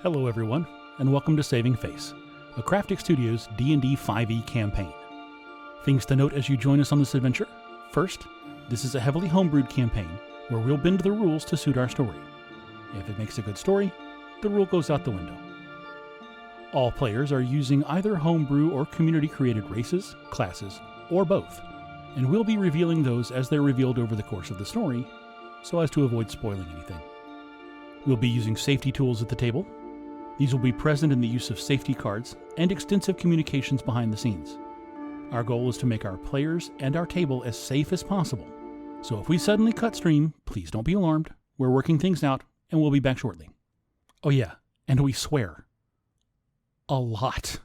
Hello everyone, and welcome to Saving Feyce, a Craftic Studios D&D 5e campaign. Things to note as you join us on this adventure. First, this is a heavily homebrewed campaign where we'll bend the rules to suit our story. If it makes a good story, the rule goes out the window. All players are using either homebrew or community-created races, classes, or both, and we'll be revealing those as they're revealed over the course of the story, so as to avoid spoiling anything. We'll be using safety tools at the table. These will be present in the use of safety cards and extensive communications behind the scenes. Our goal is to make our players and our table as safe as possible. So if we suddenly cut stream, please don't be alarmed. We're working things out, and we'll be back shortly. Oh yeah, and we swear. A lot.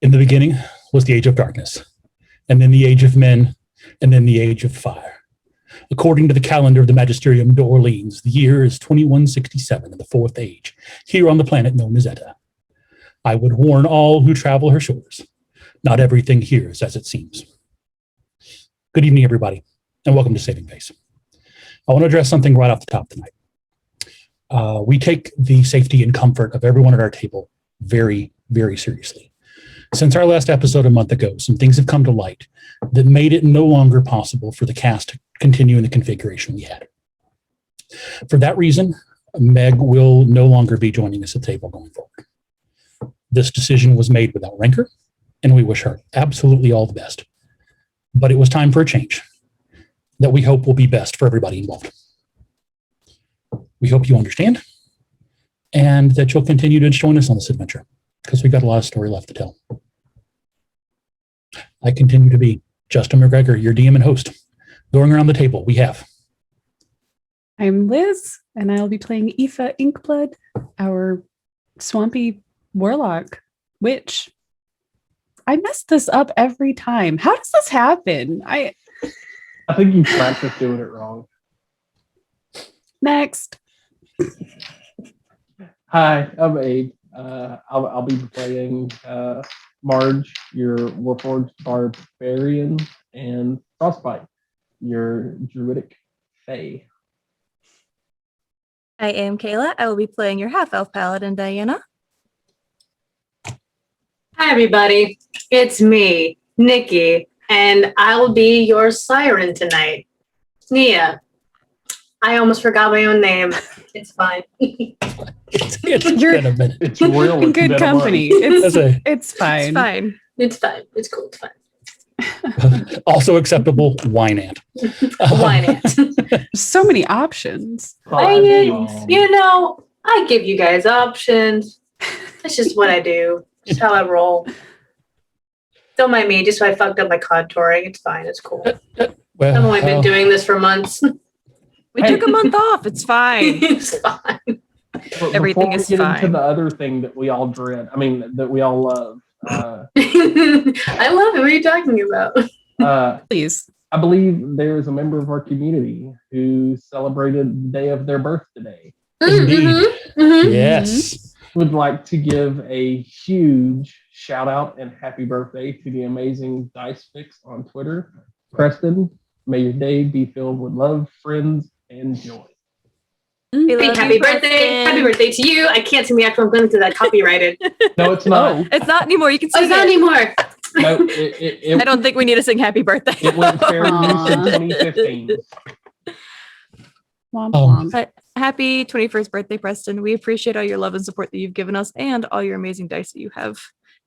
In the beginning was the age of darkness, and then the age of men, and then the age of fire. According to the calendar of the Magisterium d'Orleans, the year is 2167 in the fourth age, here on the planet known as Eta. I would warn all who travel her shores. Not everything here is as it seems. Good evening, everybody, and welcome to Saving Feyce. I want to address something right off the top tonight. We take the safety and comfort of everyone at our table very, very seriously. Since our last episode a month ago, some things have come to light that made it no longer possible for the cast to continue in the configuration we had. For that reason, Meg will no longer be joining us at the table going forward. This decision was made without rancor, and we wish her absolutely all the best. But it was time for a change that we hope will be best for everybody involved. We hope you understand, and that you'll continue to join us on this adventure, because we've got a lot of story left to tell. I continue to be Justin McGregor, your DM and host. Going around the table, we have... I'm Liz, and I'll be playing Aoife Inkblood, our swampy warlock witch. I mess this up every time. How does this happen? I think you practice doing it wrong. Next. Hi, I'm Abe. I'll be playing Marge, your Warforged Barbarian, and Frostbite, your Druidic Fae. I am Kayla. I will be playing your half-elf paladin, Diana. Hi, everybody. It's me, Nikki, and I'll be your siren tonight. Nia. I almost forgot my own name. It's fine. You're It's real. in good company. It's fine. It's fine. It's fine. It's cool. It's fine. Also acceptable, wine ant. Wine ant. So many options. I give you guys options. That's just what I do. Just how I roll. Don't mind me, just so I fucked up my contouring. It's fine. It's cool. Well, I've only been doing this for months. We took a month off. It's fine. It's fine. Everything is Before we get fine. into the other thing that we all dread, that we all love. I love it. What are you talking about? Please. I believe there is a member of our community who celebrated the day of their birth today. Indeed. Yes. Would like to give a huge shout out and happy birthday to the amazing Dice Fix on Twitter. Preston, may your day be filled with love, friends, and joy. Happy birthday. Happy birthday to you. I can't see the actual going to that copyrighted. No, it's not. It's not anymore. You can Oh, sing it's not it. anymore. No, I don't think we need to sing happy birthday. it went fair use in 2015. Womp womp. But happy 21st birthday, Preston. We appreciate all your love and support that you've given us and all your amazing dice that you have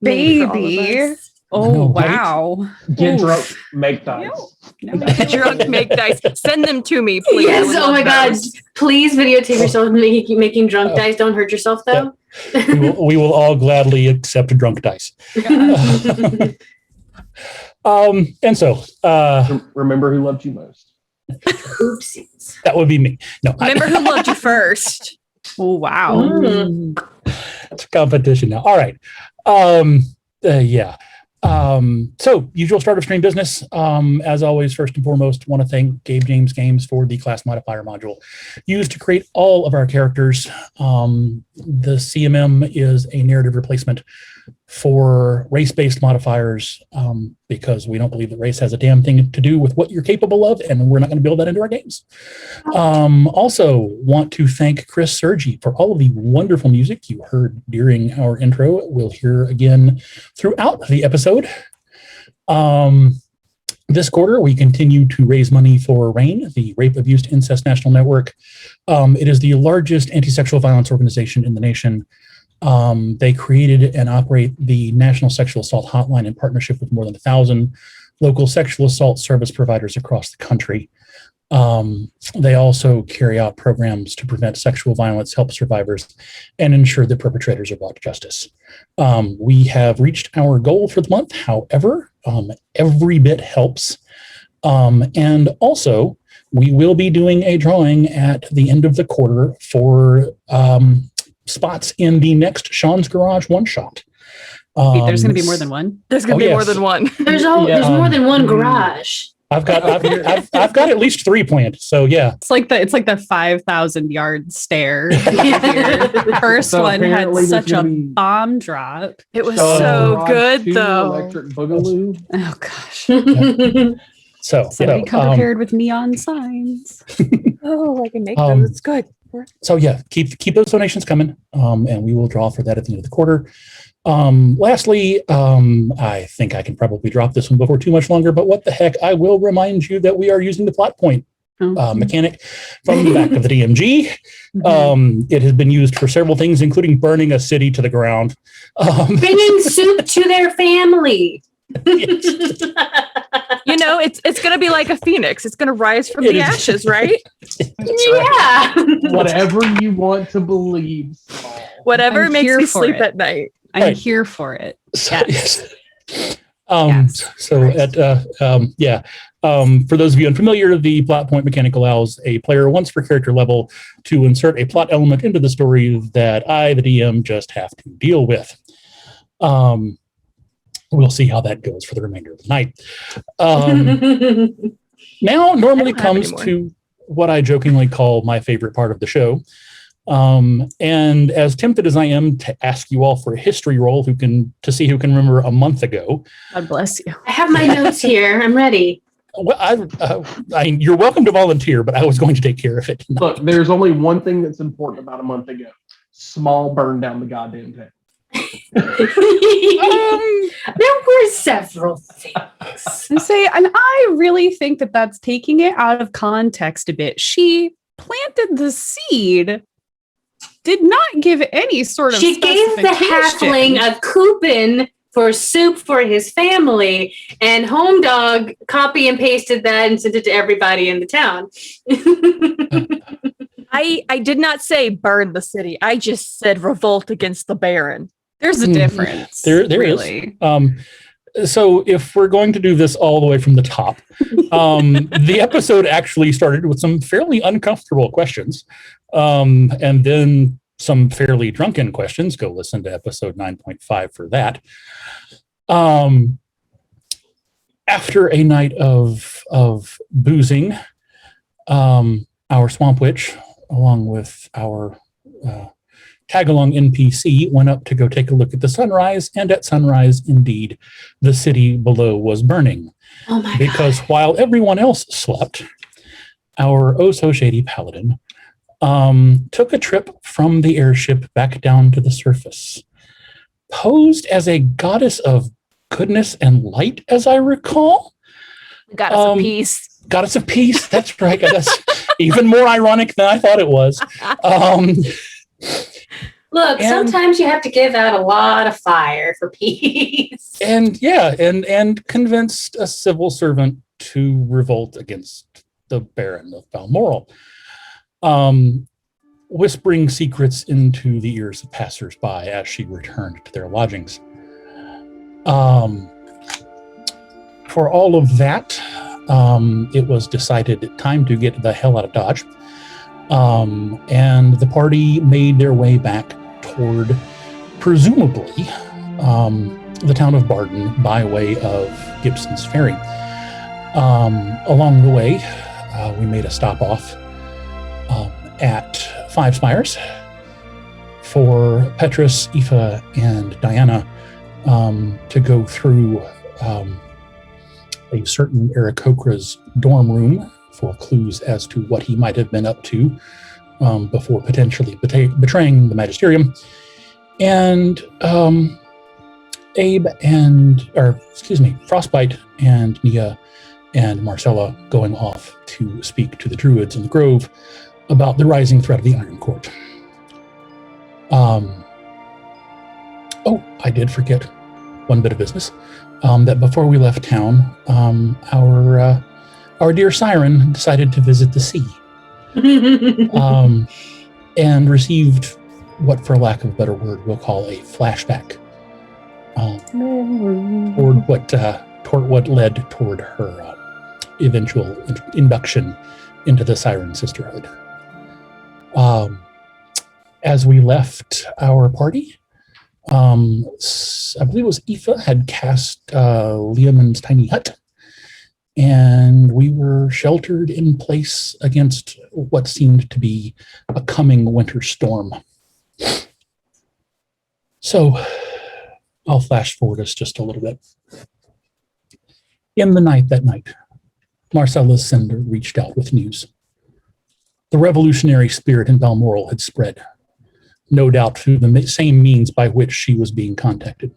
made for all of Baby. us. Oh, wow. Get Oof. drunk, make dice. Get drunk, make dice. Send them to me, please. I Yes. would Oh love my God. those. Please videotape yourself making drunk dice. Don't hurt yourself though. We will all gladly accept drunk dice. And so Remember who loved you most. Oopsies. that would be me. No, Remember who loved you first. Oh, wow. it's a competition now. All right. Yeah. So usual start of stream business. As always, first and foremost, want to thank Gabe James Games for the class modifier module used to create all of our characters. The CMM is a narrative replacement for race-based modifiers because we don't believe that race has a damn thing to do with what you're capable of, and we're not going to build that into our games. Also want to thank Chris Sergi for all of the wonderful music you heard during our intro. We'll hear again throughout the episode. This quarter, we continue to raise money for RAIN, the Rape, Abuse, Incest National Network. It is the largest anti-sexual violence organization in the nation. They created and operate the National Sexual Assault Hotline in partnership with more than 1,000 local sexual assault service providers across the country. They also carry out programs to prevent sexual violence, help survivors, and ensure that perpetrators are brought to justice. We have reached our goal for the month. However, every bit helps. And also, we will be doing a drawing at the end of the quarter for spots in the next Sean's Garage one-shot. Wait, there's going to be more than one? There's going to be more than one. There's more than one garage. I've got at least 3 planned. So yeah, It's like the 5,000 yard stare. The first So one had apparently there's such a gonna be- bomb drop. It was So, so Garage good, 2, though. Electric Boogaloo. Oh gosh. so Somebody come prepared with neon signs. Oh, I can make Um, those. It's good. so yeah, keep those donations coming, and we will draw for that at the end of the quarter. Lastly, I think I can probably drop this one before too much longer, but what the heck, I will remind you that we are using the plot point mechanic from the back of the DMG. It has been used for several things, including burning a city to the ground. Bringing soup to their family. You know, it's going to be like a phoenix. It's going to rise from It the is. ashes, right? Yeah. Whatever you want to believe. Saul. Whatever I'm makes here me for sleep it. at night. I'm Right. here for it. So, Yes. yes. Yes. So for those of you unfamiliar, the plot point mechanic allows a player once per character level to insert a plot element into the story that I, the DM, just have to deal with. We'll see how that goes for the remainder of the night. Now normally I don't have comes any more. to what I jokingly call my favorite part of the show. And as tempted as I am to ask you all for a history roll to see who can remember a month ago. God bless you. I have my notes here. I'm ready. Well, you're welcome to volunteer, but I was going to take care of it. Look, there's only one thing that's important about a month ago. Small burned down the goddamn town. There were several things. And I really think that that's taking it out of context a bit. She planted the seed, did not give any sort of She gave the halfling a coupon for soup for his family, and Home Dog copy and pasted that and sent it to everybody in the town. I did not say burn the city. I just said revolt against the Baron. There's a difference. There is. really. So if we're going to do this all the way from the top, the episode actually started with some fairly uncomfortable questions, and then some fairly drunken questions. Go listen to episode 9.5 for that. After a night of boozing, our Swamp Witch, along with our tag-along NPC, went up to go take a look at the sunrise, and at sunrise, indeed, the city below was burning. Oh my Because while everyone else slept, our oh-so-shady paladin took a trip from the airship back down to the surface, posed as a goddess of goodness and light, as I recall. Goddess of peace. Goddess of peace, that's right. That's even more ironic than I thought it was. Look, And- sometimes you have to give out a lot of fire for peace. And convinced a civil servant to revolt against the Baron of Balmoral. whispering secrets into the ears of passers-by as she returned to their lodgings. For all of that, it was decided time to get the hell out of Dodge. And the party made their way back toward, presumably, the town of Barden by way of Gibson's Ferry. Along the way, we made a stop off at Five Spires for Petrus, Aoife, and Diana to go through a certain Aarakocra's dorm room for clues as to what he might have been up to before potentially betraying the Magisterium. And Frostbite and Nia and Marcella going off to speak to the Druids in the Grove about the rising threat of the Iron Court. I did forget one bit of business. That before we left town, our dear Siren decided to visit the sea and received what, for lack of a better word, we'll call a flashback toward what led toward her eventual induction into the Siren Sisterhood. As we left our party, I believe it was Aoife had cast Leomund's tiny hut, and we were sheltered in place against what seemed to be a coming winter storm. So I'll flash forward us just a little bit. In the night that night, Marcella's sender reached out with news. The revolutionary spirit in Balmoral had spread, no doubt through the same means by which she was being contacted.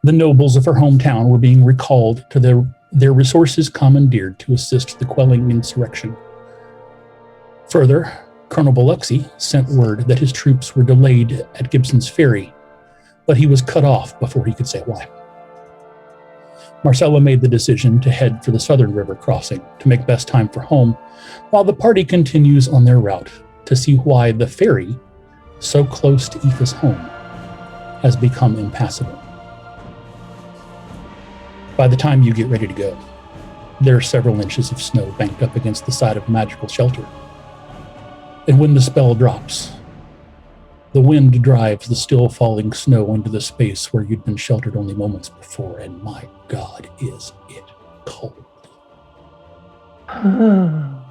The nobles of her hometown were being recalled to their resources commandeered to assist the quelling insurrection. Further, Colonel Biloxi sent word that his troops were delayed at Gibson's Ferry, but he was cut off before he could say why. Marcella made the decision to head for the southern river crossing to make best time for home, while the party continues on their route to see why the ferry, so close to Aoife's home, has become impassable. By the time you get ready to go, there are several inches of snow banked up against the side of a magical shelter. And when the spell drops, the wind drives the still falling snow into the space where you'd been sheltered only moments before, and my God, is it cold. I'm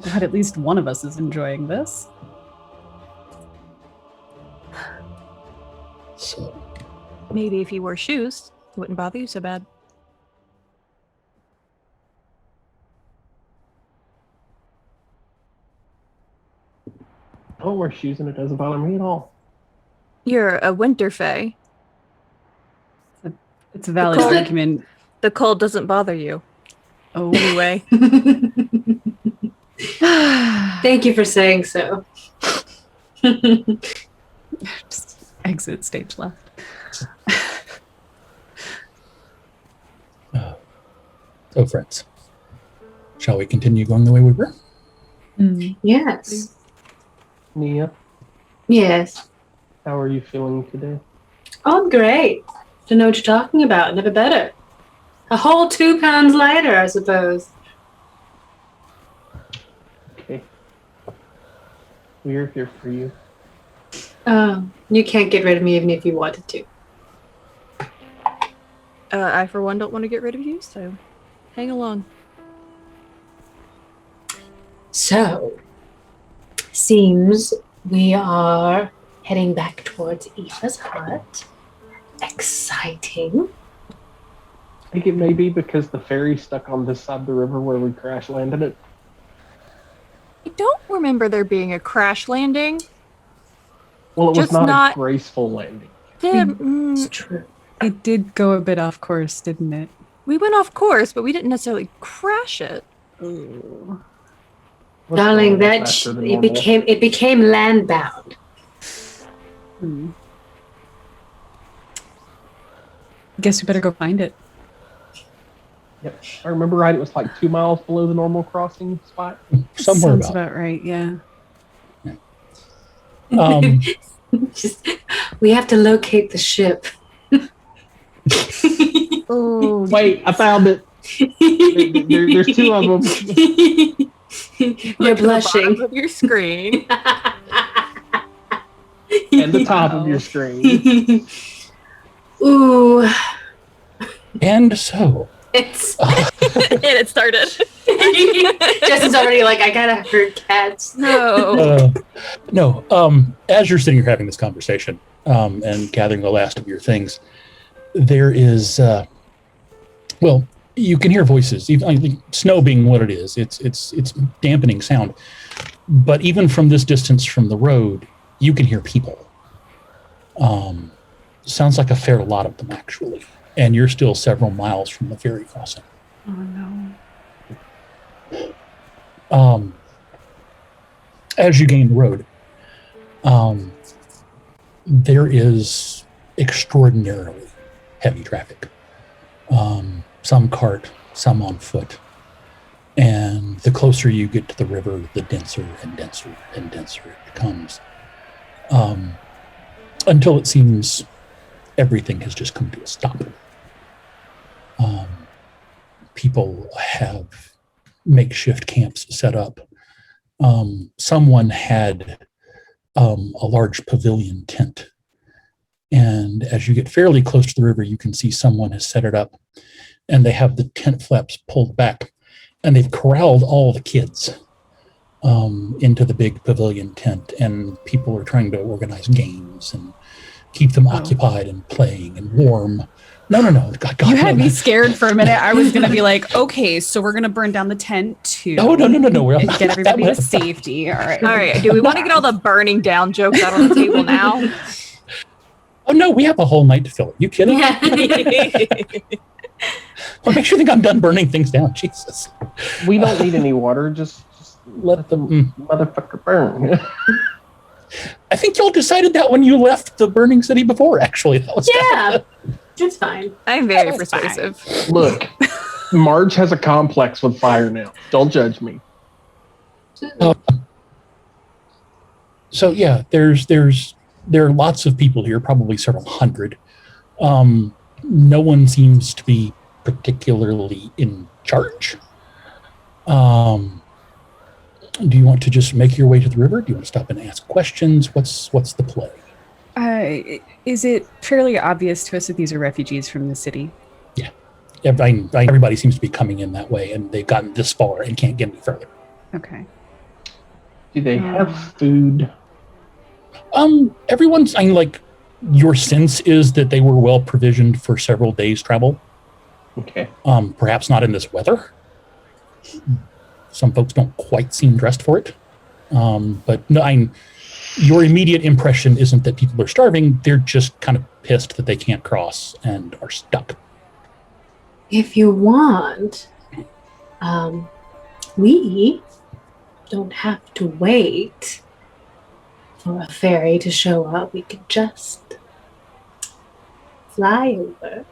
glad at least one of us is enjoying this. So, Maybe if you wore shoes, it wouldn't bother you so bad. I don't wear shoes and it doesn't bother me at all. You're a winter fae. It's a valid cold- argument. The cold doesn't bother you. Oh, Anyway. Thank you for saying so. just exit stage left. so friends, shall we continue going the way we were? Yes. Nia, Yes. how are you feeling today? Oh, I'm great. Don't know what you're talking about. Never better. A whole 2 pounds lighter, I suppose. Okay. We are here for you. You can't get rid of me even if you wanted to. I, for one, don't want to get rid of you, so hang along. So, seems we are heading back towards Aoife's hut. Exciting. I think it may be because the ferry's stuck on this side of the river where we crash landed it. I don't remember there being a crash landing. Well, it Just was not not- a graceful landing. It's true. It did go a bit off course, didn't it? We went off course, but we didn't necessarily crash it. Ooh. What's Darling, going on that faster than it normal? became landbound. Guess we better go find it. Yep. If I remember right, it was like 2 miles below the normal crossing spot. Somewhere Sounds about. about right. Yeah. We have to locate the ship. Oh, Wait, I found it. There's 2 of them. You're blushing. of your screen. And the top of your screen. Ooh, And so, it's And it started. Justin's already like, I gotta herd cats. No. as you're sitting here having this conversation and gathering the last of your things, there is, you can hear voices. Even, I think snow being what it is, it's dampening sound. But even from this distance from the road, you can hear people. Sounds like a fair lot of them, actually. And you're still several miles from the ferry crossing. Oh no. As you gain the road, there is extraordinarily heavy traffic. Some cart, some on foot. And the closer you get to the river, the denser and denser and denser it becomes. Until it seems everything has just come to a stop. People have makeshift camps set up. Someone had a large pavilion tent. And as you get fairly close to the river, you can see someone has set it up and they have the tent flaps pulled back and they've corralled all the kids into the big pavilion tent, and people are trying to organize games and keep them occupied and playing and warm. No. God, You had no. me scared for a minute. I was going to be like, okay, so we're going to burn down the tent too. No. We're And not get that everybody way. to safety. All right. All right. Do we want to get all the burning down jokes out on the table now? Oh, no, we have a whole night to fill it. You kidding? What makes you think I'm done burning things down? Jesus. We don't need any water. Just let the motherfucker burn. I think y'all decided that when you left the burning city before, actually. That was Yeah, it's fine. I'm very That's fine. persuasive. Look, Marge has a complex with fire now. Don't judge me. So yeah, there are lots of people here, probably several hundred. No one seems to be particularly in charge. Do you want to just make your way to the river? Do you want to stop and ask questions? What's the play? Is it fairly obvious to us that these are refugees from the city? Yeah, everybody seems to be coming in that way, and they've gotten this far and can't get any further. Okay. Do they have food? Everyone's, your sense is that they were well provisioned for several days' travel. Okay. Perhaps not in this weather. Some folks don't quite seem dressed for it. But no, your immediate impression isn't that people are starving. They're just kind of pissed that they can't cross and are stuck. If you want, we don't have to wait for a ferry to show up. We could just fly over.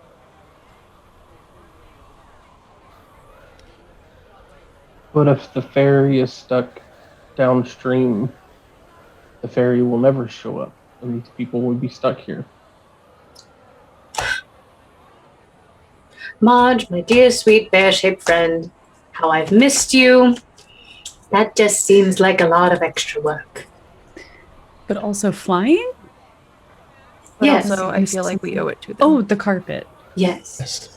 What if the ferry is stuck downstream? The ferry will never show up, and these people would be stuck here. Marge, my dear, sweet, bear-shaped friend, how I've missed you. That just seems like a lot of extra work. But also flying? But Yes. also, I feel like we owe it to them. Oh, the carpet. Yes. Yes.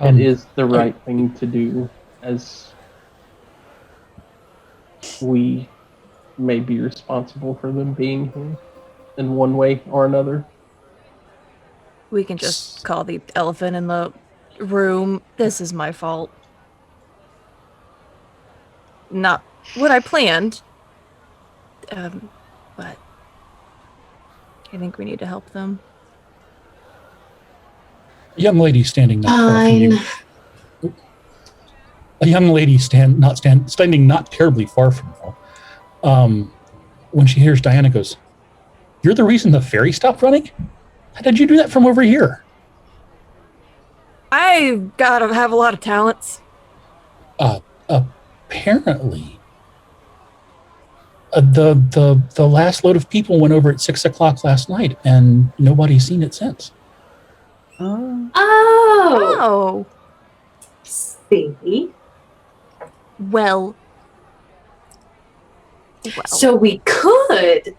It is the right thing to do, as we may be responsible for them being here in one way or another. We can just call the elephant in the room. This is my fault. Not what I planned. But I think we need to help them. A young lady standing not far from you. Fine. A young lady standing not terribly far from you. When she hears Diana goes, "You're the reason the ferry stopped running? How did you do that from over here?" I I gotta have a lot of talents. Apparently, the last load of people went over at 6 o'clock last night, and nobody's seen it since. Oh. Oh, Oh, see. well. So we could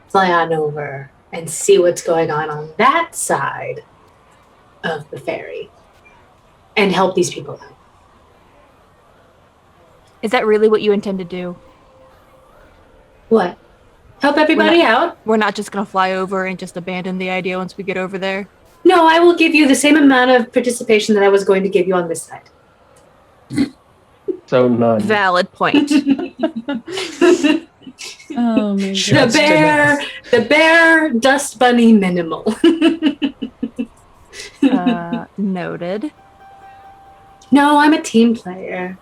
fly on over and see what's going on that side of the ferry and help these people out. Is that really what you intend to do? What? Help everybody out? We're not just gonna fly over and just abandon the idea once we get over there. No, I will give you the same amount of participation that I was going to give you on this side. So none. Valid point. Oh my Sure. god. The bear dust bunny minimal. Noted. No, I'm a team player.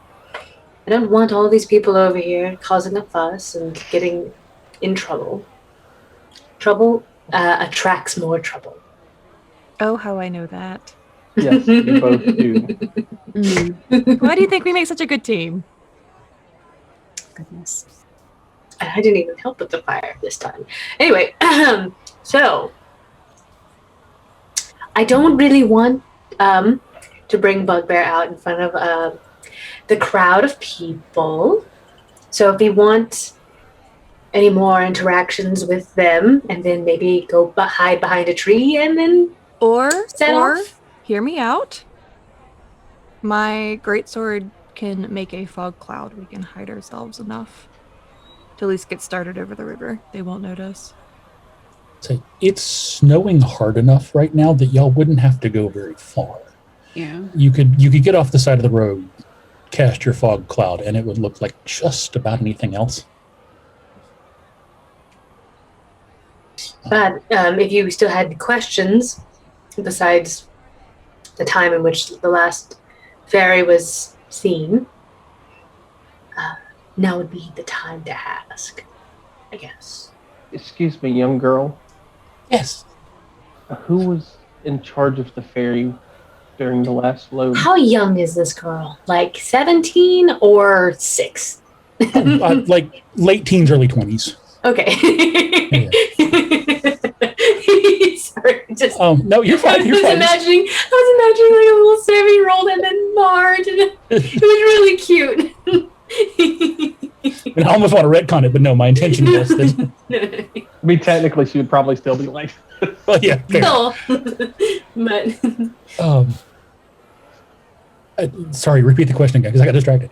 I don't want all these people over here causing a fuss and getting in trouble. Trouble attracts more trouble. Oh, how I know that. Yes, you both do. Mm, Why do you think we make such a good team? goodness. I didn't even help with the fire this time. Anyway, so I don't really want to bring Bugbear out in front of the crowd of people. So if we want any more interactions with them, and then maybe go hide behind a tree, and then Or Set off? hear me out. My greatsword can make a fog cloud. We can hide ourselves enough to at least get started over the river. They won't notice. So it's snowing hard enough right now that y'all wouldn't have to go very far. Yeah. You could get off the side of the road, cast your fog cloud, and it would look like just about anything else. but if you still had questions, besides the time in which the last fairy was seen, now would be the time to ask, I guess. Excuse me, young girl. Yes. Who was in charge of the ferry during the last load? How young is this girl? Like 17 or 6? Like late teens, early 20s. Okay. Sorry, just No, you're fine. You're fine. I was imagining like a little 7-year-old and then Marge, and it was really cute. And I almost want to retcon it, but no, my intention was that. I mean, technically, she would probably still be like. Well, yeah. Fair. No. But Sorry, repeat the question again because I got distracted.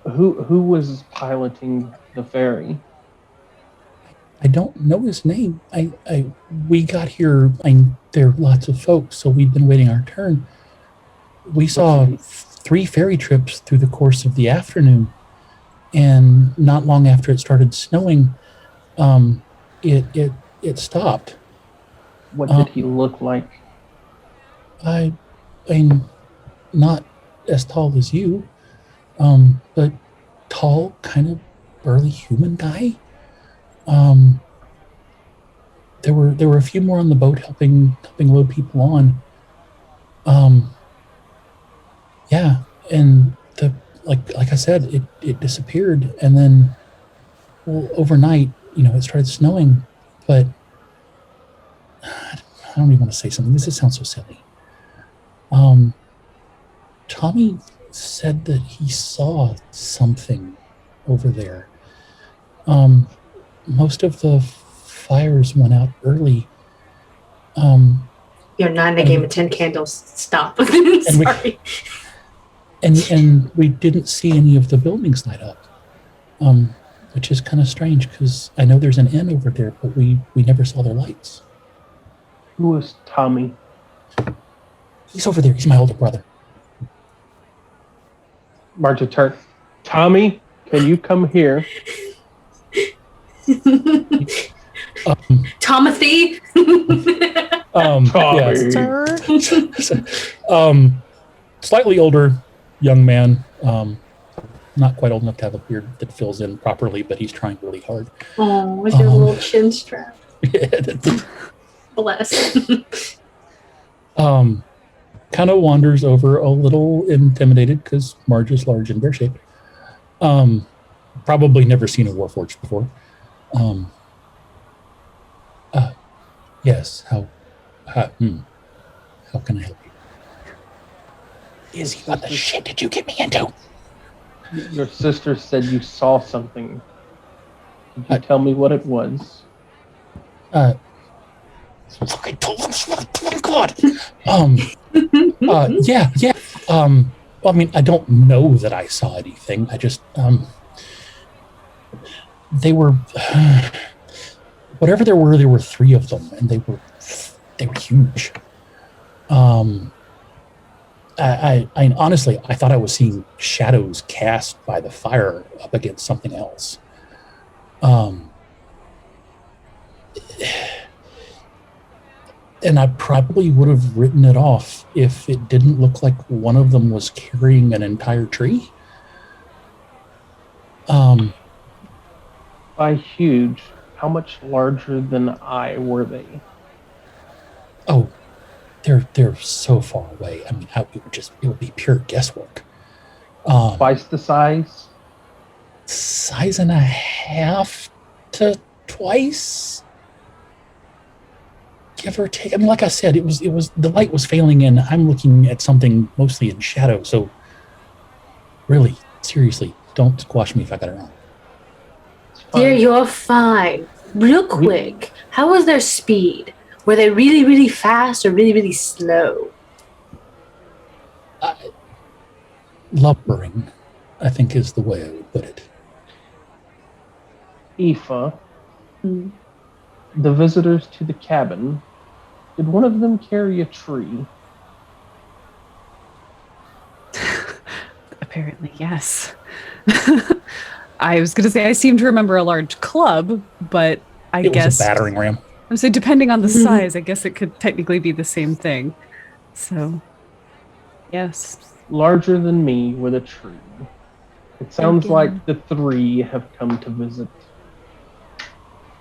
Who was piloting the ferry? I don't know his name. We got here. There are lots of folks, so we've been waiting our turn. We saw 3 ferry trips through the course of the afternoon, and not long after it started snowing, it stopped. What did he look like? I'm not as tall as you, but tall, kind of burly human guy. There were a few more on the boat helping load people on. Yeah, and like I said, it disappeared, and then overnight, it started snowing. But I don't even want to say something. This sounds so silly. Tommy said that he saw something over there. Most of the fires went out early. you're not in a game of 10 candles. Stop. we- Sorry. And we didn't see any of the buildings light up, which is kind of strange because I know there's an inn over there, but we never saw their lights. Who was Tommy? He's over there. He's my older brother. Marge turned. Tommy, can you come here? Tomothy. Yes. Slightly older young man. Not quite old enough to have a beard that fills in properly, but he's trying really hard. Oh, with your little chin strap. Yeah, Bless. kind of wanders over a little intimidated because Marge is large and bear-shaped. Probably never seen a Warforged before. Yes, how can I help you? Izzy, what the shit did you get me into? Your sister said you saw something. Could you tell me what it was? Fucking told them, God. Yeah. Well, I mean, I don't know that I saw anything. I just, they were, whatever there were three of them, and they were huge. I honestly, I thought I was seeing shadows cast by the fire up against something else. And I probably would have written it off if it didn't look like one of them was carrying an entire tree. By huge, how much larger than I were they? Oh, they're so far away. I mean, it would be pure guesswork. Twice the size? Size and a half to twice, give or take. I mean, like I said, it was the light was failing, and I'm looking at something mostly in shadow. So, really, seriously, don't squash me if I got it wrong. Dear, you're fine. Real quick, how was their speed? Were they really, really fast or really, really slow? Lumbering, I think, is the way I would put it. Aoife, the visitors to the cabin, did one of them carry a tree? Apparently, yes. I was going to say I seem to remember a large club, but It was a battering ram. I would say depending on the size, I guess it could technically be the same thing. So, yes. Larger than me with a tree. It sounds like the three have come to visit.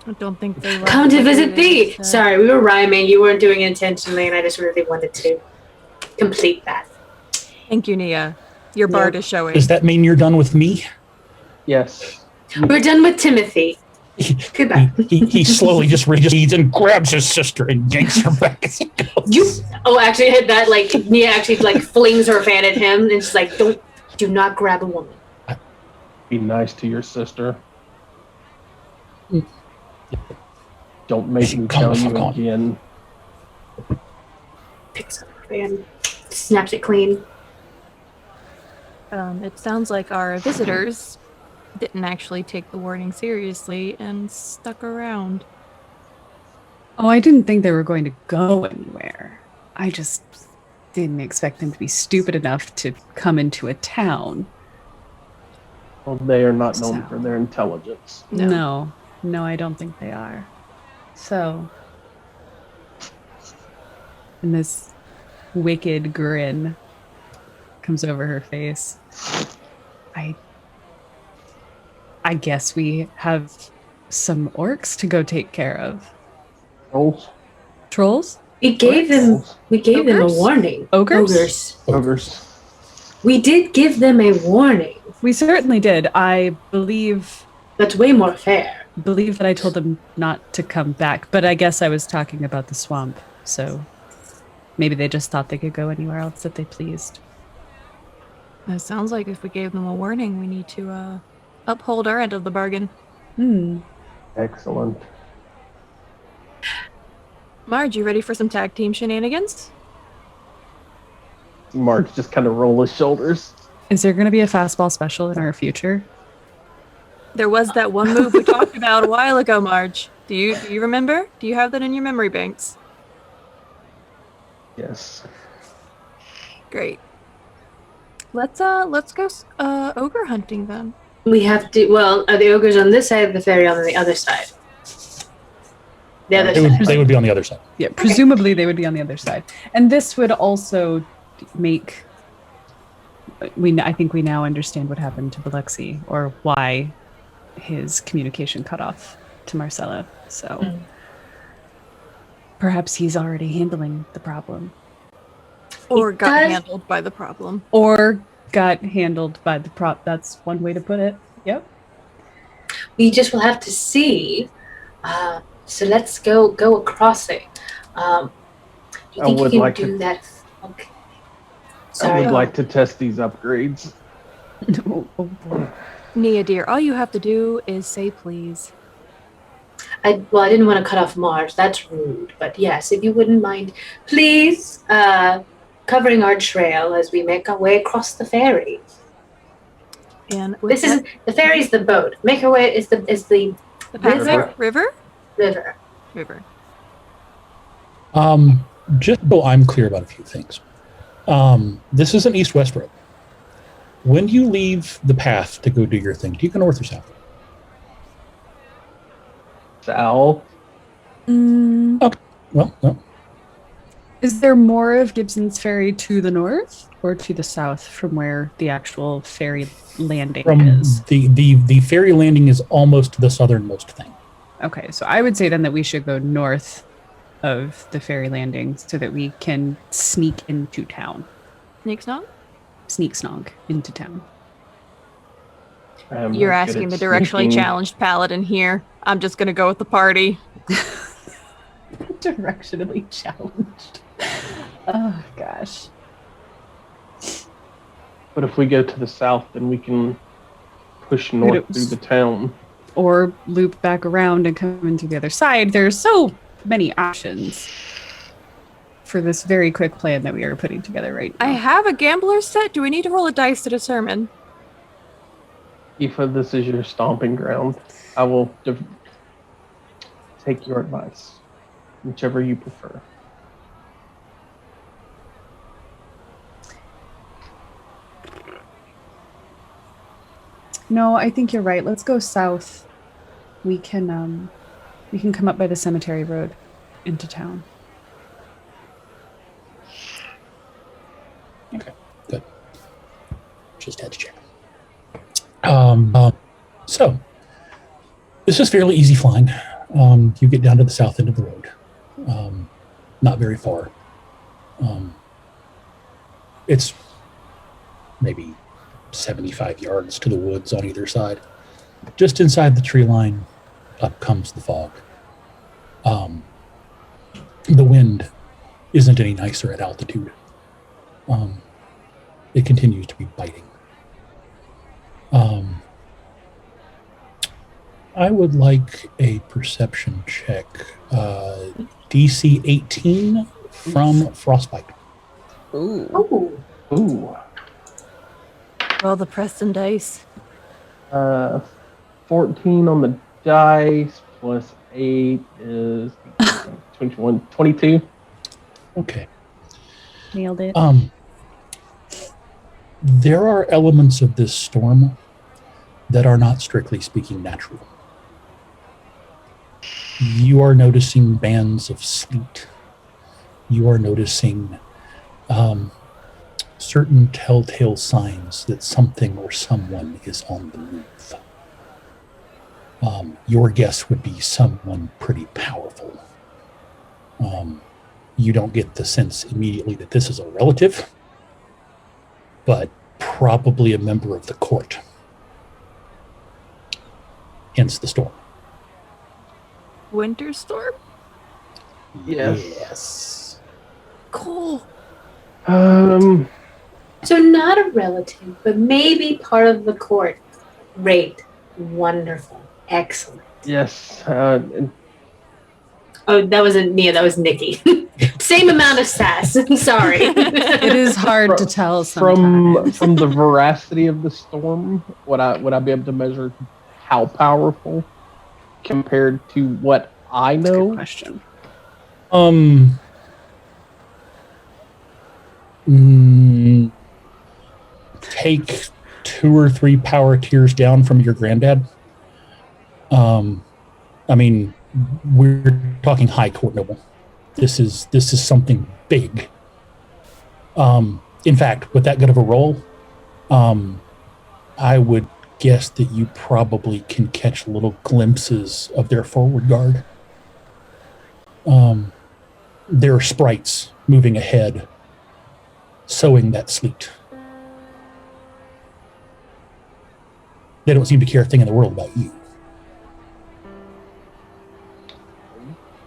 I don't think they Come to visit thee! Sorry, we were rhyming. You weren't doing it intentionally, and I just really wanted to complete that. Thank you, Nia. Your bard is showing. Does that mean you're done with me? Yes. We're done with Timothy. Goodbye. He slowly just reads and grabs his sister and yanks her back as he goes. Actually hit that, like, Nia actually, like, flings her fan at him, and she's like, do not grab a woman. Be nice to your sister. Don't make me tell you again. Picks up her fan, snaps it clean. It sounds like our visitors didn't actually take the warning seriously and stuck around. Oh, I didn't think they were going to go anywhere. I just didn't expect them to be stupid enough to come into a town. Well, they are not known for their intelligence. No, I don't think they are. So, and this wicked grin comes over her face. I guess we have some orcs to go take care of. Trolls? We gave them a warning. Ogres? Ogres. We did give them a warning. We certainly did. I believe that's way more fair. Believe that I told them not to come back, but I guess I was talking about the swamp, so maybe they just thought they could go anywhere else that they pleased. It sounds like if we gave them a warning, we need to uphold our end of the bargain. Excellent. Marge, you ready for some tag team shenanigans? Marge just kind of roll his shoulders. Is there going to be a fastball special in our future? There was that one move we talked about a while ago, Marge. Do you remember? Do you have that in your memory banks? Yes. Great. Let's go ogre hunting then. We have to. Well, are the ogres on this side of the ferry or on the other side? The other side. They would be on the other side. Yeah, presumably they would be on the other side. And this would also make. I think we now understand what happened to Biloxi, or why his communication cut off to Marcella. So perhaps he's already handling the problem. Or It got does- handled by the problem. Or got handled by the prop. That's one way to put it. Yep. We just will have to see. So let's go across it. Do you I think you would can like do to- that? Okay. I Sorry. would like to test these upgrades. Oh boy. Nia, dear, all you have to do is say please. I didn't want to cut off Mars. That's rude. But yes, if you wouldn't mind, please, covering our trail as we make our way across the ferry. And with This is the ferry's the boat. Make our way is the the pathway river? river. River. Just so I'm clear about a few things. This is an east-west road. When you leave the path to go do your thing, do you go north or south? South. Well, no. Is there more of Gibson's Ferry to the north or to the south from where the actual ferry landing From is? the ferry landing is almost the southernmost thing. Okay, so I would say then that we should go north of the ferry landing so that we can sneak into town. Sneak snog? Sneak snog into town. I'm You're not good asking the at directionally sneaking. challenged paladin here. I'm just gonna go with the party. Directionally challenged. Oh gosh. But if we go to the south, then we can push north Kudos. through the town. Or loop back around and come in through the other side. There's so many options for this very quick plan that we are putting together right now. I have a gambler's set. Do we need to roll a dice to determine? Aoife, this is your stomping ground. I will take your advice, whichever you prefer. No, I think you're right. Let's go south. We can come up by the cemetery road into town. Okay, good. Just had to check. So this is fairly easy flying. You get down to the south end of the road. Not very far. It's maybe 75 yards to the woods on either side. Just inside the tree line, up comes the fog. The wind isn't any nicer at altitude. It continues to be biting. I would like a perception check. DC 18 from Frostbite. Ooh. Oh, Ooh. Roll the Preston dice. 14 on the dice plus 8 is 21, 22. Okay. Nailed it. There are elements of this storm that are not strictly speaking natural. You are noticing bands of sleet. You are noticing certain telltale signs that something or someone is on the move. Your guess would be someone pretty powerful. You don't get the sense immediately that this is a relative, but probably a member of the court. Hence the storm. Winter storm? Yes. Cool. so not a relative, but maybe part of the court. Great, wonderful, excellent. Yes. Oh, that wasn't Nia. That was Nikki. Same amount of sass. Sorry. It is hard to tell sometimes. From the veracity of the storm, would I be able to measure how powerful compared to what I That's a know? good question. Take 2 or 3 power tiers down from your granddad. I mean, we're talking high court noble. This is something big. In fact, with that good of a roll, I would guess that you probably can catch little glimpses of their forward guard. There are sprites moving ahead sowing that sleet. They don't seem to care a thing in the world about you.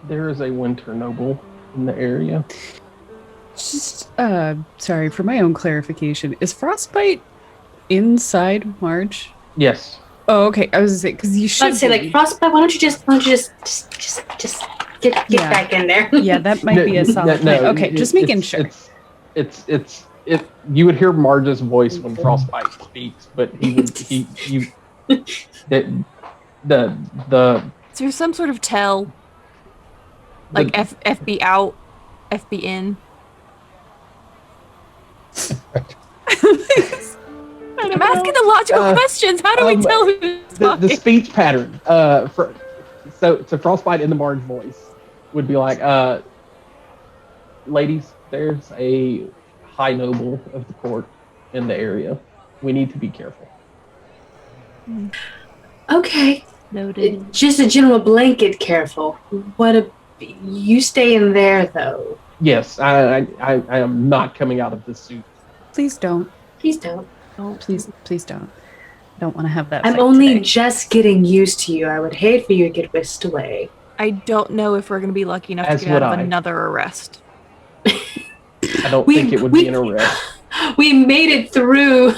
There is a winter noble in the area. Just, sorry, for my own clarification, is Frostbite inside Marge? Yes. Oh, okay. I was gonna say, because you should I'd say, like, Frostbite, why don't you just get back in there? Yeah, that might be a solid plan. Okay, just making sure. It's you would hear Marge's voice when Frostbite speaks, but the Is there some sort of tell? Like FB out, FB in? I'm asking the logical questions. How do we tell who's talking? the speech pattern so Frostbite in the Marge voice would be like, ladies, there's a high noble of the court in the area. We need to be careful. Okay. Noted. Just a general blanket careful. You stay in there, though. Yes, I am not coming out of this suit. Please don't. Please don't. Please don't. I don't want to have that. I'm fight only today. just getting used to you. I would hate for you to get whisked away. I don't know if we're going to be lucky enough As to get out would of I. another arrest. I don't think it would be an arrest. We made it through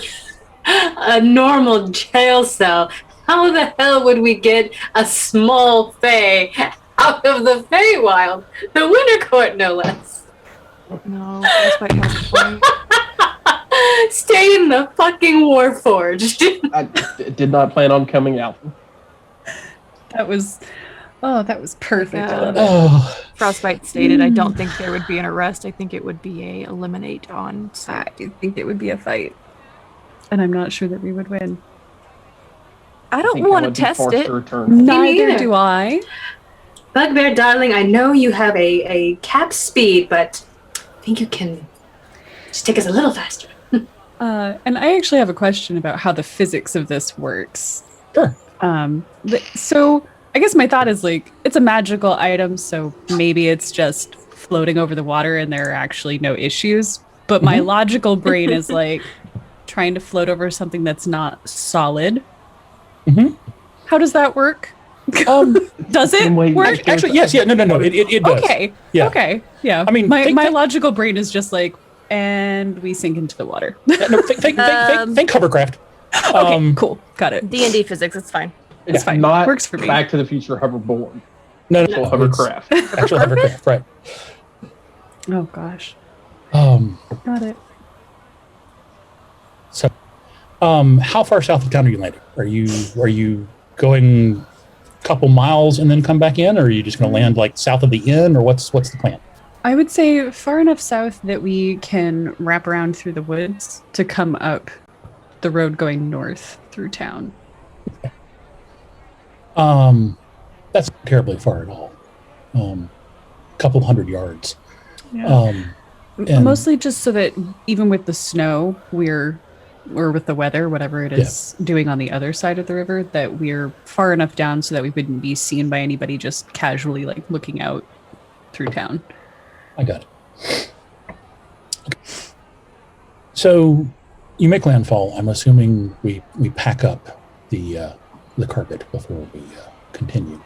a normal jail cell. How the hell would we get a small Fey out of the Feywild? The Winter Court, no less. No, that's quite helpful. Stay in the fucking Warforged. I did not plan on coming out. That was perfect. I Yeah. love it. Oh, Frostbite stated, I don't think there would be an arrest. I think it would be a eliminate on I site. do think it would be a fight, and I'm not sure that we would win. I I don't think I want to would be test forced it. to return. Neither neither. do I. Bugbear, darling, I know you have a cap speed, but I think you can just take us a little faster. And I actually have a question about how the physics of this works. Sure. So I guess my thought is like, it's a magical item, so maybe it's just floating over the water and there are actually no issues. But my logical brain is like trying to float over something that's not solid. Mhm. How does that work? Does it Same way you work? just- actually, yes, yeah, no, it does. Okay. Yeah. Okay. Yeah. I mean, my think- logical brain is just like, and we sink into the water. Yeah, no, think hovercraft. Okay, cool. Got it. D&D physics, it's fine. It's fine. not Works for me. Back to the Future hoverboard. No, Actual hovercraft. it's actual hovercraft, right? Oh gosh. Got it. So, how far south of town are you landing? Are you going a couple miles and then come back in, or are you just going to land like south of the inn, or what's the plan? I would say far enough south that we can wrap around through the woods to come up the road going north through town. That's not terribly far at all. A couple hundred yards. Yeah. And- Mostly just so that even with the snow, or with the weather, whatever it is doing on the other side of the river, that we're far enough down so that we wouldn't be seen by anybody just casually like looking out through town. I got it. Okay. So you make landfall. I'm assuming we pack up the carpet before we continue.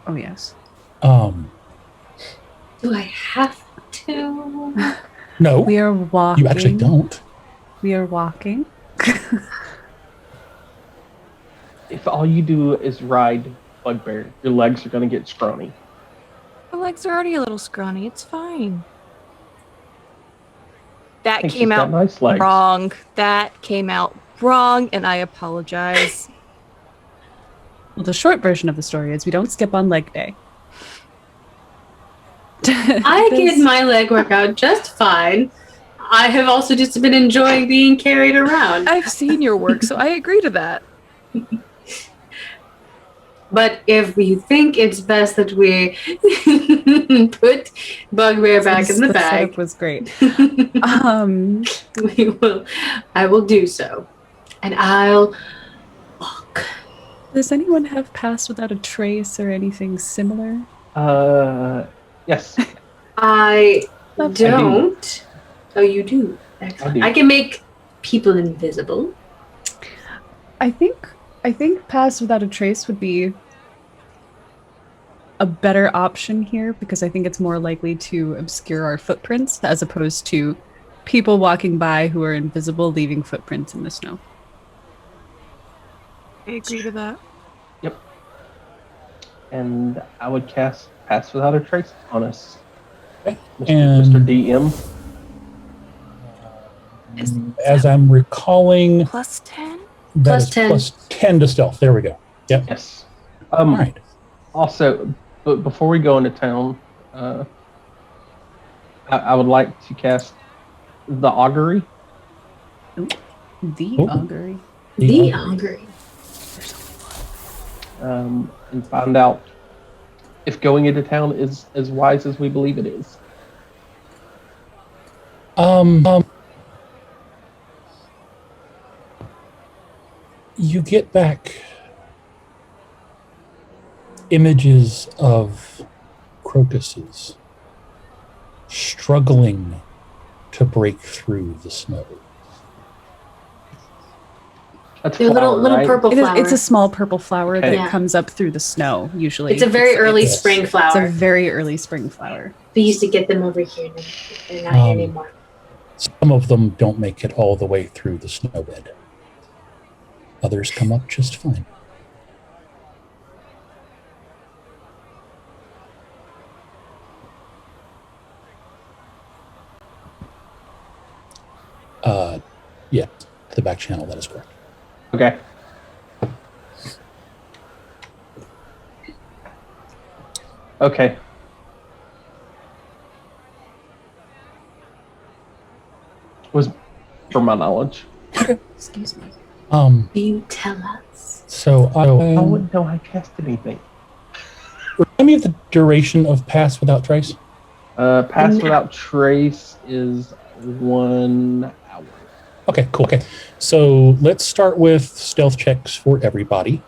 Oh yes. Do I have to? No, We are walking. you actually don't. We are walking. If all you do is ride Bugbear, your legs are going to get scrawny. My legs are already a little scrawny. It's fine. That think she's came got out nice legs. wrong. That came out wrong, and I apologize. Well, the short version of the story is we don't skip on leg day. I get my leg workout just fine. I have also just been enjoying being carried around. I've seen your work, so I agree to that. But if we think it's best that we put Bugbear back in the bag, setup was great. I will do so. And I'll walk. Does anyone have passed without a trace or anything similar? Yes. I Okay. don't. Oh, you do? Excellent. do. I can make people invisible. I think pass without a trace would be a better option here because I think it's more likely to obscure our footprints as opposed to people walking by who are invisible leaving footprints in the snow. I agree to that. Yep. And I would cast Pass Without a Trace on us. Okay. Mr. DM. As I'm recalling, Plus 10? that Plus is 10. plus 10 to stealth. There we go. Yep. Yes. All right. Also, but before we go into town, I would like to cast the Augury. The Ooh. augury. The augury. And find out if going into town is as wise as we believe it is. You get back images of crocuses struggling to break through the snow. That's They're flower, little right? purple It's flowers. a small purple flower Okay. that Yeah. comes up through the snow, usually. It's a very early Yes. spring It's flower. a very early spring flower. We used to get them over here, and they're not here anymore. Some of them don't make it all the way through the snowbed. Others come up just fine. Yeah, to the back channel, that is correct. Okay. Okay. Was for my knowledge. Excuse me. You tell us. So I wouldn't know I cast anything. remind me of the duration of Pass Without Trace. Pass Without Trace is 1 hour. Okay, cool. Okay, so let's start with stealth checks for everybody.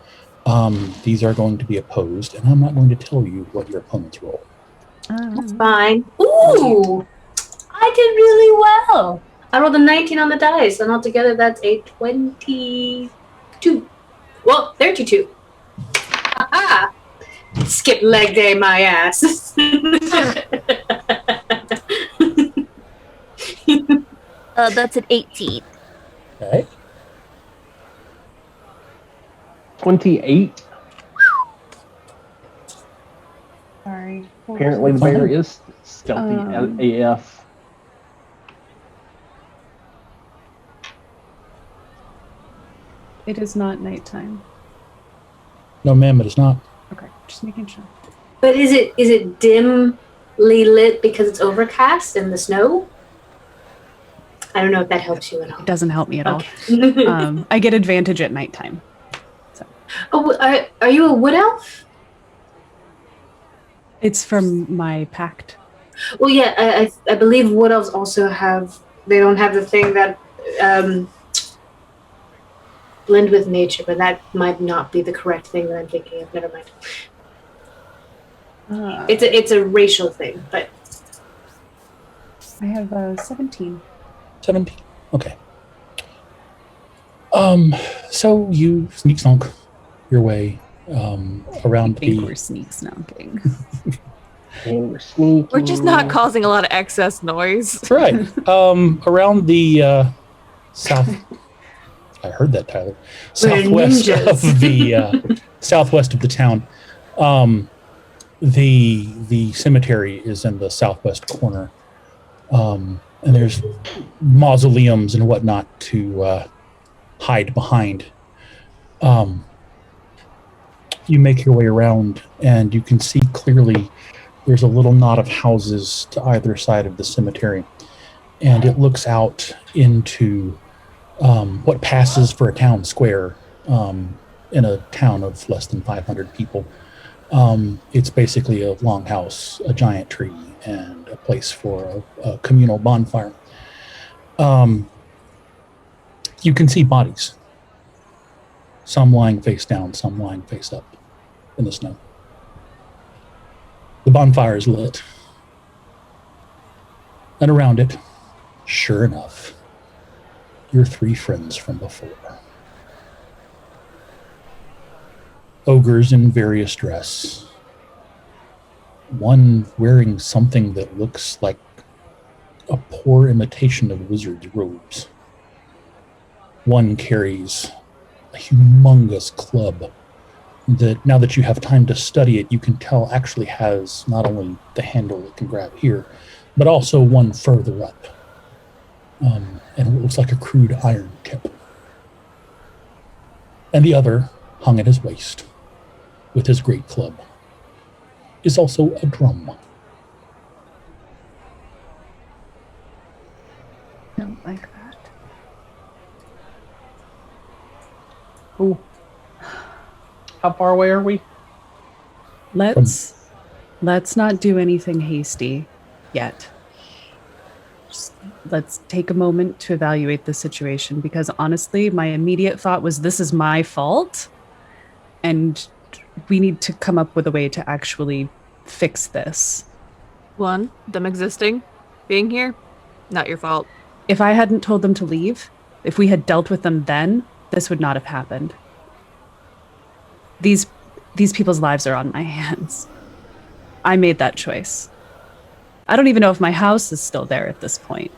These are going to be opposed, and I'm not going to tell you what your opponents roll. Fine. Ooh! I did really well. I rolled a 19 on the dice, and altogether that's a 22. Well, 32. Ha-ha! Skip leg day my ass. That's an 18. Okay. 28. Sorry. Apparently the bear is stealthy AF. It is not nighttime. No, ma'am, it is not. Okay, just making sure. But is it dimly lit because it's overcast in the snow? I don't know if that helps you at all. It doesn't help me at all. Okay. I get advantage at nighttime. Oh, are you a wood elf? It's from my pact. Well, yeah, I believe wood elves also have. They don't have the thing that blend with nature, but that might not be the correct thing that I'm thinking of. Never mind. It's a racial thing, but I have 17. 17. Okay. So you sneak slunk your way around I think the. we're sneak snunking. And we're sneaking. We're just not causing a lot of excess noise. Right. Around the south. I heard that, Tyler. Southwest ninjas. of the southwest of the town. The cemetery is in the southwest corner, and there's mausoleums and whatnot to hide behind. You make your way around, and you can see clearly there's a little knot of houses to either side of the cemetery, and it looks out into what passes for a town square in a town of less than 500 people. It's basically a longhouse, a giant tree, and a place for a communal bonfire. You can see bodies. Some lying face down, some lying face up in the snow. The bonfire is lit. And around it, Sure enough, your 3 friends from before. Ogres in various dress. One wearing something that looks like a poor imitation of wizard's robes. One carries a humongous club that, now that you have time to study it, you can tell actually has not only the handle that can grab here, but also one further up. And it looks like a crude iron tip. And the other, hung at his waist, with his great club, is also a drum. Don't like that. Cool. How far away are we? Let's not do anything hasty yet. Just let's take a moment to evaluate the situation, because honestly, my immediate thought was this is my fault and we need to come up with a way to actually fix this. One, them existing, being here, not your fault. If I hadn't told them to leave, if we had dealt with them then, this would not have happened. These people's lives are on my hands. I made that choice. I don't even know if my house is still there at this point.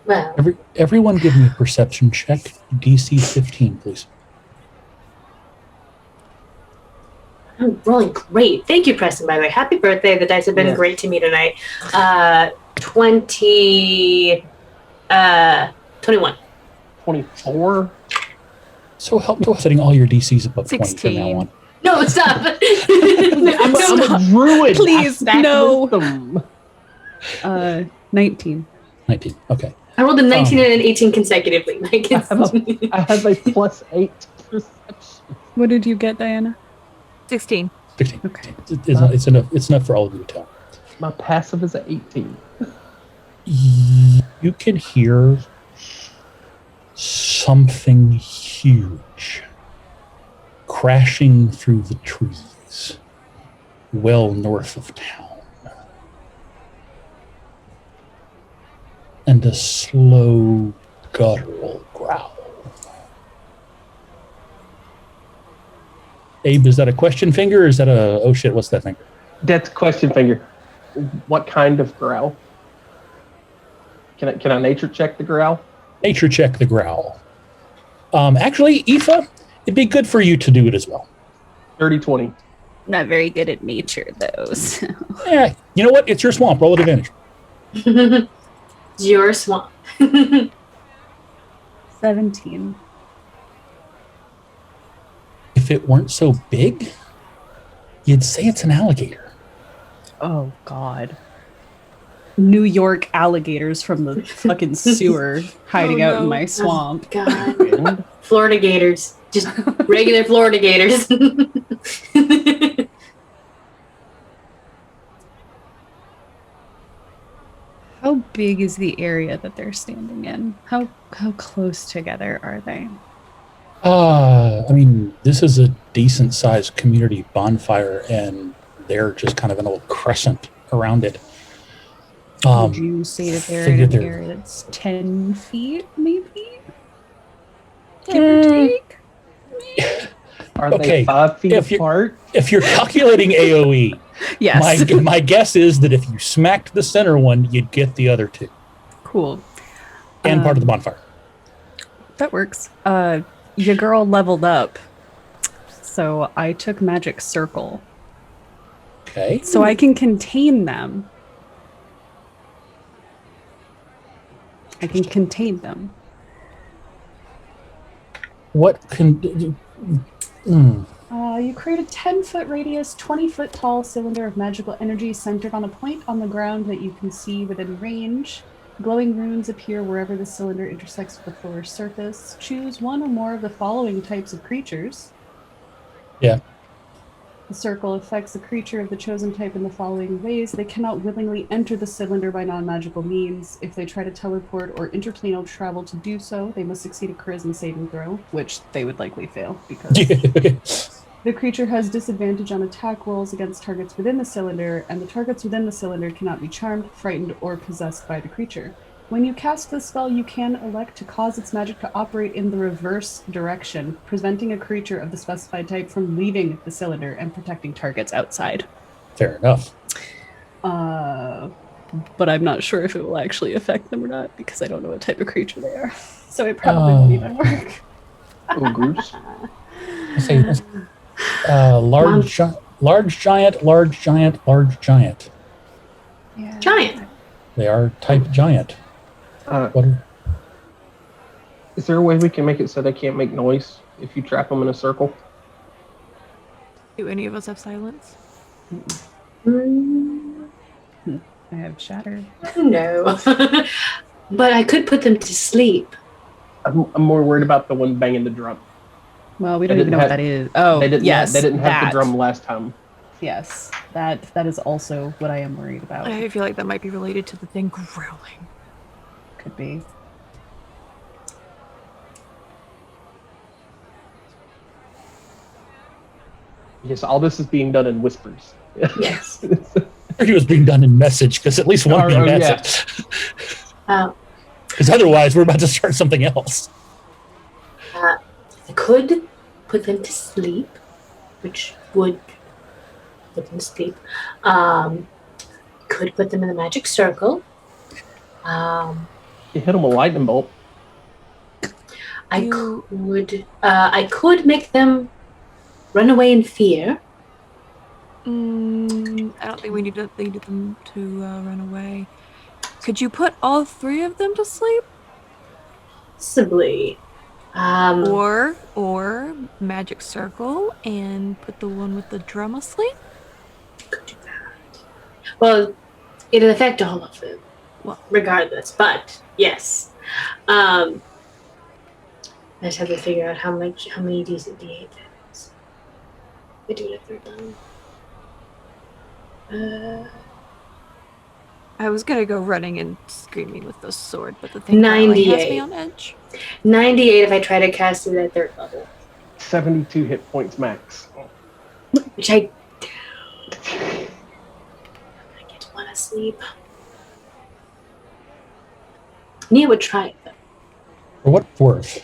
Well, Everyone give me a perception check. DC 15, please. I'm rolling great. Thank you, Preston, by the way. Happy birthday. The dice have been great to me tonight. 21. 24. So help me with setting all your DCs above 20 from 16. now on. No, stop. I'm a druid. Please, I stack no. wisdom. 19. 19, okay. I rolled a 19 and an 18 consecutively. Like, I have a +8 perception. What did you get, Diana? 16. 16. Okay. It's enough for all of you to tell. My passive is at 18. You can hear something huge crashing through the trees well north of town. And a slow, guttural growl. Abe, is that a question finger or is that a, oh shit, what's that thing? That's question finger. What kind of growl? Can I nature check the growl? Nature check the growl. Actually, Aoife, it'd be good for you to do it as well. 30-20. Not very good at nature, though. So. Yeah, you know what? It's your swamp. Roll at advantage. It's your swamp. 17. If it weren't so big, you'd say it's an alligator. Oh, God. New York alligators from the fucking sewer hiding out in my swamp. God. Florida gators. Just regular Florida gators. How big is the area that they're standing in? How close together are they? I mean, this is a decent sized community bonfire, and they're just kind of an old crescent around it. Would you say that they're in an area that's 10 feet, maybe? Give or take? Are Okay, they 5 feet if apart? If you're calculating AoE, Yes. my guess is that if you smacked the center one, you'd get the other two. Cool. And part of the bonfire. That works. Your girl leveled up. So I took Magic Circle. Okay. So I can contain them. I can contain them. What can... You create a 10-foot radius, 20-foot tall cylinder of magical energy centered on a point on the ground that you can see within range. Glowing runes appear wherever the cylinder intersects with the floor surface. Choose one or more of the following types of creatures. Yeah. The circle affects the creature of the chosen type in the following ways. They cannot willingly enter the cylinder by non-magical means. If they try to teleport or interplanal travel to do so, they must succeed a charisma saving throw, which they would likely fail because The creature has disadvantage on attack rolls against targets within the cylinder, and the targets within the cylinder cannot be charmed, frightened, or possessed by the creature. When you cast this spell, you can elect to cause its magic to operate in the reverse direction, preventing a creature of the specified type from leaving the cylinder and protecting targets outside. Fair enough. But I'm not sure if it will actually affect them or not, because I don't know what type of creature they are. So it probably won't even work. Ogres. Say this. Large giant, large giant. Yeah. Giant. They are type giant. What are- Is there a way we can make it so they can't make noise if you trap them in a circle? Do any of us have silence? I have shattered. No. But I could put them to sleep. I'm more worried about the one banging the drum. Well, we They don't even didn't know what have- that is. Oh, They didn't. yes. They didn't have that. the drum last time. Yes, that is also what I am worried about. I feel like that might be related to the thing growling. Could be. Yes, all this is being done in whispers. Yes. It was being done in message, because at least one Oh, being yeah. message. Uh, Because otherwise, we're about to start something else. I could put them to sleep, which would put them to sleep. Could put them in the magic circle. You hit them with a lightning bolt. I could make them run away in fear. I don't think we need them to run away. Could you put all three of them to sleep? Possibly. Or magic circle and put the one with the drum asleep? Could do that. Well, it'll affect all of them, Well, regardless. But yes, I just have to figure out how many decent D8 that is. I do it a third time. I was gonna go running and screaming with the sword, but the thing growling has 98. me on edge. 98 if I try to cast it at third level, 72 hit points max. which I get want to sleep. Nia would try it though. For what it's worth,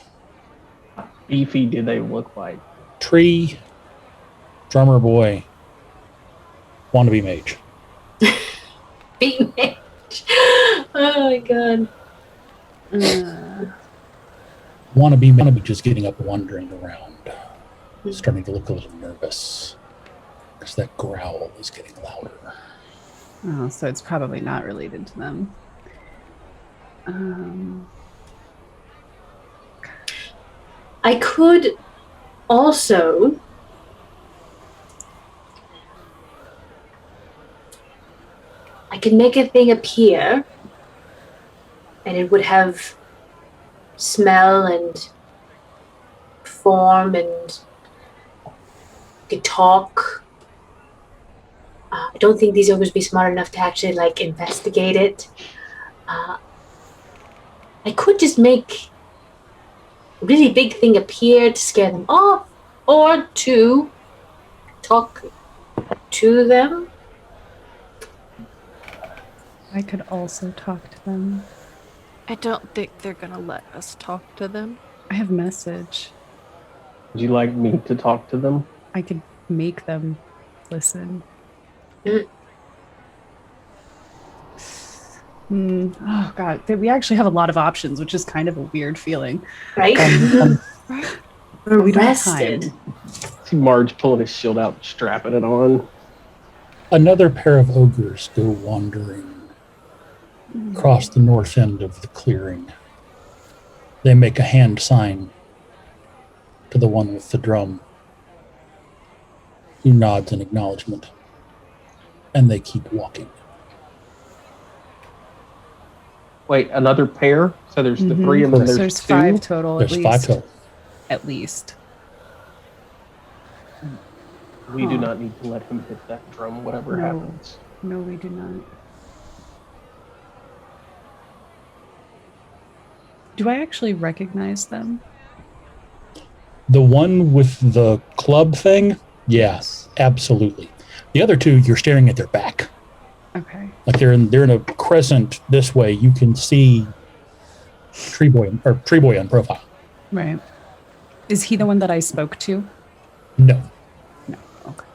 Beefy did they look like? tree, drummer boy, wannabe mage. Beat mage. Oh my god. Wannabe just getting up, wandering around, starting to look a little nervous because that growl is getting louder. Oh, so it's probably not related to them. I could also I could make a thing appear and it would have smell and form and could talk. I don't think these ogres would be smart enough to actually like investigate it. I could just make a really big thing appear to scare them off, or to talk to them. I could also talk to them. I don't think they're gonna let us talk to them. I have message. Would you like me to talk to them? I could make them listen. Oh god, we actually have a lot of options, which is kind of a weird feeling. Right? Right? We don't have Arrested. time. See Marge pulling his shield out, strapping it on. Another pair of ogres go wandering across the north end of the clearing. They make a hand sign to the one with the drum, who nods in acknowledgement, and they keep walking. Wait, another pair? So there's the three and then Correct. there's There's two? 5 total. There's at least. 5 total. At least. We do not need to let him hit that drum, whatever No. happens. No, we do not. Do I actually recognize them? The one with the club thing, Yes, absolutely. The other two, you're staring at their back. Okay. Like they're in a crescent this way. You can see Tree Boy on profile. Right. Is he the one that I spoke to? No. No. Okay.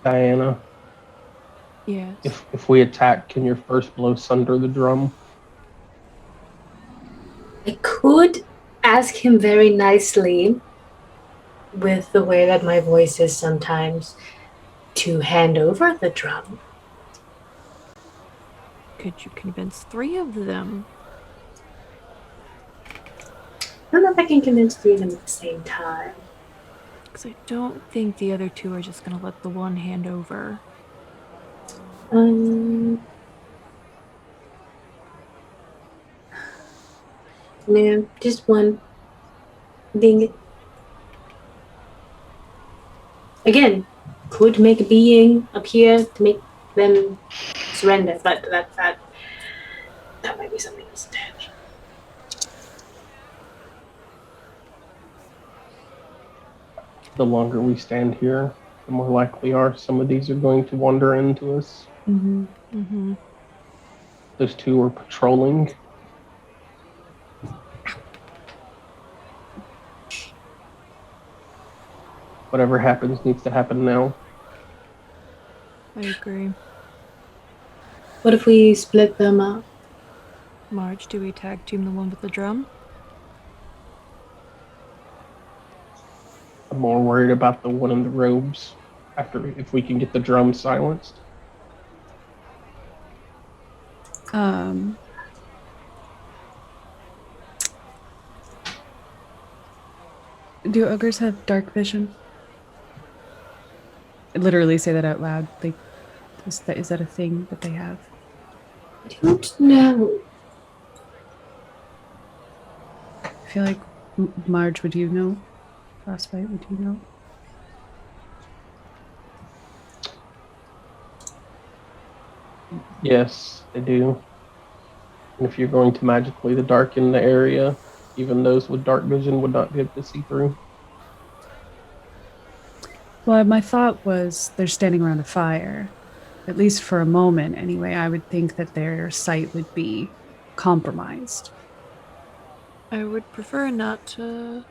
Diana, Yes. if we attack, can your first blow sunder the drum? I could ask him very nicely, with the way that my voice is sometimes, to hand over the drum. Could you convince 3 of them? I don't know if I can convince 3 of them at the same time. Because I don't think the other 2 are just going to let the one hand over. No, just one. Being again, could make a being appear to make them surrender, but that might be something else instead. The longer we stand here, the more likely are some of these are going to wander into us. Mm-hmm. Mm-hmm. Those 2 are patrolling. Whatever happens needs to happen now. I agree. What if we split them up? Marge, do we tag team the one with the drum? I'm more worried about the one in the robes. If we can get the drum silenced. Do ogres have dark vision? I literally say that out loud. Like, is that a thing that they have? I don't know. I feel like Marge, would you know? Frostbite, would you know? Yes, they do. And if you're going to magically darken the area, even those with dark vision would not be able to see through. Well, my thought was they're standing around a fire. At least for a moment, anyway. I would think that their sight would be compromised. I would prefer not to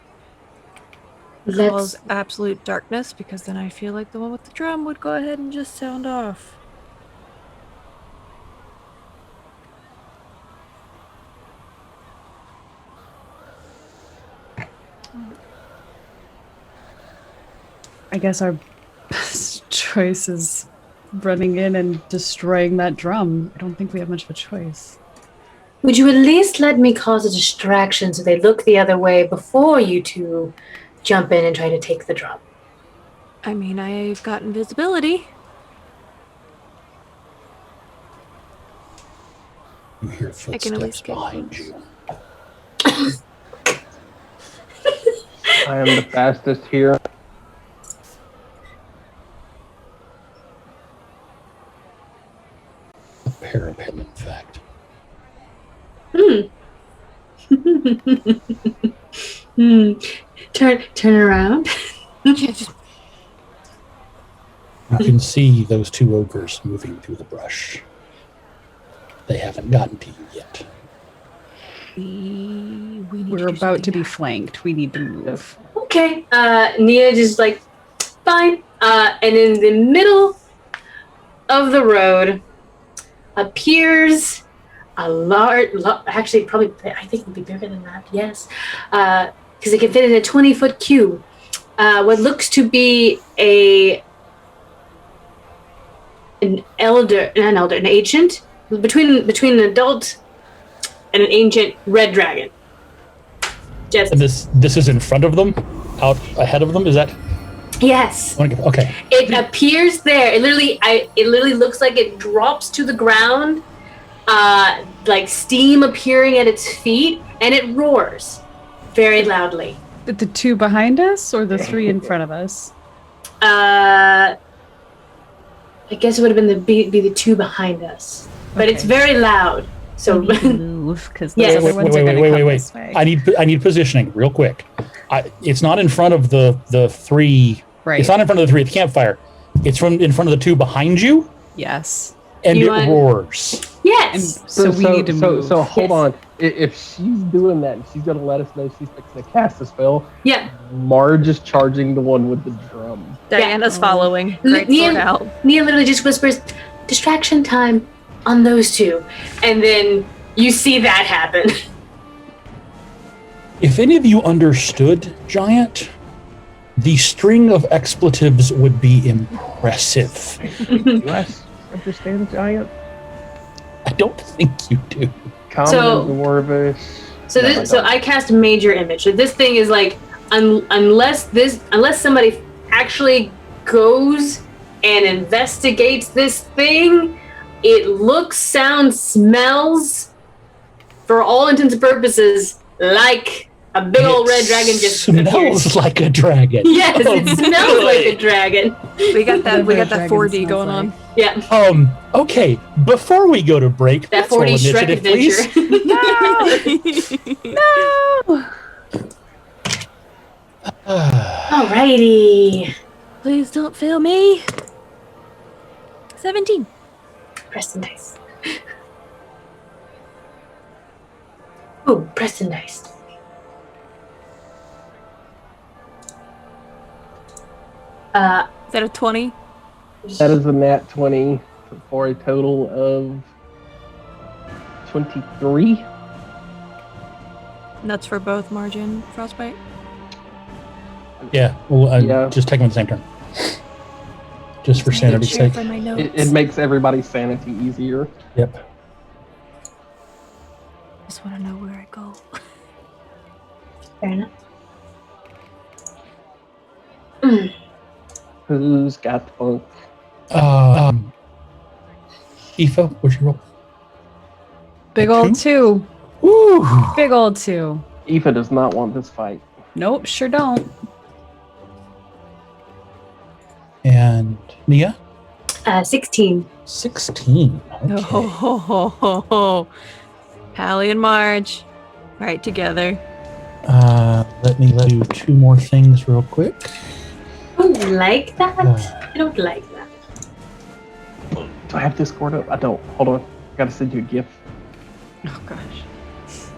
Let's cause absolute darkness, because then I feel like the one with the drum would go ahead and just sound off. I guess our best choice is running in and destroying that drum. I don't think we have much of a choice. Would you at least let me cause a distraction so they look the other way before you 2 jump in and try to take the drum? I mean, I've got invisibility. You hear I can at least footsteps get behind close. you. I am the fastest here. A parapet, in fact. Turn around. Yeah, just You can see those 2 ogres moving through the brush. They haven't gotten to you yet. we need We're to do about to something be now. flanked. We need to move. Okay. Nia just like, fine. And in the middle of the road appears a large, actually probably, I think it would be bigger than that, yes. Because it can fit in a 20-foot cube. What looks to be an ancient, between an adult and an ancient red dragon. Just, And this is in front of them? Out ahead of them? Is that? yes. Okay. It appears there. It literally looks like it drops to the ground, like steam appearing at its feet, and it roars very loudly. The 2 behind us or the 3 in front of us? I guess it would have been be the 2 behind us, but it's Okay. very loud. So We need to move because those Yes. other ones are going to come this way. I need positioning real quick. It's not in front of the 3 Right. It's not in front of the three at the campfire. It's in front of the two behind you, Yes. and You it want- roars. And Yes. so we need to move. So hold Yes. on. If she's doing that, and she's gonna let us know she's fixing to cast a spell. Yeah. Marge is charging the one with the drum. Diana's Oh. following. Great Nia- sword out. Nia literally just whispers, "Distraction time on those two," and then you see that happen. If any of you understood Giant, the string of expletives would be impressive. Do I understand giant? I don't think you do. Common So- and dwarvish. So No, this, so don't. I cast major image. So this thing is like, unless somebody actually goes and investigates this thing, it looks, sounds, smells, for all intents and purposes, like a big old red dragon just smells appears. like a dragon. Yes, Oh, it smells like a good. dragon. We got that. We got Whatever that 4D dragon going smells on. Yeah, Okay, before we go to break, that let's roll 40 Shrek initiative, please. adventure. No. Alrighty. Please don't fail me. 17. Preston dice. Ooh, Preston dice. Is that a 20? That is a nat 20 for a total of 23. And that's for both margin frostbite. Yeah, well, Yeah. just take them at the same turn. Just for Just making sanity's sure sake. for my notes. It makes everybody's sanity easier. Yep. Just want to know where I go. Fair enough. Mm. Who's got the funk? Aoife, what's your roll? Big old two. Ooh. Big old two. Aoife does not want this fight. Nope, sure don't. And Nia? 16. 16. Okay. Oh, ho, ho, ho, ho. Hallie and Marge. Right together. Let me do two more things real quick. I don't like that. Uh, I don't like that. Do I have Discord up? I don't. Hold on. I gotta send you a GIF. Oh gosh.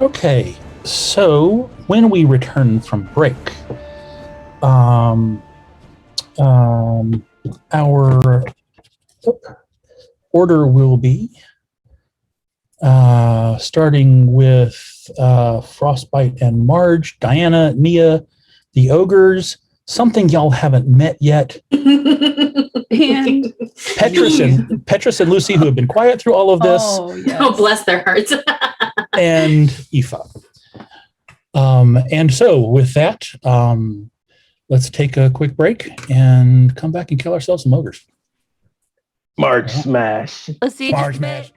Okay, so when we return from break, our order will be starting with Frostbite and Marge, Diana, Nia, the ogres, something y'all haven't met yet, And Petrus and Lucy, who have been quiet through all of this, oh, yes. Oh, bless their hearts. and Aoife. And so with that, let's take a quick break and come back and kill ourselves some ogres. March smash. Let's see. Marge Mash.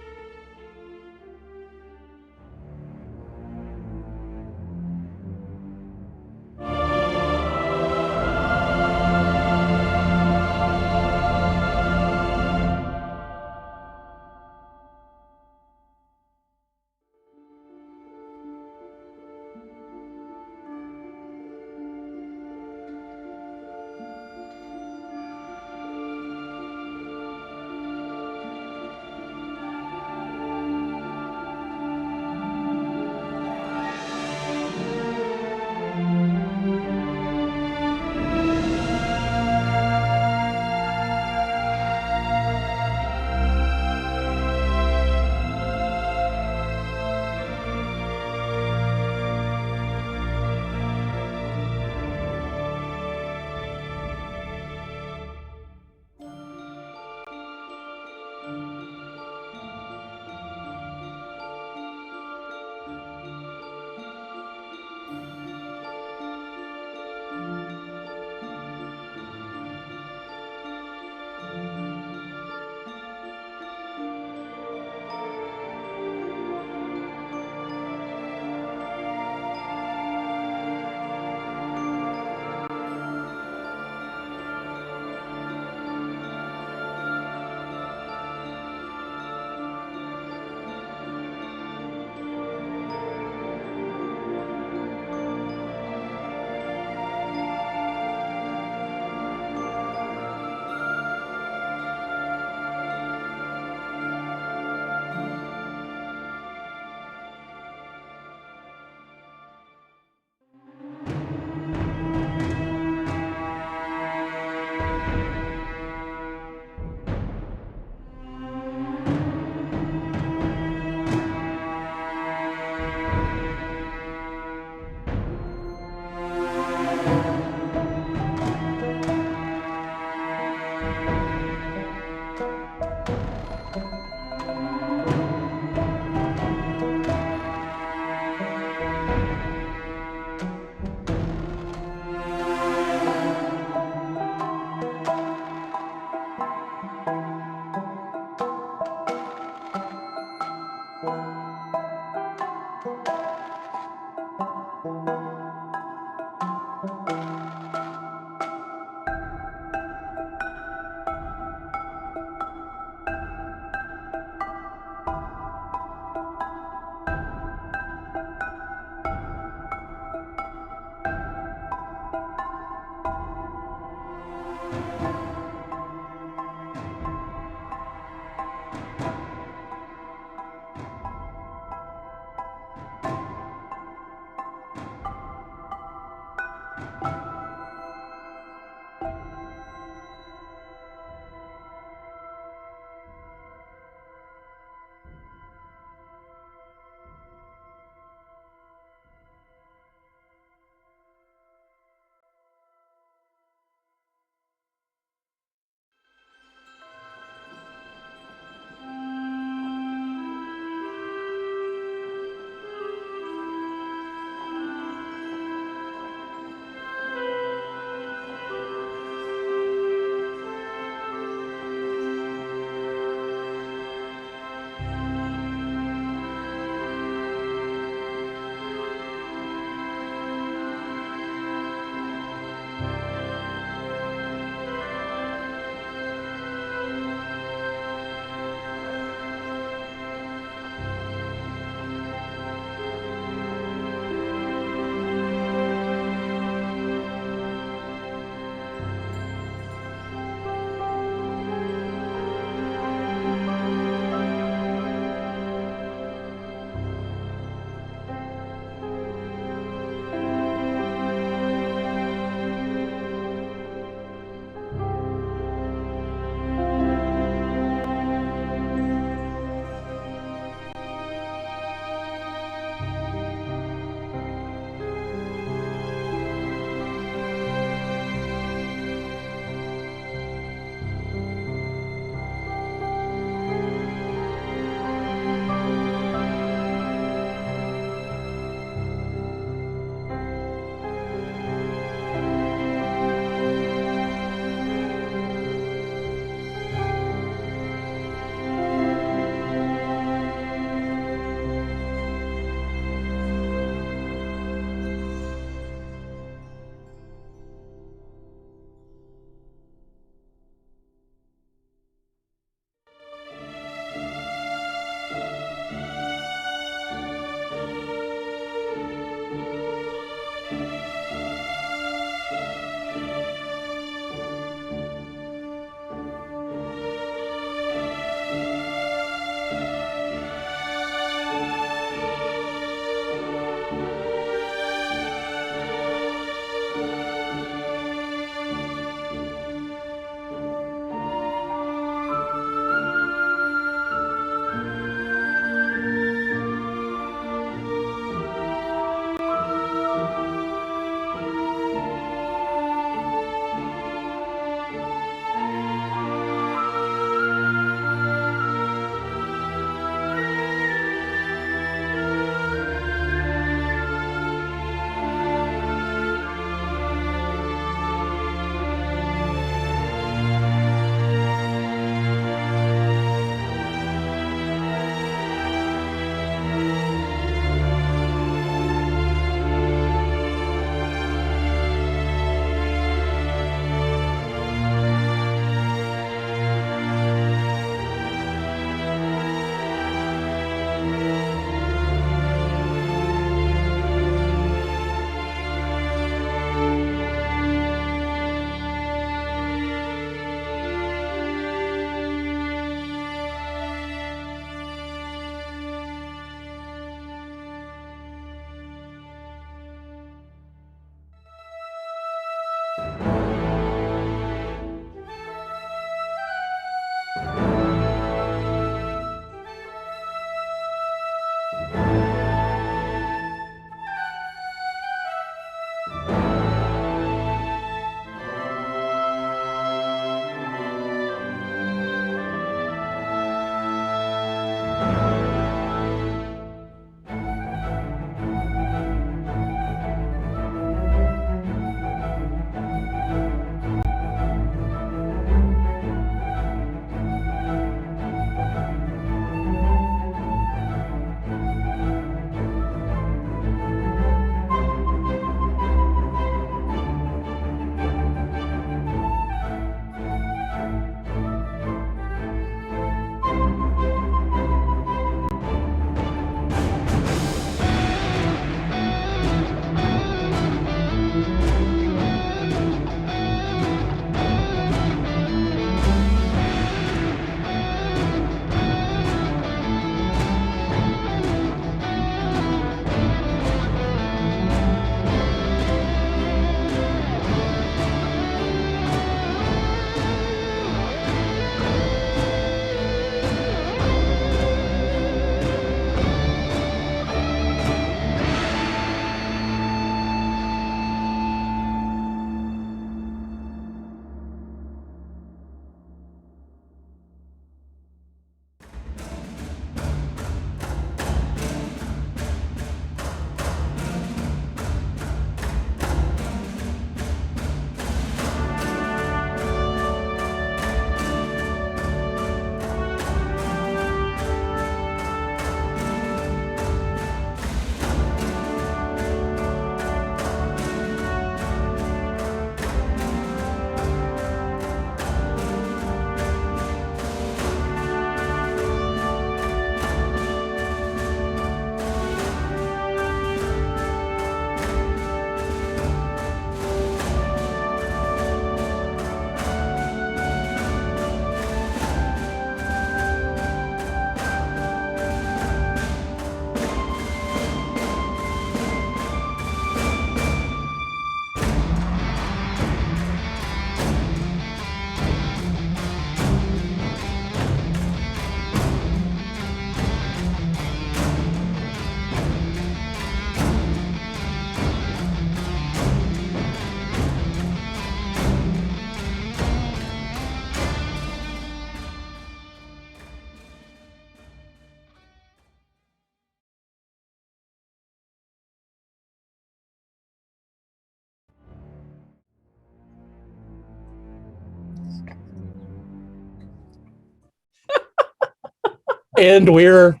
And we're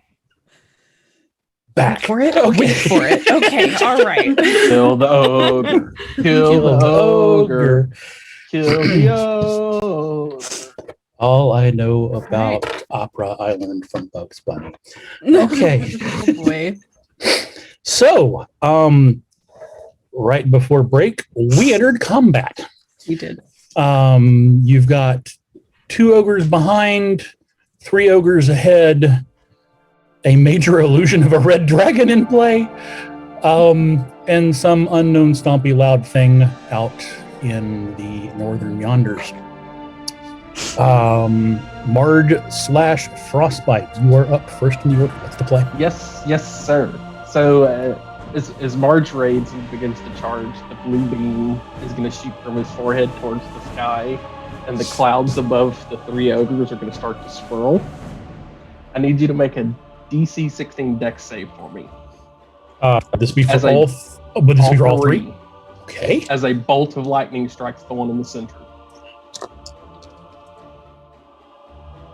back. For it? Okay. Wait for it. Okay, all right. Kill the ogre. Kill the ogre. Kill the ogre. All I know about opera I learned from Bugs Bunny. Okay. Oh boy. So, right before break, we entered combat. We did. You've got 2 ogres behind, 3 ogres ahead, a major illusion of a red dragon in play, and some unknown stompy loud thing out in the northern yonders. Marge/Frostbite, you are up first in the order. What's the play? Yes, sir. So as Marge raids and begins to charge, the blue beam is going to shoot from his forehead towards the sky, and the clouds above the 3 ogres are going to start to swirl. I need you to make a DC 16 dex save for me. This be for As a- all, but this be for all 3? Okay. As a bolt of lightning strikes the one in the center.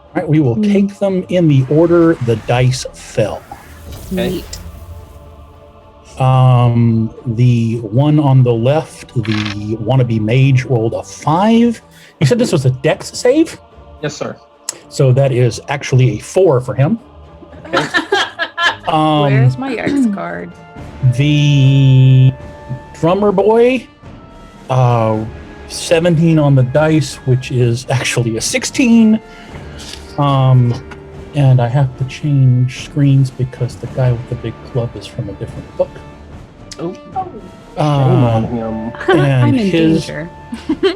All right, we will take them in the order the dice fell. Okay. Neat. The one on the left, the wannabe mage, rolled a 5. You said this was a dex save? Yes, sir. So that is actually a 4 for him. Where's my X card? The drummer boy, 17 on the dice, which is actually a 16. And I have to change screens because the guy with the big club is from a different book. Oh, shame on him. And I'm in his danger.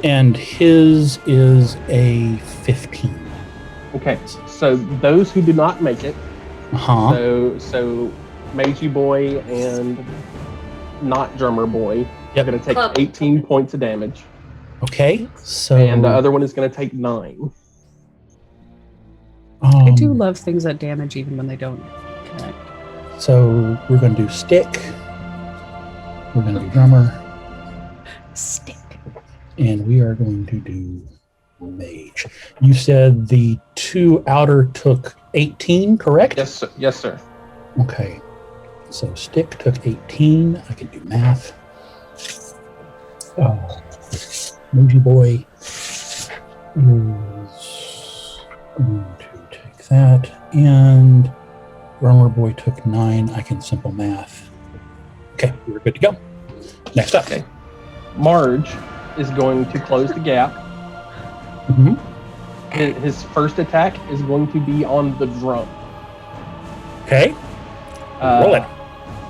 and his is a 15. Okay, so those who do not make it, Uh-huh. so Meiji Boy and not Drummer Boy Yep. are going to take Club. 18 points of damage, Okay. So and the other one is going to take 9. I do love things that damage even when they don't connect. So we're going to do stick. We're going to do drummer, Stick. and we are going to do mage. You said the 2 outer took 18, correct? Yes, sir. Yes, sir. Okay. So stick took 18. I can do math. Moji boy is going to take that, and drummer boy took 9. I can simple math. Okay, we're good to go. Next up. Okay. Marge is going to close the gap. Mhm. His first attack is going to be on the drum. Okay. Roll it.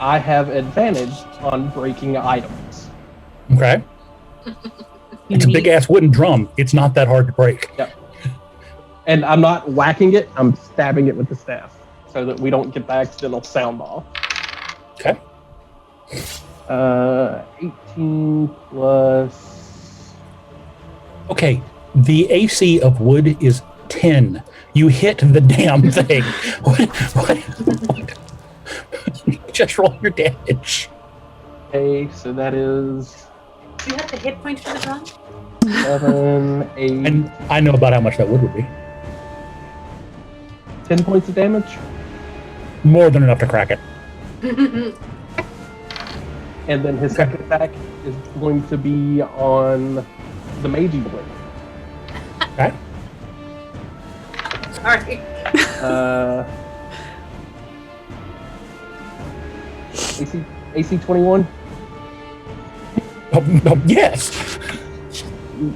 I have advantage on breaking items. Okay. It's a big ass wooden drum. It's not that hard to break. And I'm not whacking it, I'm stabbing it with the staff so that we don't get the accidental sound off. Okay. 18 plus. Okay. The AC of wood is 10. You hit the damn thing. What? Just roll your damage. Okay, so that is Do you have the hit points for the drum? 7, 8, And I know about how much that wood would be. 10 points of damage. More than enough to crack it. And then his second attack is going to be on the Meiji Boy. Okay. Sorry. AC 21, Yes.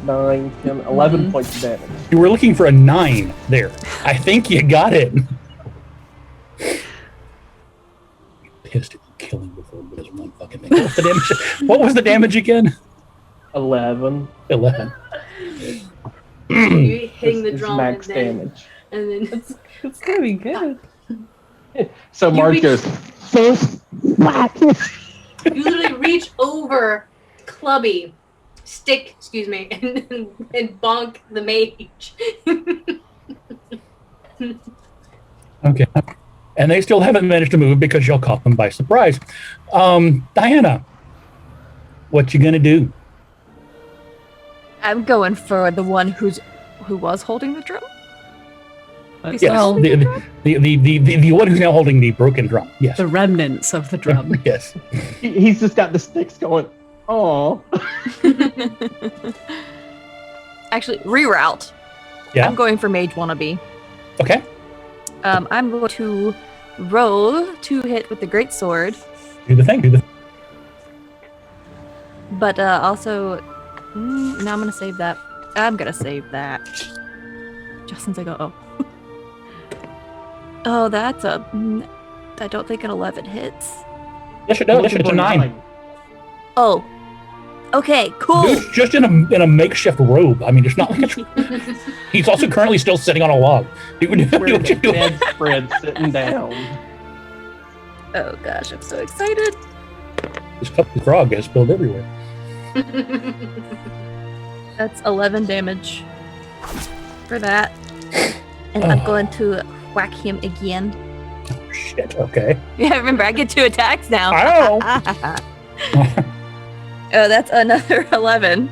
9, 10, 11 points of damage. You were looking for a 9 there. I think you got it. Pissed at killing before it does one fucking thing. What was the damage again? 11. 11. You're hitting the is drum max and then, damage. and then It's gonna be good. So Marge reach- goes, first whack. you literally reach over Clubby, stick, excuse me, and bonk the mage. Okay. And they still haven't managed to move because y'all caught them by surprise. Diana, what you gonna do? I'm going for the one who was holding the drum. He's Yes, Well, the one who's now holding the broken drum. Yes. the remnants of the drum. Yes. He's just got the sticks going. Oh. Actually, reroute. Yeah. I'm going for mage wannabe. Okay. I'm going to roll to hit with the great sword, Do the thing. but also, no, I'm gonna save that. I'm gonna save that. Just since I go, oh. Oh, that's a. I don't think an 11 hits. Yes, it does. Yes, it's a 9. Oh. Okay, cool. Dude's just in a makeshift robe. I mean, it's not like he's also currently still sitting on a log. Do what you're doing. Bedspread sitting down. Oh gosh, I'm so excited. This cup of grog has spilled everywhere. That's 11 damage for that. And I'm going to whack him again. Oh, shit. Okay. Yeah, remember, I get 2 attacks now. I know. Oh, that's another 11.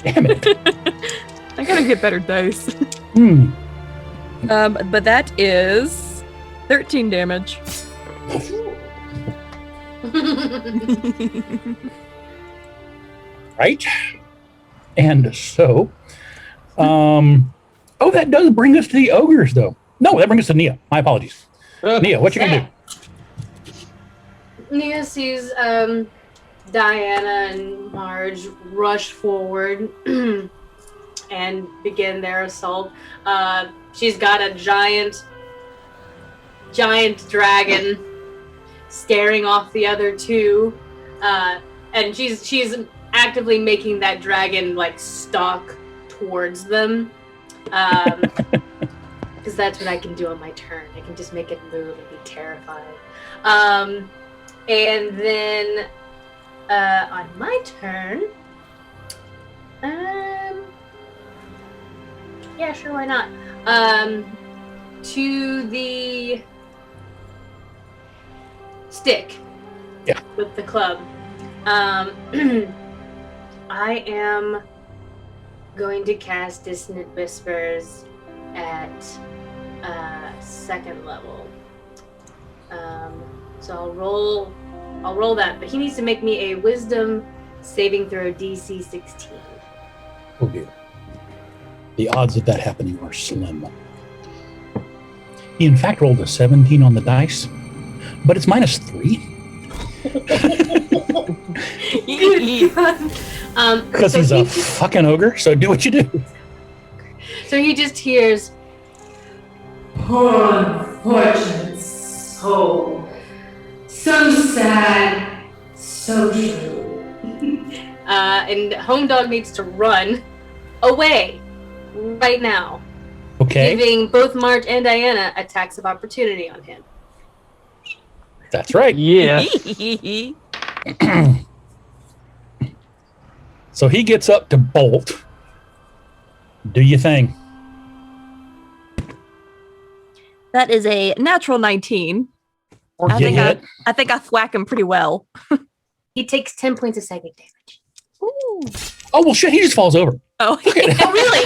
Damn it. I gotta get better dice. Hmm. But that is 13 damage. Right. And so, oh, that does bring us to the ogres, though. No, that brings us to Nia. My apologies. Nia, what you gonna do? Nia sees Diana and Marge rush forward and begin their assault. She's got a giant dragon staring off the other two, and she's actively making that dragon like stalk towards them. Because that's what I can do on my turn. I can just make it move and be terrified. And then on my turn, yeah, sure, why not? To the stick. Yeah. With the club. I am going to cast Dissonant Whispers at 2nd level. So I'll roll that, but he needs to make me a Wisdom saving throw DC 16. Oh dear. The odds of that happening are slim. He in fact rolled a 17 on the dice, but it's -3. Because he's a fucking ogre, so do what you do. So he just hears, "Poor unfortunate soul. So sad, so true." And Home Dog needs to run away right now, Okay. giving both Marge and Diana attacks of opportunity on him. That's right. Yeah. So he gets up to bolt. Do your thing. That is a natural 19. Or I you think hit. I think I thwack him pretty well. He takes 10 points of psychic damage. Ooh. Oh well, shit. He just falls over. Oh, Oh, really?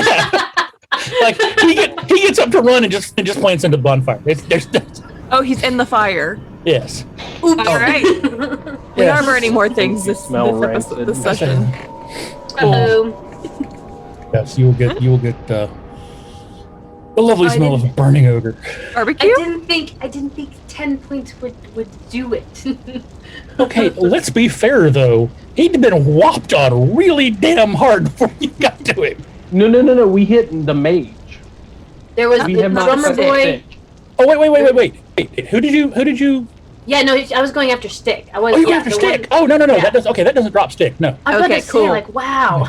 Yeah. Like he gets up to run and just plants into the bonfire. There's oh, he's in the fire. yes. All right. We Yes. are burning more things this Smell episode, this rancid. session. Uh-oh. Yes, you will get the lovely Oh, I smell of a didn't- burning ogre. Barbecue? I didn't think 10 points would do it. Okay, let's be fair though. He'd been whopped on really damn hard before you got to him. No. We hit the mage. There was We the have not drummer pressed boy. stick. Oh wait. Who did you? Yeah, no, I was going after Stick. I was. Oh, you yeah, got your the stick. One, Oh no. Yeah. That doesn't drop stick. No. I was Okay, about to cool. say, like, wow.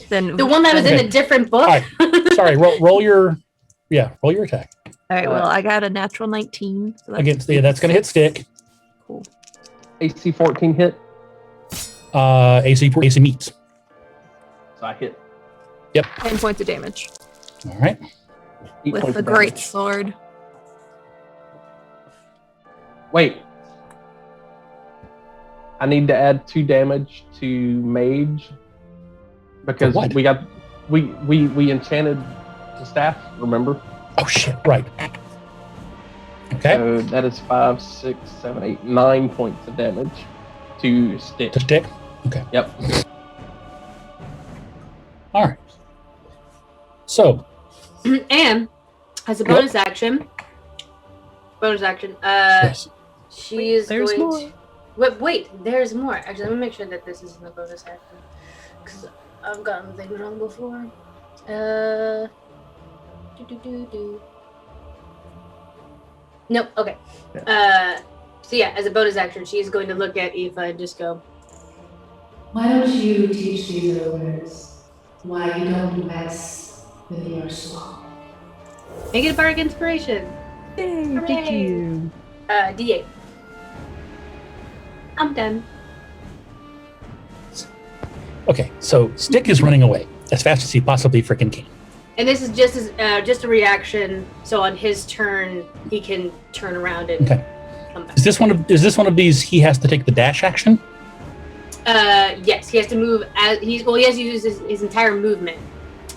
Then The one that was in Okay. a different book. All right. Sorry. Roll your attack all right, well, I got a natural 19. So that's against that's gonna hit stick. cool. AC 14 hit. AC meets. So I hit. 10 points of damage All right. 8 with points the of great damage. sword. Wait. I need to add 2 damage to mage because For what? we enchanted the staff. Remember? Oh shit! Right. Okay. So that is 5, 6, 7, 8, 9 points of damage to stick. To stick. Okay. Yep. All right. So And as a bonus action, yes. she is there's going more. to. Wait, there's more. Actually, let me make sure that this isn't a bonus action because I've gotten things wrong before. Nope. Okay. So yeah, as a bonus action, she is going to look at Aoife and just go, Why don't you teach these ogres why you don't mess with your swamp? make it a bardic inspiration. Yay, thank Hooray. you. D8. I'm done. Okay. So Stick is running away as fast as he possibly freaking can. And this is just a reaction. So on his turn, he can turn around and Okay. come back. Is this one of these? He has to take the dash action. Yes, he has to move. He has to use his entire movement,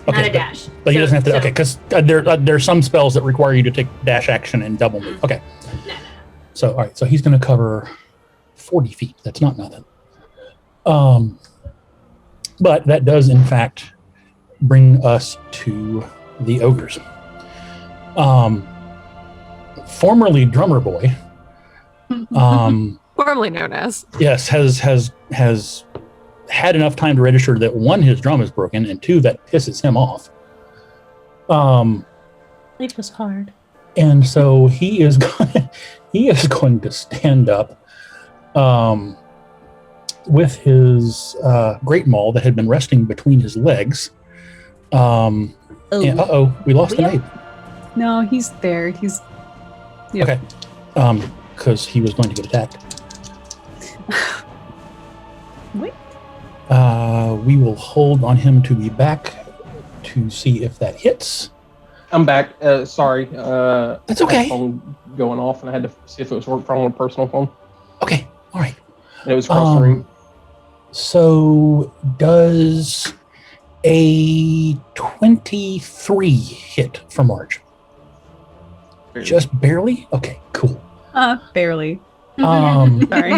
not a dash. But he So- doesn't have to. so- Okay, because there are some spells that require you to take dash action and double move. Okay. No. So all right. So he's going to cover 40 feet. That's not nothing. But that does in fact bring us to the ogres. Formerly Drummer Boy. Formerly known as. Yes, has had enough time to register that one, his drum is broken, and two, that pisses him off. It was hard. And so he is going to stand up with his great maul that had been resting between his legs. And we lost an ape. No, he's there. He's Yep. Okay. Because he was going to get attacked. Wait. We will hold on him to be back to see if that hits. I'm back. Sorry. That's okay. My phone going off, and I had to see if it was work from a personal phone. Okay. All right. And it was across the room. So does a 23 hit for Marge? Just barely? Okay, cool. Barely. Barely. Sorry.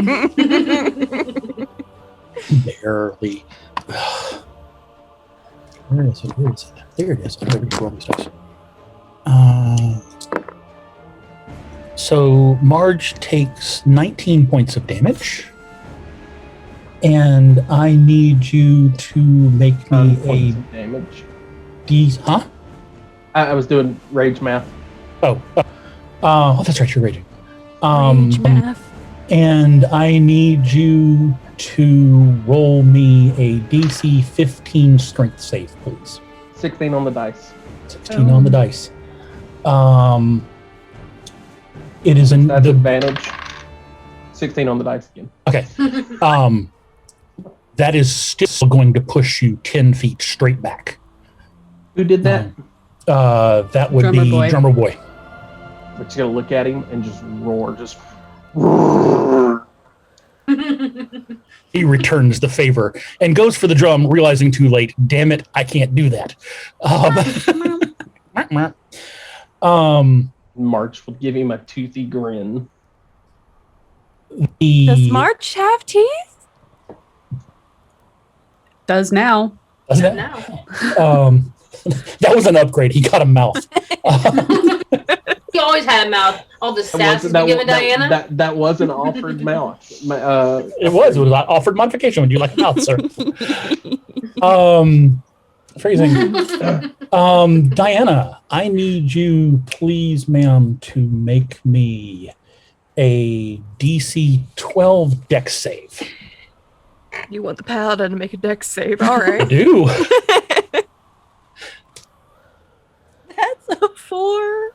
Where is it? Where is it? There it is. Okay, we can roll these dice. So Marge takes 19 points of damage. And I need you to make me Points of damage. Huh? I was doing rage math. Oh, that's right. You're raging. Rage math. And I need you to roll me a DC 15 strength save, please. 16 on the dice. 16 on the dice. It is That's advantage. 16 on the dice again. Okay. That is still going to push you 10 feet straight back. Who did that? That would Drummer be Boy. Drummer Boy. But you gotta look at him and just roar. Just. He returns the favor and goes for the drum, realizing too late, damn it, I can't do that. March will give him a toothy grin. Does March have teeth? Does now. Doesn't it? Now. That was an upgrade. He got a mouth. He always had a mouth. All the sass he's been giving Diana. That was an offered mouth. It was offered modification. Would you like a mouth, sir? Phrasing. Diana, I need you, please, ma'am, to make me a DC 12 dex save. You want the paladin to make a dex save. All I right. do. That's a 4.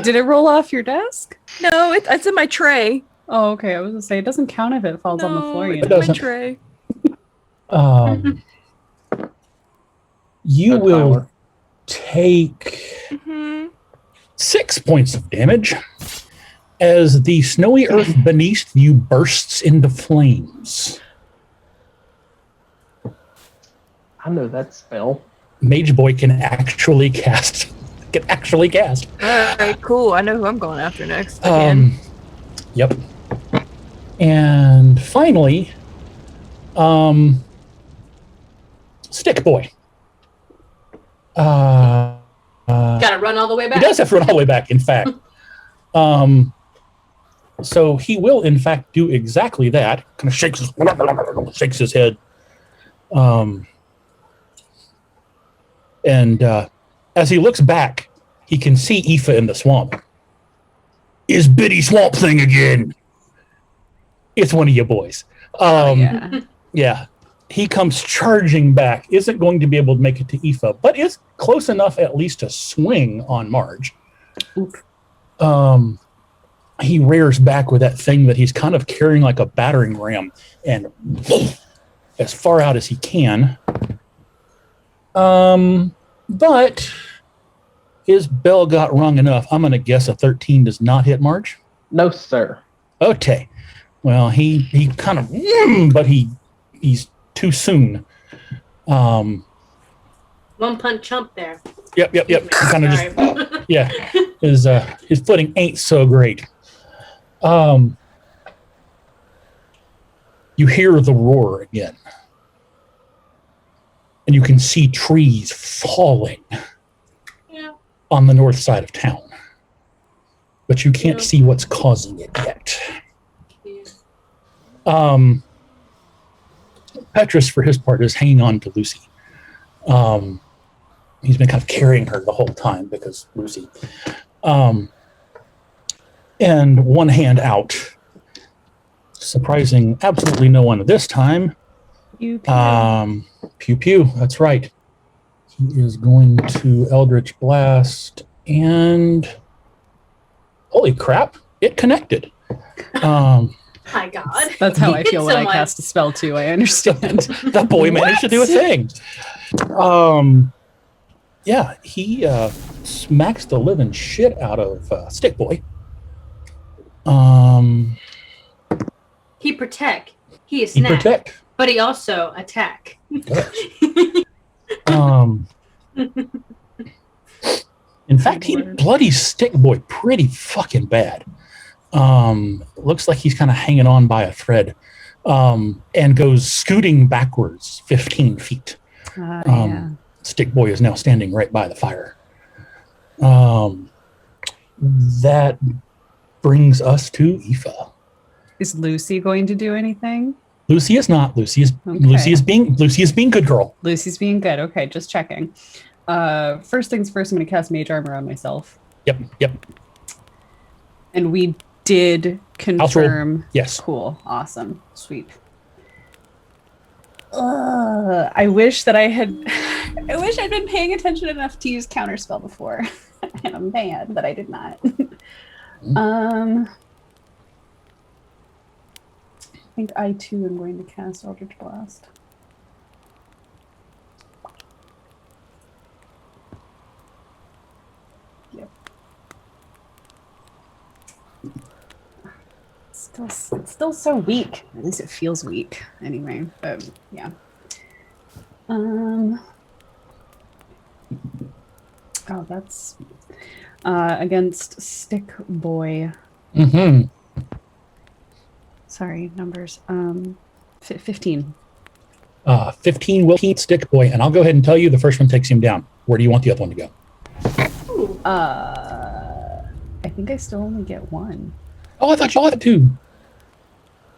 Did it roll off your desk? No, it's in my tray. Oh, okay. I was gonna say it doesn't count if it falls on the floor. No, You it's know? in my doesn't. tray. You No, will Tyler. take Mm-hmm. 6 points of damage as the snowy earth beneath you bursts into flames. I know that spell. Mage Boy can actually cast. All right, cool. I know who I'm going after next. Again. Yep. And finally, Stick Boy. Gotta run all the way back. He does have to run all the way back, in fact. So he will, in fact, do exactly that. Kind of shakes his head. And as he looks back, he can see Aoife in the swamp. Is Biddy Swamp Thing again? It's one of you boys. Yeah. He comes charging back. Isn't going to be able to make it to Aoife, but is close enough at least to swing on Marge. Oop. He rears back with that thing that he's kind of carrying like a battering ram and as far out as he can. But his bell got rung enough. I'm going to guess a 13 does not hit Marge. No, sir. Okay. Well, he kind of, but he's too soon. One punch chump there. Yep. Kind of just, yeah. His footing ain't so great. You hear the roar again. And you can see trees falling on the north side of town. But you can't see what's causing it yet. Petrus, for his part, is hanging on to Lucy. He's been kind of carrying her the whole time because Lucy. And one hand out, surprising absolutely no one this time. Pew, pew. Pew pew, that's right. He is going to Eldritch Blast, and holy crap, it connected. My God. That's how I feel when I Someone. cast a spell too. I understand. That boy managed to do a thing. Yeah, he smacks the living shit out of Stick Boy. He protect. He is He snack. protect. But he also attack. In fact, he bloodies Stick Boy pretty fucking bad. Looks like he's kind of hanging on by a thread, and goes scooting backwards 15 feet. Stick Boy is now standing right by the fire. That brings us to Aoife. Is Lucy going to do anything? Lucy is not. Lucy is being good girl. Lucy's being good. Okay, just checking. First things first, I'm going to cast Mage Armor on myself. Yep. And we did confirm. Yes. Cool. Awesome. Sweet. I wish I'd been paying attention enough to use Counterspell before. And I'm mad that I did not. I think I too am going to cast Eldritch Blast. Yep. It's still so weak. At least it feels weak anyway. But yeah. Oh, that's against Stick Boy. Mm-hmm. Sorry, numbers. 15. 15 will keep Stick Boy, and I'll go ahead and tell you the first one takes him down. Where do you want the other one to go? I think I still only get one. Oh, I thought you had two.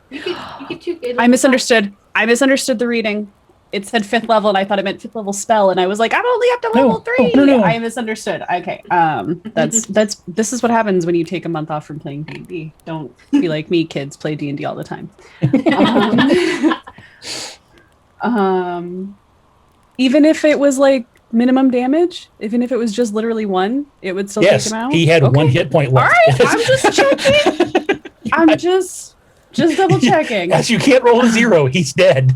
You get two. I misunderstood. I misunderstood the reading. It said 5th level, and I thought it meant 5th level spell, and I was like, I'm only up to level 3. No. I misunderstood. Okay. This is what happens when you take a month off from playing D&D. Don't be like me, kids. Play D&D all the time. Even if it was like minimum damage, even if it was just literally 1, it would still take him out. He had 1 hit point left. All right, I'm just checking. I'm just double checking. As you can't roll a 0, he's dead.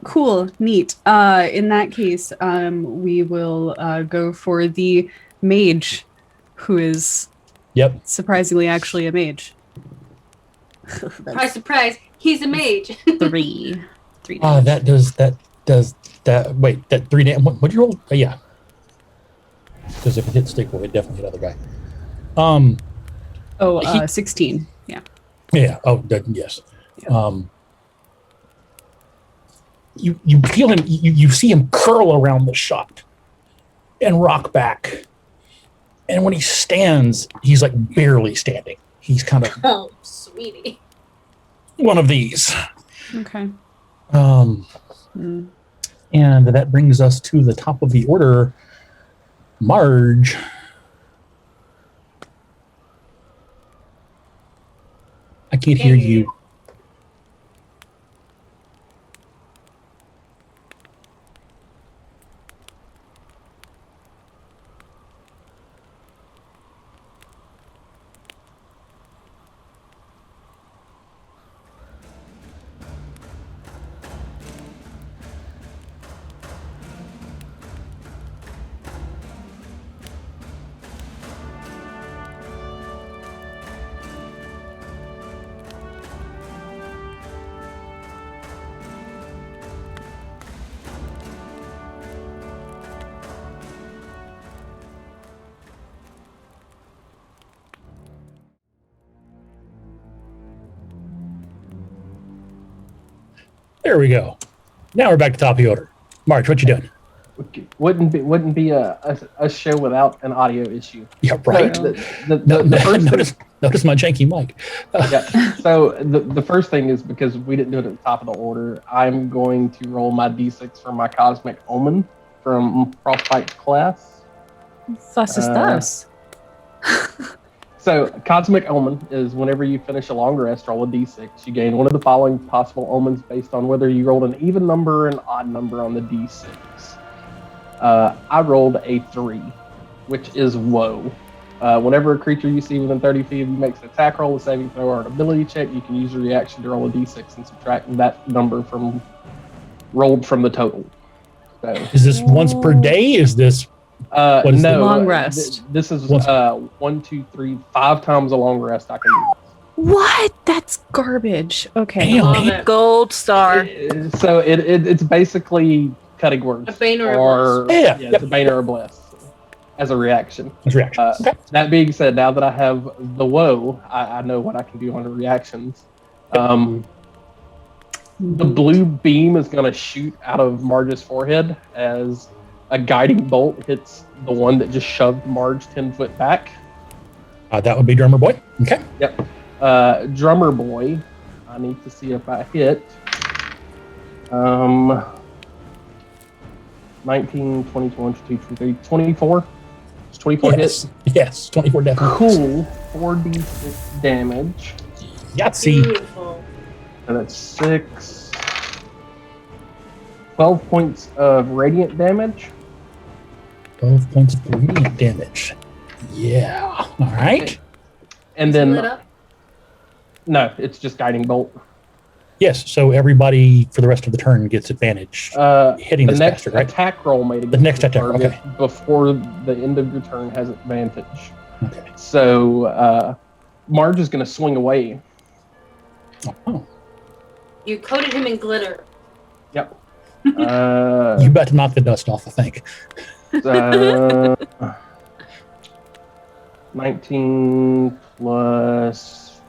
Cool, neat. In that case, we will go for the mage, who is surprisingly actually a mage. Surprise, surprise! He's a mage. 3. That does. Wait, that 3 damage. What do you roll? Yeah. Because if it hits Staple, it definitely hit other guy. Oh, 16. Yeah. Yeah. Oh, yes. Yeah. You feel him. You see him curl around the shot and rock back. And when he stands, he's like barely standing. He's kind of Oh, sweetie. one of these. Okay. And that brings us to the top of the order. Marge. I can't hear you. There we go. Now we're back to top of the order. March, what you doing? Wouldn't be a show without an audio issue. Yeah, right. So the first notice my janky mic. yeah. So the first thing is because we didn't do it at the top of the order. I'm going to roll my d6 for my Cosmic Omen from Frostbite's class. Thus is thus. So Cosmic Omen is whenever you finish a long rest, roll a d6. You gain one of the following possible omens based on whether you rolled an even number or an odd number on the d6. I rolled a 3, which is woe. Whenever a creature you see within 30 feet of you makes an attack roll, a saving throw, or an ability check, you can use your reaction to roll a d6 and subtract that number from rolled from the total. So, is this once per day? Is this what is no long rest? This is 1, 2, 3, 5 times a long rest I can do. What? That's garbage. Okay. Damn. Love it. Gold star. So it's basically cutting words. A bane or a bless. Yeah. It's a bane or a bless as a reaction. That's reaction? Okay. That being said, now that I have the woe, I know what I can do under reactions. The blue beam is going to shoot out of Marge's forehead as a guiding bolt hits the one that just shoved Marge 10 foot back. That would be Drummer Boy. Okay. Yep. Drummer Boy, I need to see if I hit. 19, 20, 21, 22, 23, 24. It's 24 hits. Yes, 24 definitely. Cool. 4d6 damage. Yahtzee. Beautiful. And that's 6. 12 points of radiant damage. 12 points of radiant damage. Yeah. All right. And Is it then, lit up? no, it's just guiding bolt. Yes. So everybody for the rest of the turn gets advantage hitting The this next bastard, right? attack roll made against The next the attack, target okay. before the end of your turn has advantage. Okay. So Marge is going to swing away. Oh. You coated him in glitter. Yep. You about to knock the dust off, I think. 19 plus.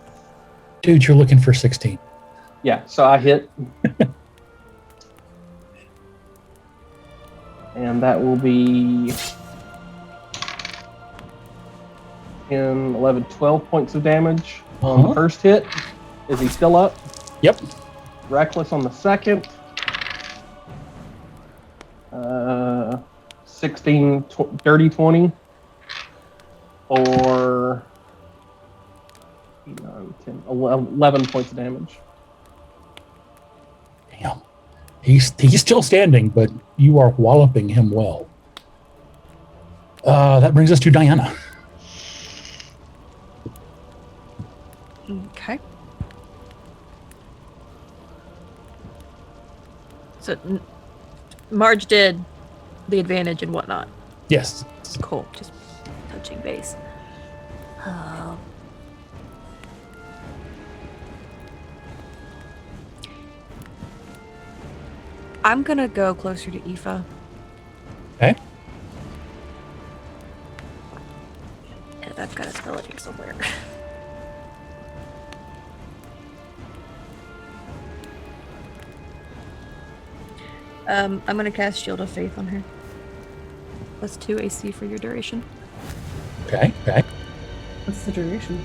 Dude, you're looking for 16. Yeah, so I hit. And that will be 10, 11, 12 points of damage on the first hit. Is he still up? Yep. Reckless on the second. 16, 30, 20. Or 9, 10, 11 points of damage. Damn. He's still standing, but you are walloping him well. That brings us to Diana. Okay. So Marge did the advantage and whatnot. Yes. Cool. Just touching base. I'm gonna go closer to Aoife. Okay. I'm gonna cast Shield of Faith on her. +2 AC for your duration. Okay. What's the duration?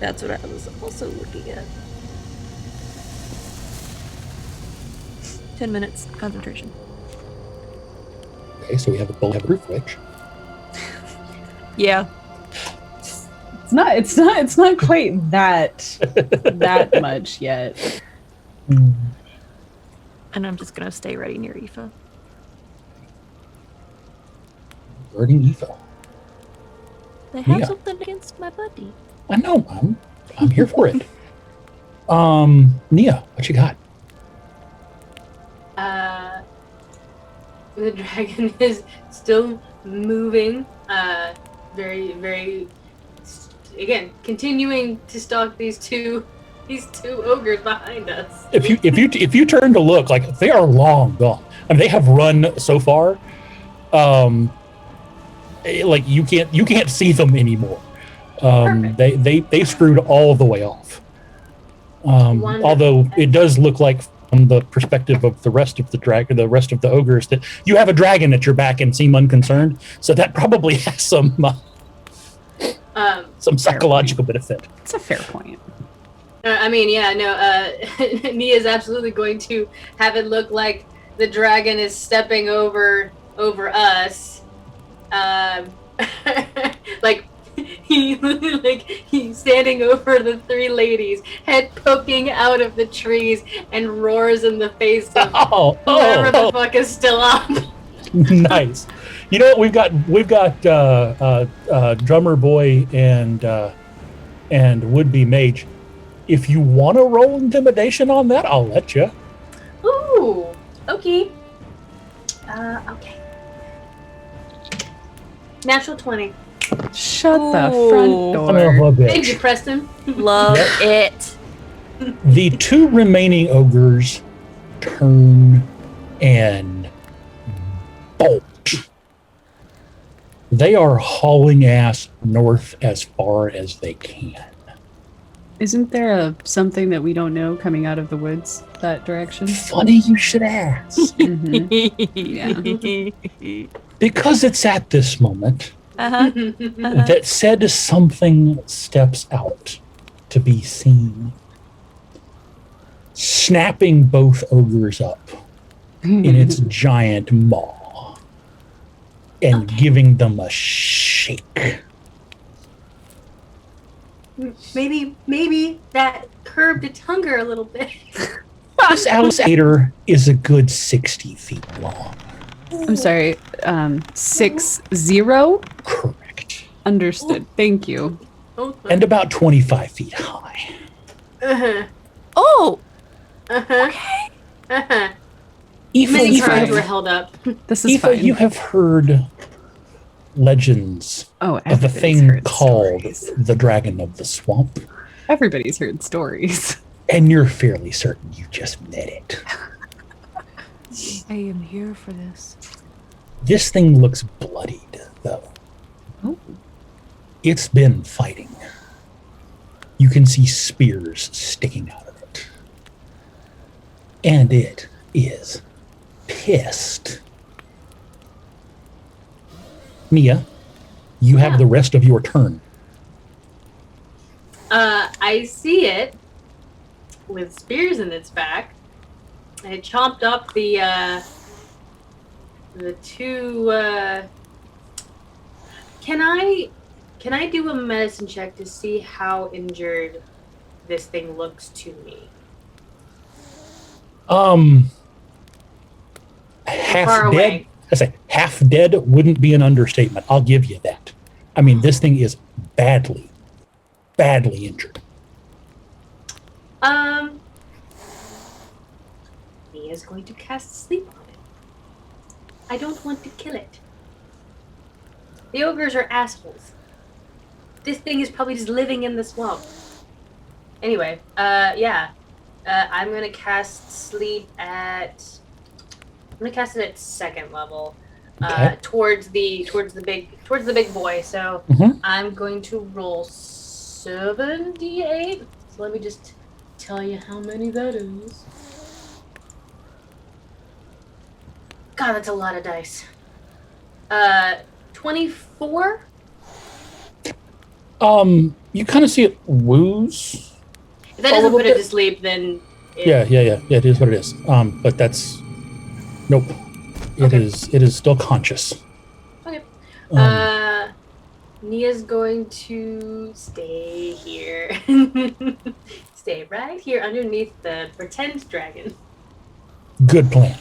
That's what I was also looking at. 10 minutes concentration. Okay, so we have a bulletproof witch. Yeah. It's not quite that much yet. And I'm just gonna stay ready near Aoife. Burning Aoife. They have Yeah. something against my buddy. I know, I'm here for it. Nia, what you got? The dragon is still moving. Very, very. Again, continuing to stalk these two ogres behind us. If you turn to look, like they are long gone. I mean, they have run so far. Like you can't see them anymore. They screwed all the way off. Although it does look like from the perspective of the rest of the rest of the ogres, that you have a dragon at your back and seem unconcerned. So that probably has some psychological benefit. It's a fair point. I mean, yeah, no. Nia is absolutely going to have it look like the dragon is stepping over us. Like he's standing over the three ladies, head poking out of the trees, and roars in the face of whoever the fuck is still up. Nice. You know what? We've got drummer boy and would-be mage. If you want to roll intimidation on that, I'll let you. Ooh, okay. Okay. Natural 20. Shut the front door. Thank you, Preston. Love it. The two remaining ogres turn and bolt. They are hauling ass north as far as they can. Isn't there something that we don't know coming out of the woods that direction? Funny you should ask. Yeah. Because it's at this moment Uh-huh. that said something steps out to be seen, snapping both ogres up in its giant maw and giving them a shake. Maybe that curbed its hunger a little bit. This alligator is a good 60 feet long. I'm sorry. 60? Correct. Understood. Thank you. And about 25 feet high. Oh! Okay. Aoife, Many you crimes have- were held up. This is Aoife, fine. you have heard legends Oh, of a everybody's thing heard called stories. the Dragon of the Swamp, Everybody's heard stories. and you're fairly certain you just met it. I am here for this. This thing looks bloodied, though. Oh. It's been fighting. You can see spears sticking out of it. And it is pissed. Nia, you have the rest of your turn. I see it with spears in its back. And it chomped up the two. Can I do a medicine check to see how injured this thing looks to me? Half far dead. away. I say half dead wouldn't be an understatement. I'll give you that. I mean, this thing is badly injured. Mia's going to cast sleep on it. I don't want to kill it. The ogres are assholes. This thing is probably just living in the swamp. Anyway, yeah. I'm gonna cast sleep at. I'm gonna cast it at second level. Okay. Towards the big boy. So Mhm. I'm going to roll 7d8. So let me just tell you how many that is. Wow, that's a lot of dice. 24? You kind of see it wooze. If that A doesn't little put it bit. to sleep, then... Yeah, it is what it is. But that's... Nope. It is still conscious. Okay. Um, Nia's going to stay here. Stay right here underneath the pretend dragon. Good plan.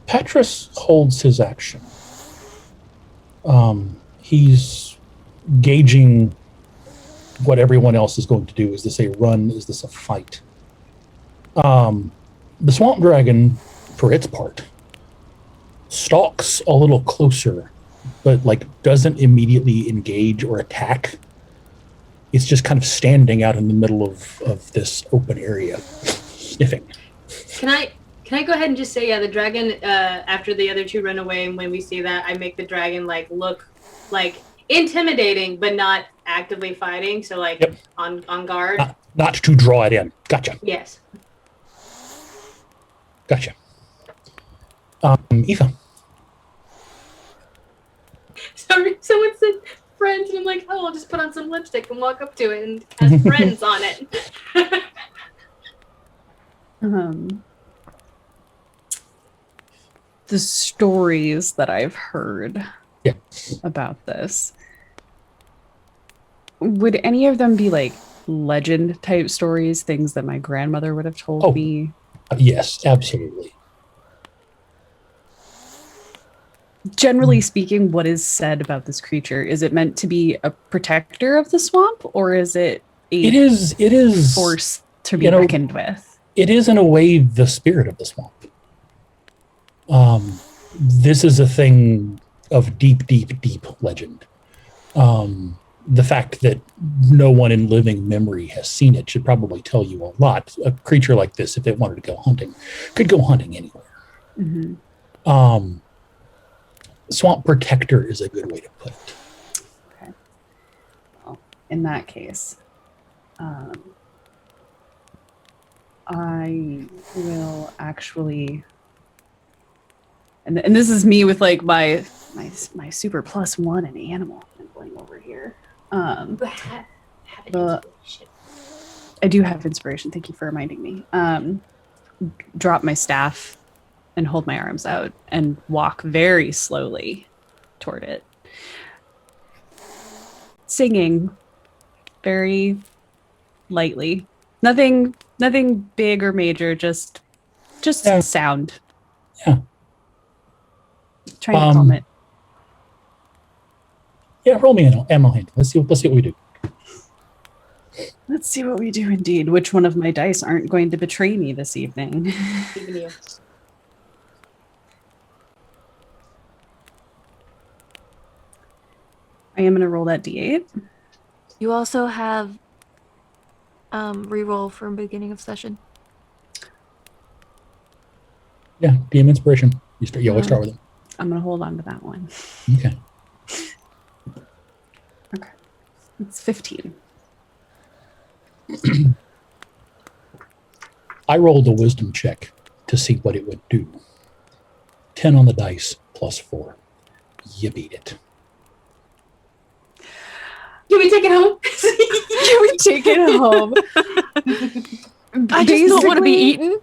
Petrus holds his action. He's gauging what everyone else is going to do. Is this a run? Is this a fight? The swamp dragon, for its part, stalks a little closer, but like doesn't immediately engage or attack. It's just kind of standing out in the middle of this open area, sniffing. Can I go ahead and just say, yeah, the dragon, after the other two run away, and when we see that, I make the dragon like look like intimidating, but not actively fighting. So like on guard. Not to draw it in. Gotcha. Yes. Gotcha. Aoife. Sorry, someone said friends, and I'm like, oh, I'll just put on some lipstick and walk up to it and have friends on it. The stories that I've heard about this, would any of them be like legend type stories, things that my grandmother would have told me? Yes, absolutely. Generally speaking, what is said about this creature? Is it meant to be a protector of the swamp, or is it It is force to be reckoned with? It is in a way the spirit of the swamp. This is a thing of deep, deep, deep legend. The fact that no one in living memory has seen it should probably tell you a lot. A creature like this, if it wanted to go hunting, could go hunting anywhere. Mm-hmm. Swamp protector is a good way to put it. Okay. Well, in that case, I will actually, and this is me with like my super +1 in animal. I'm going over here. Have inspiration. I do have inspiration. Thank you for reminding me. Drop my staff and hold my arms out and walk very slowly toward it, singing very lightly. Nothing big or major. Just sound. Yeah. Trying to calm it. Yeah, roll me an ammo hand. Let's see what we do. Let's see what we do indeed. Which one of my dice aren't going to betray me this evening? Even you. I am going to roll that d8. You also have reroll from beginning of session. Yeah, DM inspiration. You always start with it. I'm going to hold on to that one. Okay. Okay. It's 15. I rolled a wisdom check to see what it would do. 10 on the dice +4. You beat it. Can we take it home? Can we take it home? I just don't want to be eaten.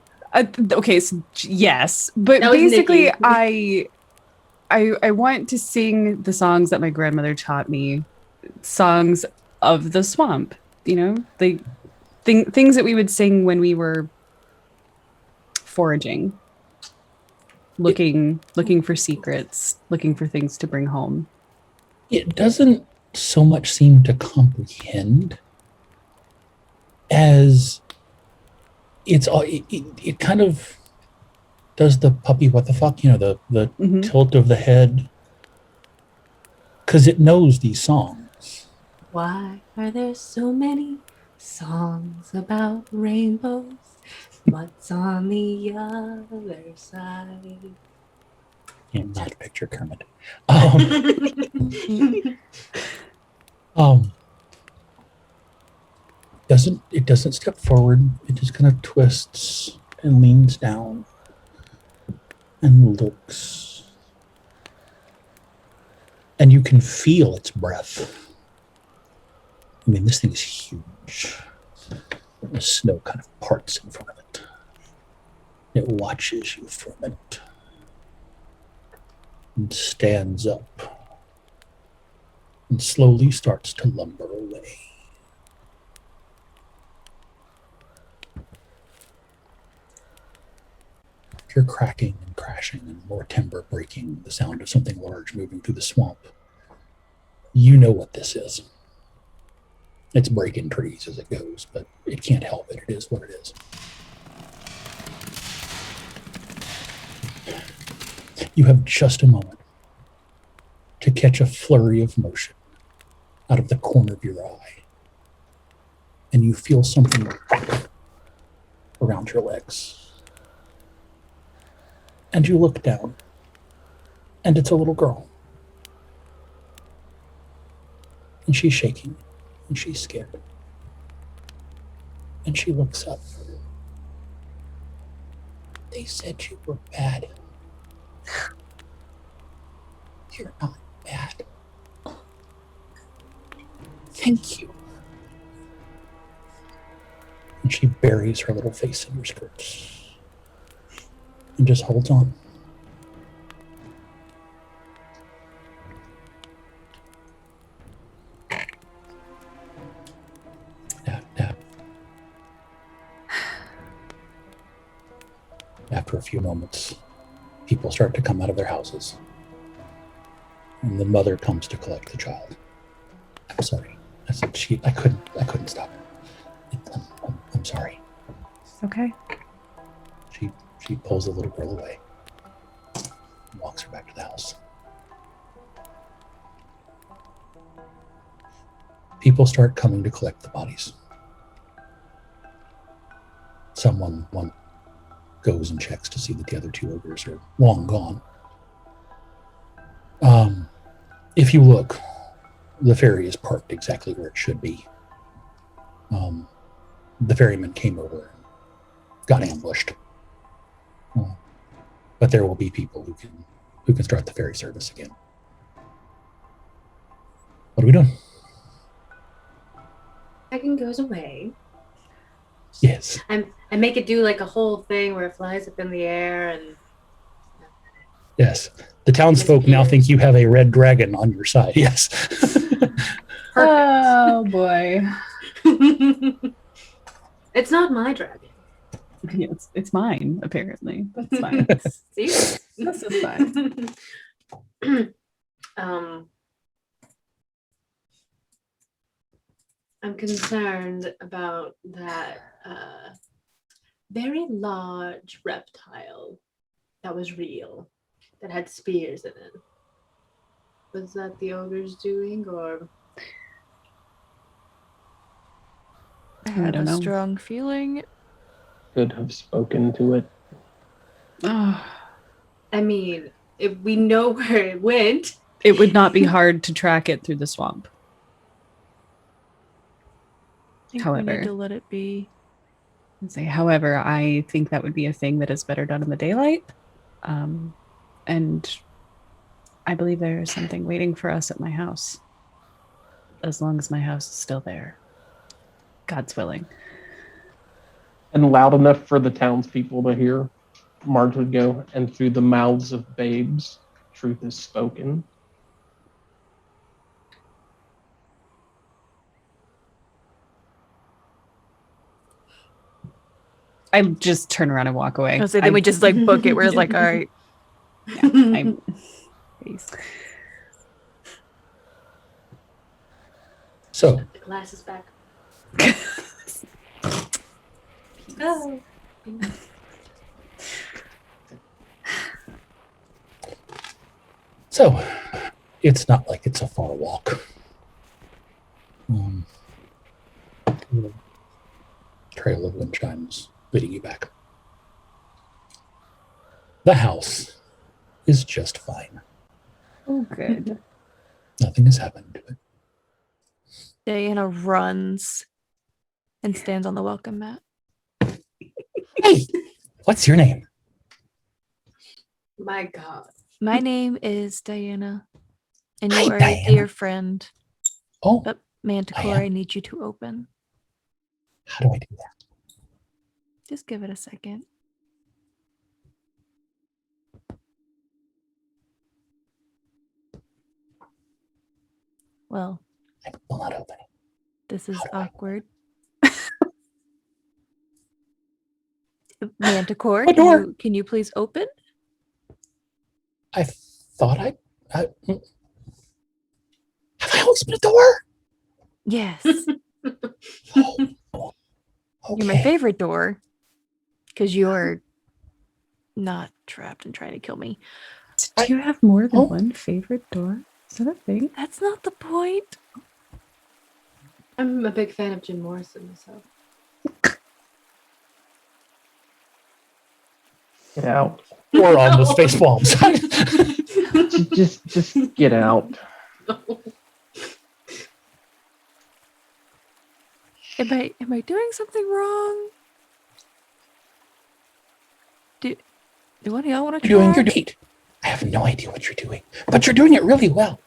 Okay, so yes, but That was basically, Nikki. I want to sing the songs that my grandmother taught me, songs of the swamp. You know, the things that we would sing when we were foraging, looking for secrets, looking for things to bring home. It doesn't so much seem to comprehend as it kind of does the puppy what the fuck, you know, the tilt of the head, because it knows these songs. Why are there so many songs about rainbows? What's on the other side? Yeah, not picture Kermit. It doesn't step forward. It just kind of twists and leans down and looks. And you can feel its breath. I mean, this thing is huge. The snow kind of parts in front of it. It watches you for a minute and stands up and slowly starts to lumber away. You're cracking and crashing and more timber breaking, the sound of something large moving through the swamp. You know what this is. It's breaking trees as it goes, but it can't help it. It is what it is. You have just a moment to catch a flurry of motion out of the corner of your eye, and you feel something around your legs. And you look down, and it's a little girl. And she's shaking, and she's scared. And she looks up. They said you were bad. You're not bad. Thank you. And she buries her little face in your skirts and just holds on. After a few moments, people start to come out of their houses, and the mother comes to collect the child. I'm sorry. I said I couldn't stop it. I'm sorry. It's okay. She pulls the little girl away and walks her back to the house. People start coming to collect the bodies. Someone goes and checks to see that the other two ogres are long gone. If you look, the ferry is parked exactly where it should be. The ferryman came over and got ambushed. But there will be people who can start the ferry service again. What are we doing? Dragon goes away. Yes. I make it do like a whole thing where it flies up in the air and. Yes. The townsfolk now think you have a red dragon on your side. Yes. Oh boy. It's not my dragon. Yeah, it's mine, apparently. That's fine. See? This is fine. I'm concerned about that very large reptile that was real, that had spears in it. Was that the ogre's doing, or? I have don't a know. strong feeling. Could have spoken to it. Oh, I mean, if we know where it went. it would not be hard to track it through the swamp. I think we However. need to let it be. However, I think that would be a thing that is better done in the daylight. And I believe there is something waiting for us at my house. As long as my house is still there. God's willing. And loud enough for the townspeople to hear, Marge would go, and through the mouths of babes, truth is spoken. I just turn around and walk away. So then we just like book it. We're just like, all right. Yeah, peace. So The glasses back. Oh. So, it's not like it's a far walk. Little trail of wind chimes leading you back. The house is just fine. Oh, good. Nothing has happened to it. Diana runs and stands on the welcome mat. Hey, what's your name? My God. My name is Diana, and Hi, you are Diana. a dear friend. Oh, But Manticore, Diana. I need you to open. how do I do that? Just give it a second. Well, I'm still not opening. this is How do I- awkward. Manticore, What door? can you please open? I thought have I opened a door? Yes. Oh, You're my okay. favorite door because you're not trapped and trying to kill me. Do you have more than Oh. one favorite door? Is that a thing? That's not the point. I'm a big fan of Jim Morrison myself. Get out. Or on those face palms. Just get out. Am I doing something wrong? Do one of y'all want to You're doing try? your date. I have no idea what you're doing, but you're doing it really well.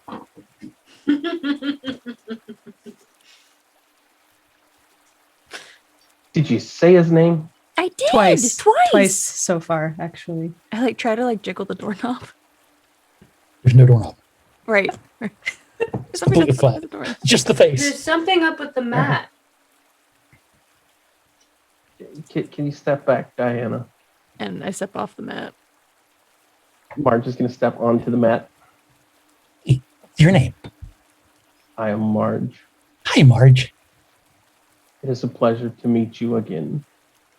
Did you say his name? I did Twice. Twice. Twice so far, actually. I try to jiggle the doorknob. There's no doorknob. Right. It's completely flat. Just the There's face. something up with the mat. Can you step back, Diana? And I step off the mat. Marge is going to step onto the mat. Your name. I am Marge. Hi, Marge. It is a pleasure to meet you again.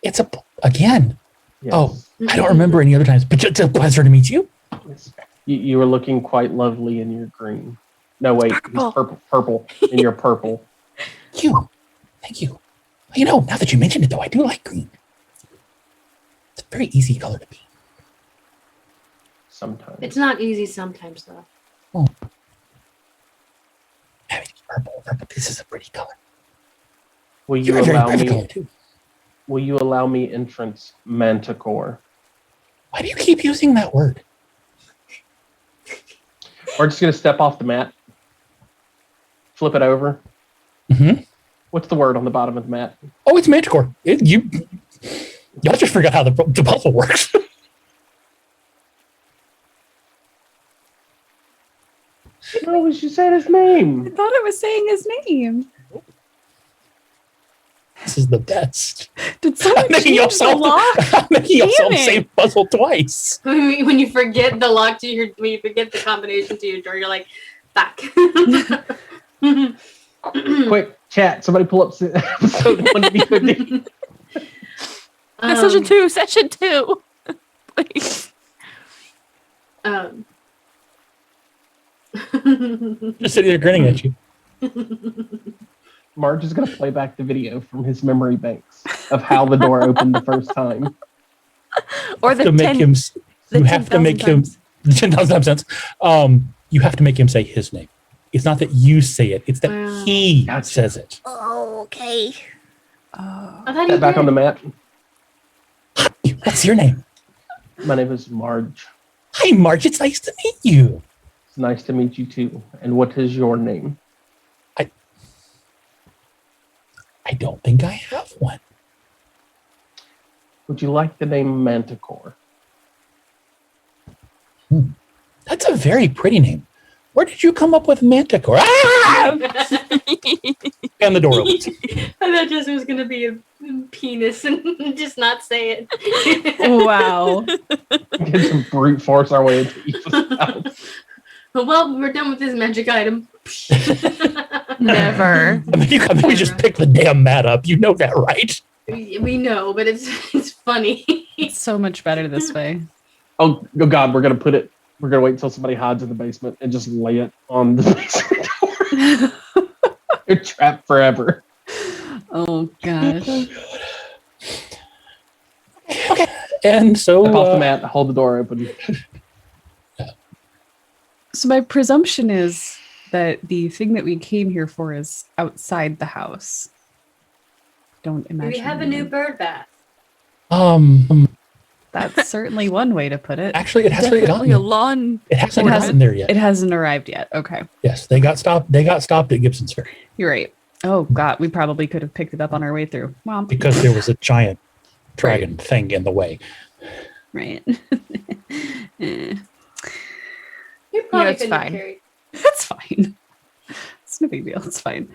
It's again. Yes. Oh, I don't remember any other times, but it's a pleasure to meet you. Yes. You were looking quite lovely in your green. No, wait, Purple. he's purple. Purple in your purple. Thank you. You know, now that you mention it, though, I do like green. It's a very easy color to be. Sometimes. It's not easy sometimes, though. Everything's purple. This is a pretty color. Will You're you a very allow pretty color, me? too. Will you allow me entrance, Manticore? Why do you keep using that word? We're just gonna step off the mat. Flip it over. Mm-hmm. What's the word on the bottom of the mat? Oh, it's Manticore. Y'all just forgot how the puzzle works. No, she said his I name. thought it was saying his name. This is the best. Did someone I'm making change the y'all lock? I'm making y'all solve the Damn it. same puzzle twice. When you forget the lock to your, when you forget the combination to your door, you're like, fuck. Quick, chat. Somebody pull up episode 150. Session 2. Session 2. Please. Just sitting there grinning at you. Marge is going to play back the video from his memory banks of how the door opened the first time. Or the to make 10, him. the You have to 10,000 make him. times. 10,000 times. You have to make him say his name. It's not that you say it. It's that Wow. he Gotcha. says it. Oh, okay. Oh. I thought Step back on the mat. What's your name? My name is Marge. Hi, Marge. It's nice to meet you. It's nice to meet you too. And what is your name? I don't think I have one. Would you like the name Manticore? That's a very pretty name. Where did you come up with Manticore? Ah! And the door opens. I thought just was gonna be a penis and just not say it. Wow. Get some brute force our way into Aoife's house. Well, we're done with this magic item. Never. I mean, you can maybe just pick the damn mat up. You know that, right? We know, but it's funny. It's so much better this way. Oh God, we're gonna wait until somebody hides in the basement and just lay it on the basement door. They're trapped forever. Oh gosh. Okay. And so. Step off the mat, hold the door open. So my presumption is that the thing that we came here for is outside the house. don't Do imagine. we have a new bird bath? That's certainly one way to put it. Actually, it hasn't Definitely a gotten. lawn. It hasn't It gotten there yet. It hasn't arrived yet. Okay. Yes, they got stopped. They got stopped at Gibson's Ferry You're right. Oh God, we probably could have picked it up on our way through. Well, because there was a giant dragon thing in the way. right. Eh, You probably it's couldn't have fine. carried. That's fine. It's no big deal. It's fine.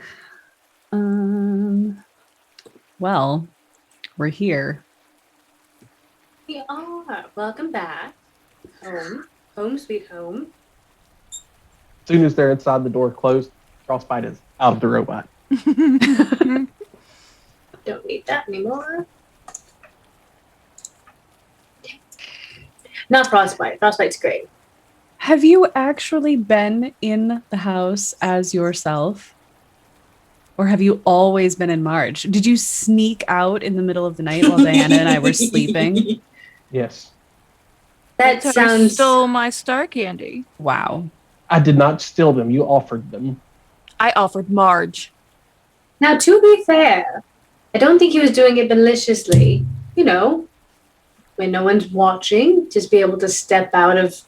Well, we're here. We are. Welcome back. Home. Home sweet home. As soon as they're inside, the door closed. Frostbite is out of the robot. Don't need that anymore. Not Frostbite. Frostbite's great. Have you actually been in the house as yourself? Or have you always been in Marge? Did you sneak out in the middle of the night while Diana and I were sleeping? Yes. That So you sounds. stole my star candy. Wow. I did not steal them. You offered them. I offered Marge. Now, to be fair, I don't think he was doing it maliciously. You know, when no one's watching, just be able to step out of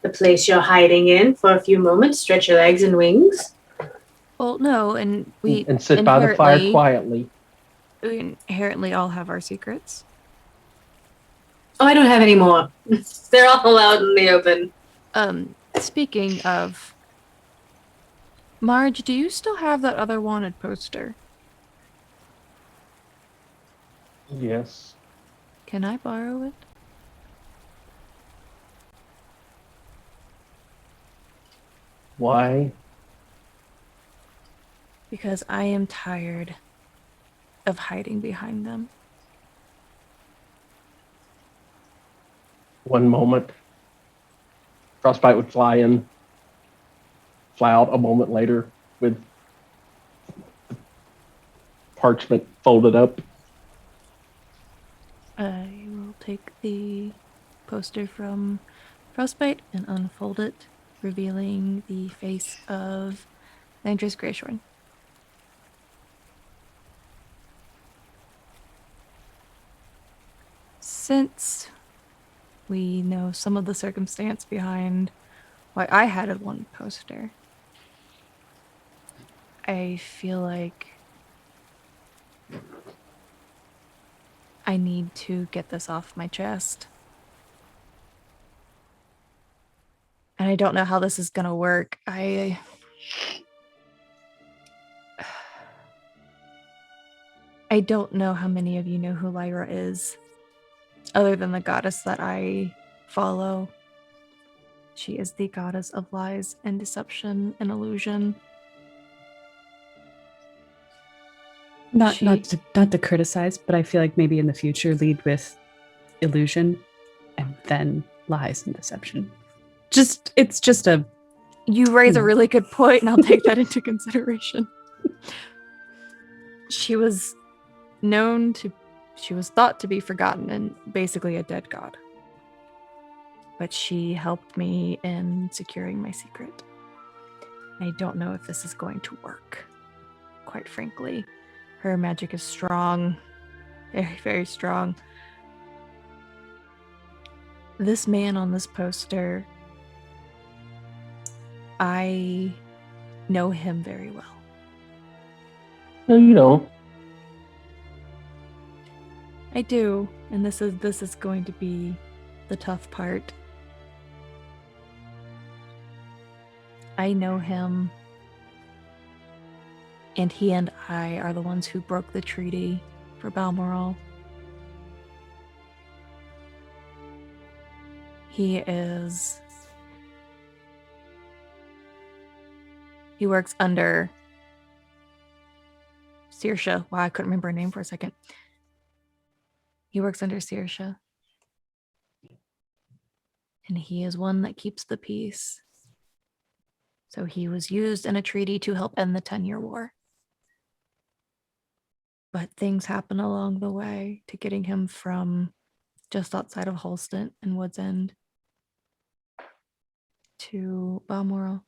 the place you're hiding in for a few moments, stretch your legs and wings. Well, no, and we And sit by the fire inherently- quietly. We inherently all have our secrets. Oh, I don't have any more. They're all out in the open. Speaking of Marge, do you still have that other wanted poster? Yes. Can I borrow it? Why? Because I am tired of hiding behind them. One moment. Frostbite would fly in, fly out a moment later with parchment folded up. I will take the poster from Frostbite and unfold it, revealing the face of Landris Greyshorn. Since we know some of the circumstance behind why I had one poster, I feel like I need to get this off my chest. And I don't know how this is gonna work. I don't know how many of you know who Lyra is, other than the goddess that I follow. She is the goddess of lies and deception and illusion. Not to criticize, but I feel like maybe in the future lead with illusion and then lies and deception. It's just a You raise a really good point, and I'll take that into consideration. She was thought to be forgotten and basically a dead god. But she helped me in securing my secret. I don't know if this is going to work, quite frankly. Her magic is strong, very, very strong. This man on this poster, I know him very well. No, you don't. I do, and this is going to be the tough part. I know him, and he and I are the ones who broke the treaty for Balmoral. He works under Saoirse. Wow, I couldn't remember her name for a second. He works under Saoirse. And he is one that keeps the peace. So he was used in a treaty to help end the 10-year war. But things happen along the way to getting him from just outside of Holston and Woods End to Balmoral.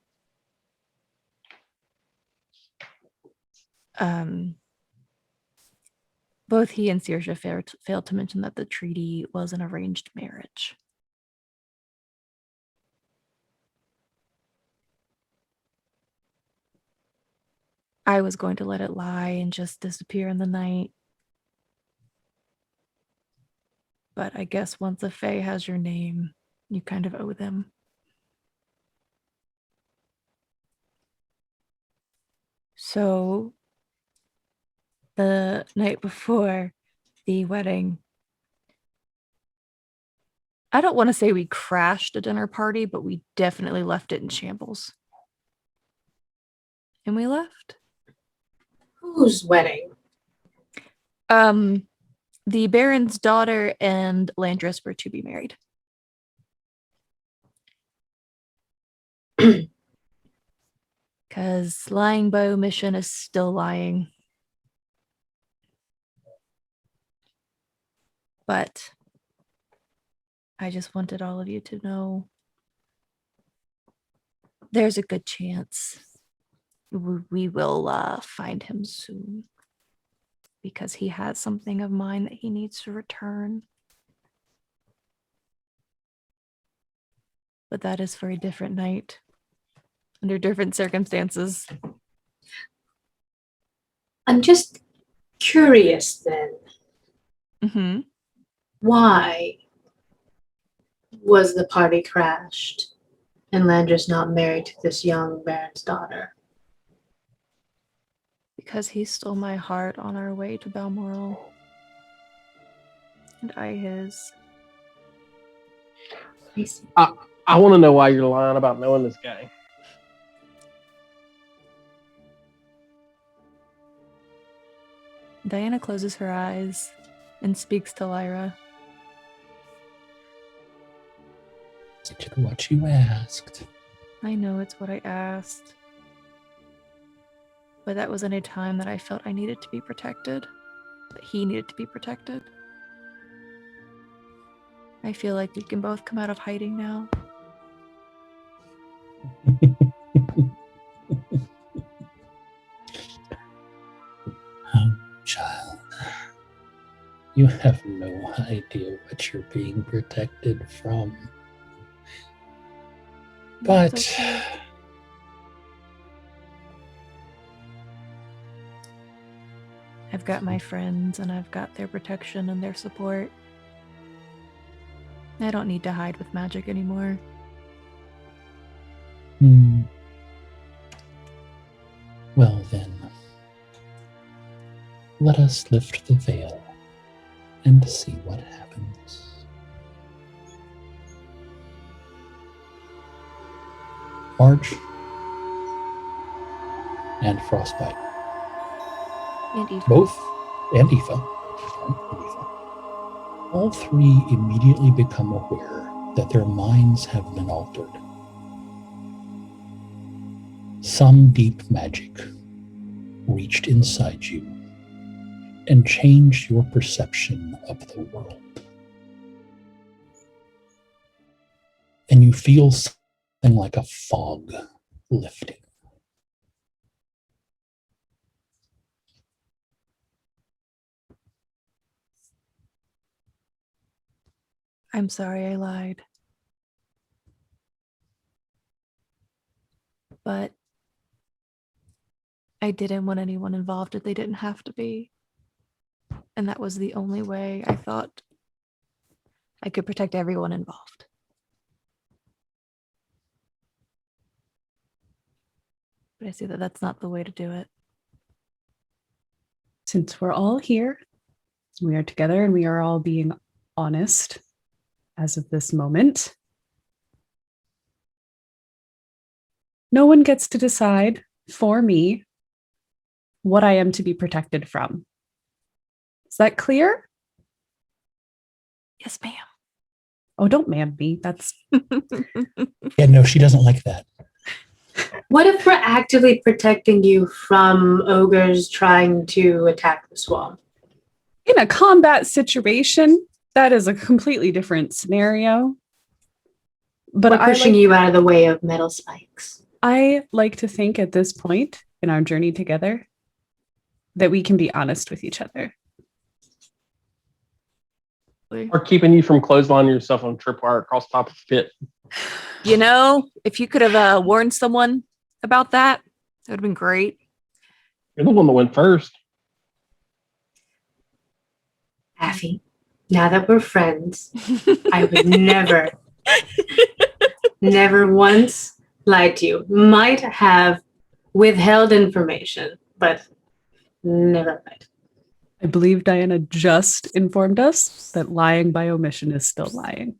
Both he and Saoirse failed to mention that the treaty was an arranged marriage. I was going to let it lie and just disappear in the night. But I guess once a Fae has your name, you kind of owe them. So the night before the wedding, I don't want to say we crashed a dinner party, but we definitely left it in shambles. And we left. Whose wedding? The Baron's daughter and Landris were to be married. Because lying by omission is still lying. But I just wanted all of you to know there's a good chance we will find him soon. Because he has something of mine that he needs to return. But that is for a different night. Under different circumstances. I'm just curious then. Mm-hmm. Why was the party crashed and Landris not married to this young Baron's daughter? Because he stole my heart on our way to Balmoral. And I his. I want to know why you're lying about knowing this guy. Diana closes her eyes and speaks to Lyra. Did what you asked. I know it's what I asked. But that was in a time that I felt I needed to be protected. That he needed to be protected. I feel like we can both come out of hiding now. Oh, child. You have no idea what you're being protected from. But Okay. I've got my friends and I've got their protection and their support. I don't need to hide with magic anymore. Well then, let us lift the veil and see what happens. March and Frostbite. And Aoife. Both, and Aoife. All three immediately become aware that their minds have been altered. Some deep magic reached inside you and changed your perception of the world. And you feel something like a fog lifting. I'm sorry I lied. But I didn't want anyone involved if they didn't have to be. And that was the only way I thought I could protect everyone involved. But I see that that's not the way to do it. Since we're all here, we are together and we are all being honest as of this moment. No one gets to decide for me what I am to be protected from. Is that clear? Yes, ma'am. Oh, don't ma'am me. That's Yeah, no, she doesn't like that. What if we're actively protecting you from ogres trying to attack the swamp? in a combat situation. That is a completely different scenario. But We're pushing you out of the way of metal spikes. I like to think at this point in our journey together that we can be honest with each other. Absolutely. Or keeping you from clotheslining yourself on tripwire across top of the pit. You know, if you could have warned someone about that, it would have been great. You're the one that went first. Affy, now that we're friends, I would never, never once lied to you. Might have withheld information, but never lied. I believe Diana just informed us that lying by omission is still lying.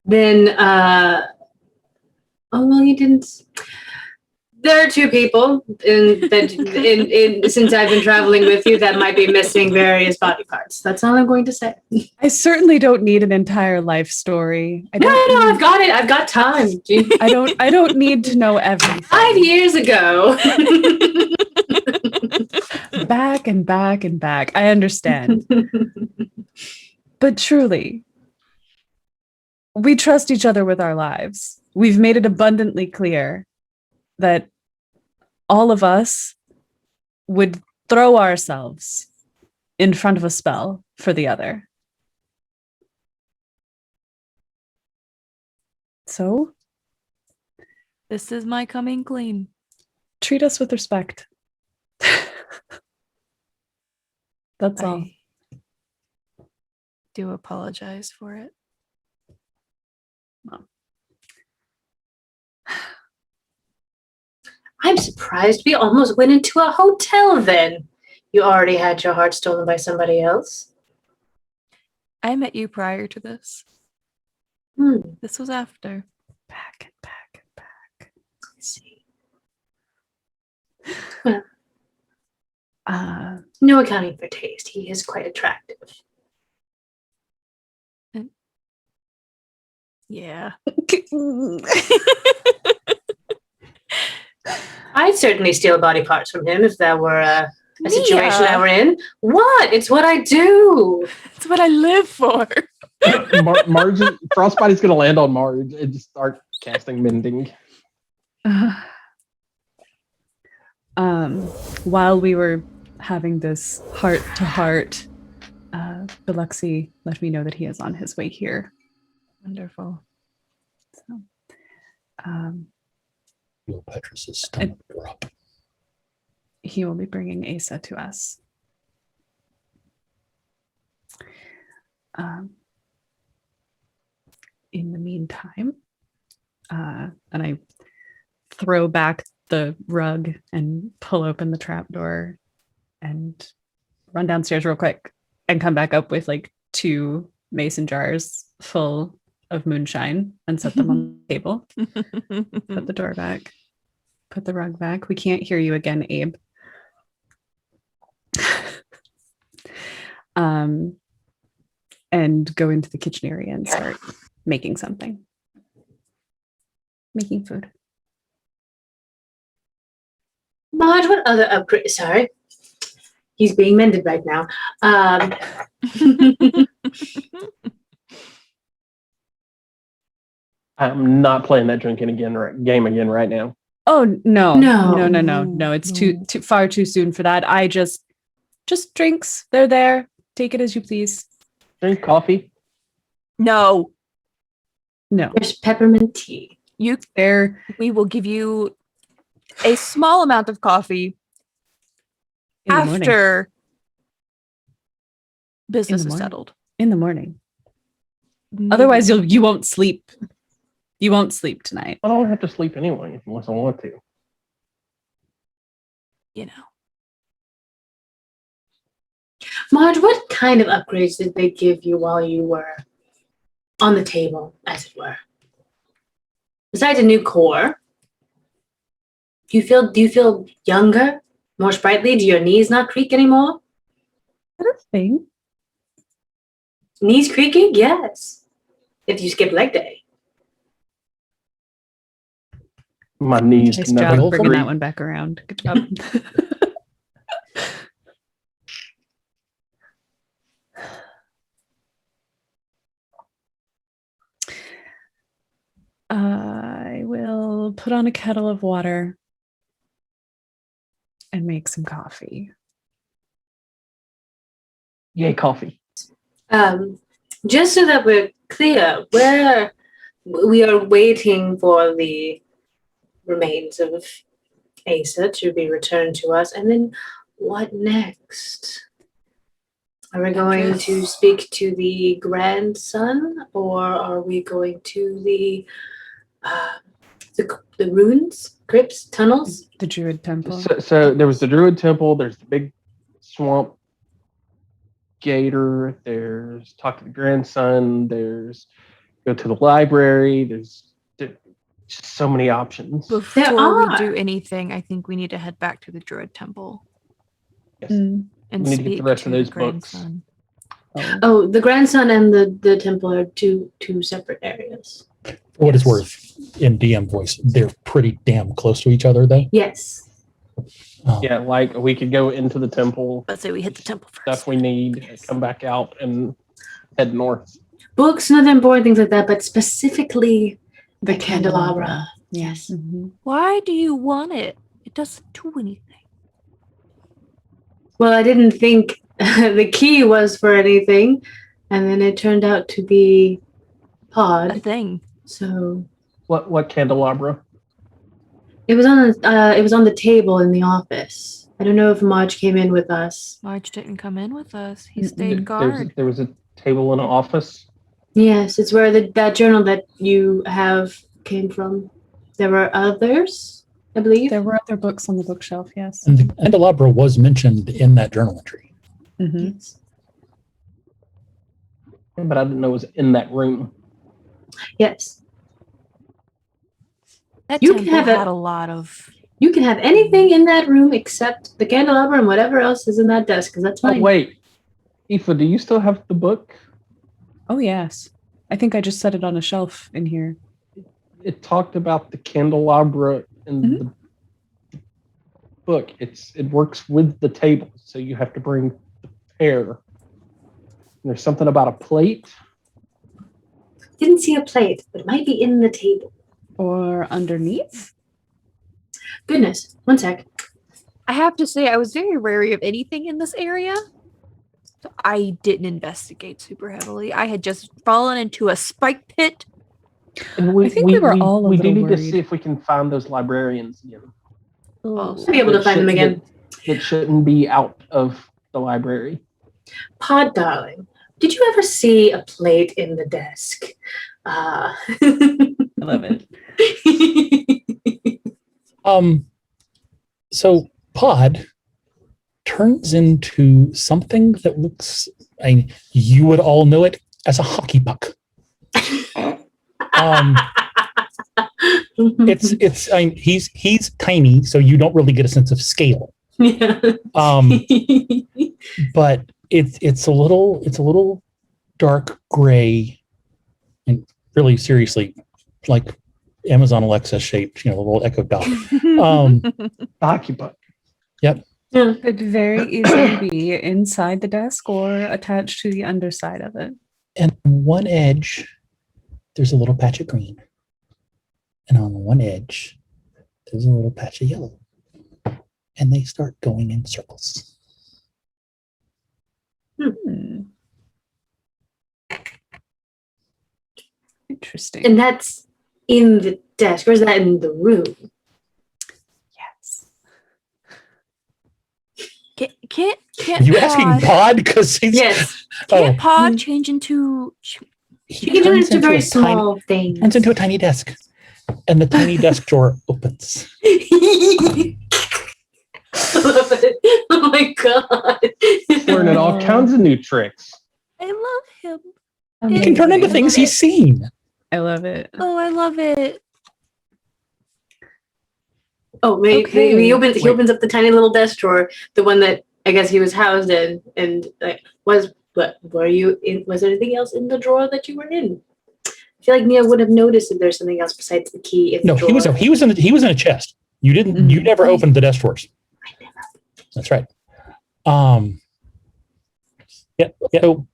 Then, oh, well, you didn't. There are two people since I've been traveling with you that might be missing various body parts. That's all I'm going to say. I certainly don't need an entire life story. No, I've got it. I've got time. I don't need to know everything. 5 years ago. Back and back and back. I understand. But truly, we trust each other with our lives. We've made it abundantly clear that all of us would throw ourselves in front of a spell for the other. So, This is my coming clean. treat us with respect. That's all. I do apologize for it. I'm surprised we almost went into a hotel then. You already had your heart stolen by somebody else. I met you prior to this. This was after. Back and back and back. Let's see. No accounting for taste. He is quite attractive. Yeah. I'd certainly steal body parts from him if that were a situation that we're in. What? It's what I do. It's what I live for. Marge, Frostbody's going to land on Marge and just start casting mending. While we were having this heart-to-heart, Biluxi let me know that he is on his way here. Wonderful. So, Petrus's stomach drop. he will be bringing Asa to us. In the meantime, and I throw back the rug and pull open the trapdoor and run downstairs real quick and come back up with like 2 mason jars full of moonshine and set them on the table. Put the door back. Put the rug back. We can't hear you again, Abe. And go into the kitchen area and start making something. Making food. Marge, what other upgrade? Sorry. He's being mended right now. I'm not playing that game again right now. Oh no. No. No. It's too far too soon for that. I just drinks. They're there. Take it as you please. Drink coffee. No. There's peppermint tea. We will give you a small amount of coffee In the morning. after business In the is morning. settled. In the morning. Otherwise you won't sleep. You won't sleep tonight. I don't have to sleep anyway unless I want to. You know. Marge, what kind of upgrades did they give you while you were on the table, as it were? Besides a new core, do you feel younger, more sprightly? Do your knees not creak anymore? Is that a thing? Knees creaking? Yes. If you skip leg day. My knees Nice never job bringing creak. that one back around. Good job. I will put on a kettle of water and make some coffee. Yay, coffee. Just so that we're clear, where we are waiting for the remains of Asa to be returned to us, and then what next? Are we going to speak to the grandson, or are we going to the ruins, crypts, tunnels? The Druid Temple. So there was the Druid Temple. There's the big swamp gator. There's talk to the grandson. There's go to the library. There's just so many options. Before we do anything, I think we need to head back to the Druid Temple. Yes. And We need to get the rest of those books. Oh, the grandson and the temple are two separate areas. For what it's worth, in DM voice, they're pretty damn close to each other, though. Yes. Yeah, like we could go into the temple. Let's say we hit the temple first. Stuff we need, come back out and head north. Books and other important things like that, but specifically The candelabra. Yes. Mm-hmm. Why do you want it? It doesn't do anything. Well, I didn't think the key was for anything, and then it turned out to be A pod. thing. So What candelabra? it was on the table in the office. I don't know if Marge came in with us. Marge didn't come in with us. He stayed guard. There was a table in an office. Yes, it's where that journal that you have came from. There were others, I believe. There were other books on the bookshelf, yes. And the candelabra was mentioned in that journal entry. Mm-hmm. Yes. But I didn't know it was in that room. Yes. That You temple can have had a lot of. You can have anything in that room except the candelabra and whatever else is in that desk, because that's Oh, fine. wait. Aoife, do you still have the book? Oh, yes. I think I just set it on a shelf in here. It talked about the candelabra in the book. It works with the table, so you have to bring the pair. And there's something about a plate. Didn't see a plate, but it might be in the table. Or underneath? Goodness, one sec. I have to say, I was very wary of anything in this area. So I didn't investigate super heavily. I had just fallen into a spike pit. And I think we were all a we do little need to worried. see if we can find those librarians again. Oh. I'll be able to find them again. It shouldn't be out of the library. Pod, darling, did you ever see a plate in the desk? I love it. So Pod turns into something that looks, you would all know it as a hockey puck. He's tiny, so you don't really get a sense of scale. Yeah. But it's a little dark gray, and really seriously, like Amazon Alexa shaped, a little Echo Dot. Hockey puck. Yep. Yeah. Could very easily be inside the desk or attached to the underside of it. And on one edge, there's a little patch of green. And on one edge, there's a little patch of yellow. And they start going in circles. Interesting. And that's in the desk, or is that in the room? Yes. Can't Are you asking Pod? Because he's Yes. Can't Pod change into? he You can do turns it into very a small things. turns into a tiny desk. And the tiny desk drawer opens. I love it. Oh my god. Learning all kinds of new tricks. I love him. He can turn into things he's seen. I love it. Oh, I love it. Oh, maybe Okay. he opens up the tiny little desk drawer, the one that I guess he was housed in, and were you in? Was there anything else in the drawer that you were in? I feel like Mia would have noticed if there's something else besides the key in the No, drawer. he was in a chest. You didn't. You never opened the desk drawers. That's right. Yeah. So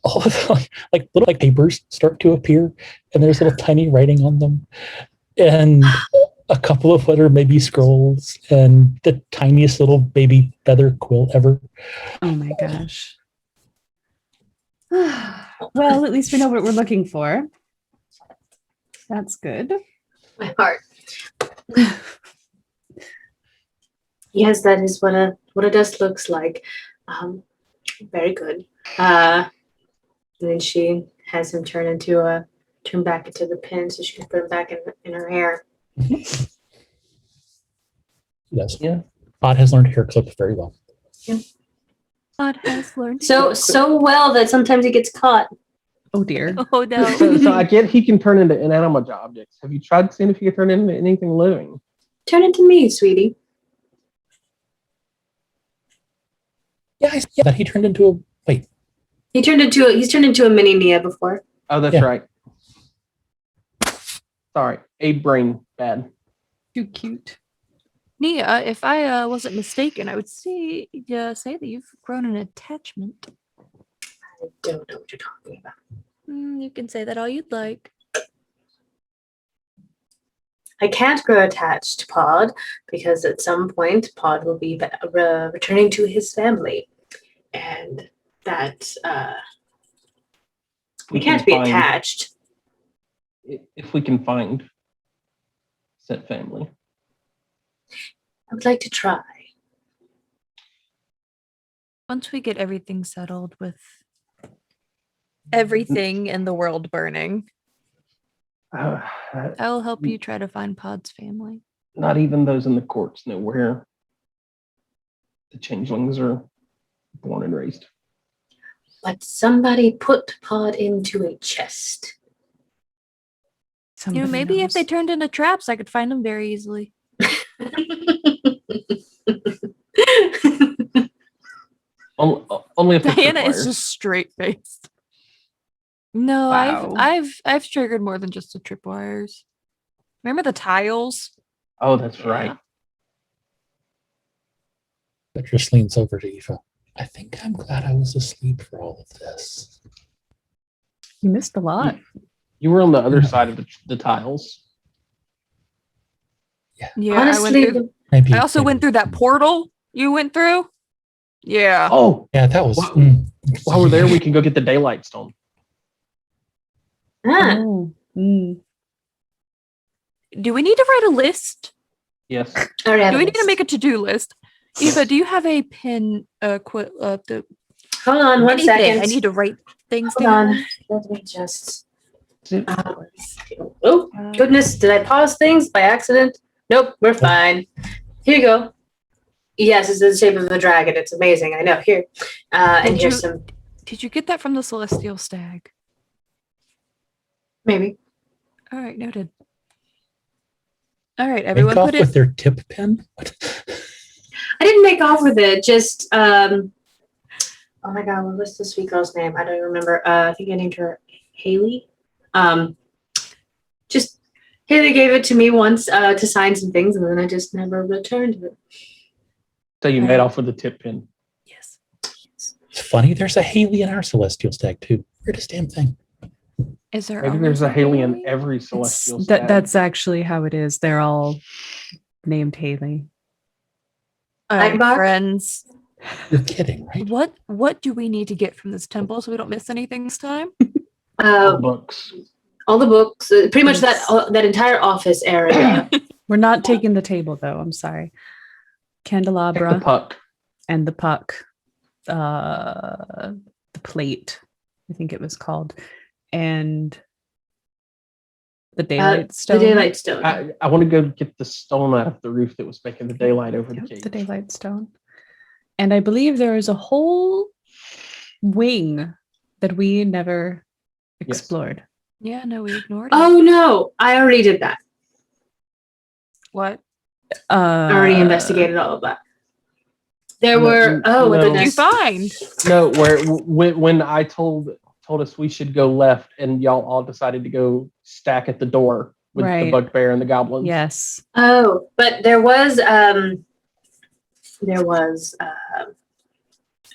all of the, little papers start to appear, and there's little tiny writing on them, and a couple of what are maybe scrolls, and the tiniest little baby feather quill ever. Oh my gosh. Well, at least we know what we're looking for. That's good. My heart. Yes, that is what a dust looks like. Very good. And then she has him turn back into the pin so she can put him back in her hair. Yes. Yeah. Pod has learned hair clip very well. God has learned. So well that sometimes he gets caught. Oh dear. Oh no. So I get he can turn into inanimate objects. Have you tried seeing if he can turn into anything living? Turn into me, sweetie. Yeah, that he turned into a wait. He's turned into a mini Nia before. Oh, that's Yeah. right. Sorry, a brain bad. Too cute. Nia, if I wasn't mistaken, I would say that you've grown an attachment. I don't know what you're talking about. You can say that all you'd like. I can't grow attached to Pod because at some point Pod will be returning to his family, and that we can't be attached. If we can find said family. I would like to try. Once we get everything settled with everything in the world burning, I'll help you try to find Pod's family. Not even those in the courts know where the changelings are born and raised. But somebody put Pod into a chest. Somebody Maybe if knows. they turned into traps, I could find them very easily. Only if it's Diana is required. just straight faced. No, Wow. I've triggered more than just the tripwires. Remember the tiles? Oh, that's right. But just leans over to Aoife. I think I'm glad I was asleep for all of this. You missed a lot. You were on the other side of the tiles. Yeah, Honestly, I also went through that portal you went through. Yeah. Oh, Yeah, that was. while we're there, we can go get the daylight stone. Oh. Do we need to write a list? Yes. I already have Do a we need to list. make a to-do list? Eva, do you have a pen? Hold on one anything? second. I need to write things Hold down. on. Let me just. Oh, goodness. Did I pause things by accident? Nope, we're fine. Here you go. Yes, it's in the shape of a dragon. It's amazing. I know. Here. And here's some. Did you get that from the Celestial Stag? Maybe. All right, noted. All right, everyone Make off put with it. their tip pen. I didn't make off with it. Just, oh my God, what was the sweet girl's name? I don't remember. I think I named her Haley. Just Haley gave it to me once to sign some things, and then I just never returned it. So you made off with the tip pin. Yes. It's funny. There's a Haley in our celestial stag too. Weirdest damn thing. Is there? Maybe always there's a Haley in Haley? every It's, celestial stag. that's actually how it is. They're all named Haley. All right, Akbar? friends. You're kidding, right? What do we need to get from this temple so we don't miss anything this time? All the books. All the books, pretty much that entire office area. We're not taking the table though. I'm sorry. Take Candelabra the puck. and the puck. The plate, I think it was called. And the daylight stone. The daylight stone. I want to go get the stone out of the roof that was making the daylight over the Yep, cave. the daylight stone. And I believe there is a whole wing that we never explored. Yeah, no, we ignored it. Oh no, I already did that. What? I already investigated all of that. There No, were no. what What did did you find? No, when I told us we should go left, and y'all all decided to go stack at the door with the Right. bugbear and the goblins. Yes. Oh, but there was a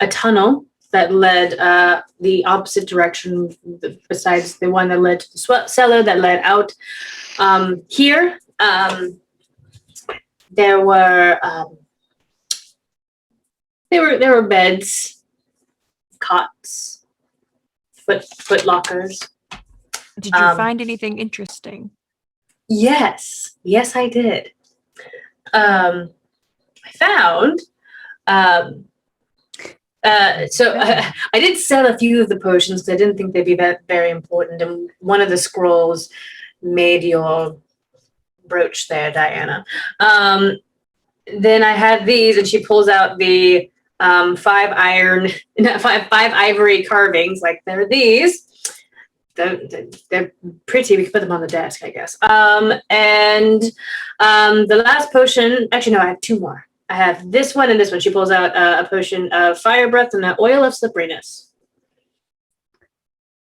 tunnel that led the opposite direction besides the one that led to the cellar that led out. Here, there were beds, cots, foot lockers. Did you find anything interesting? Yes, I did. I found. I did sell a few of the potions because I didn't think they'd be that very important. And one of the scrolls made your brooch there, Diana. Then I had these, and she pulls out the five ivory carvings. Like they're these. They're pretty. We can put them on the desk, I guess. And the last potion. Actually, no, I have two more. I have this one and this one. She pulls out a potion of fire breath and an oil of slipperiness.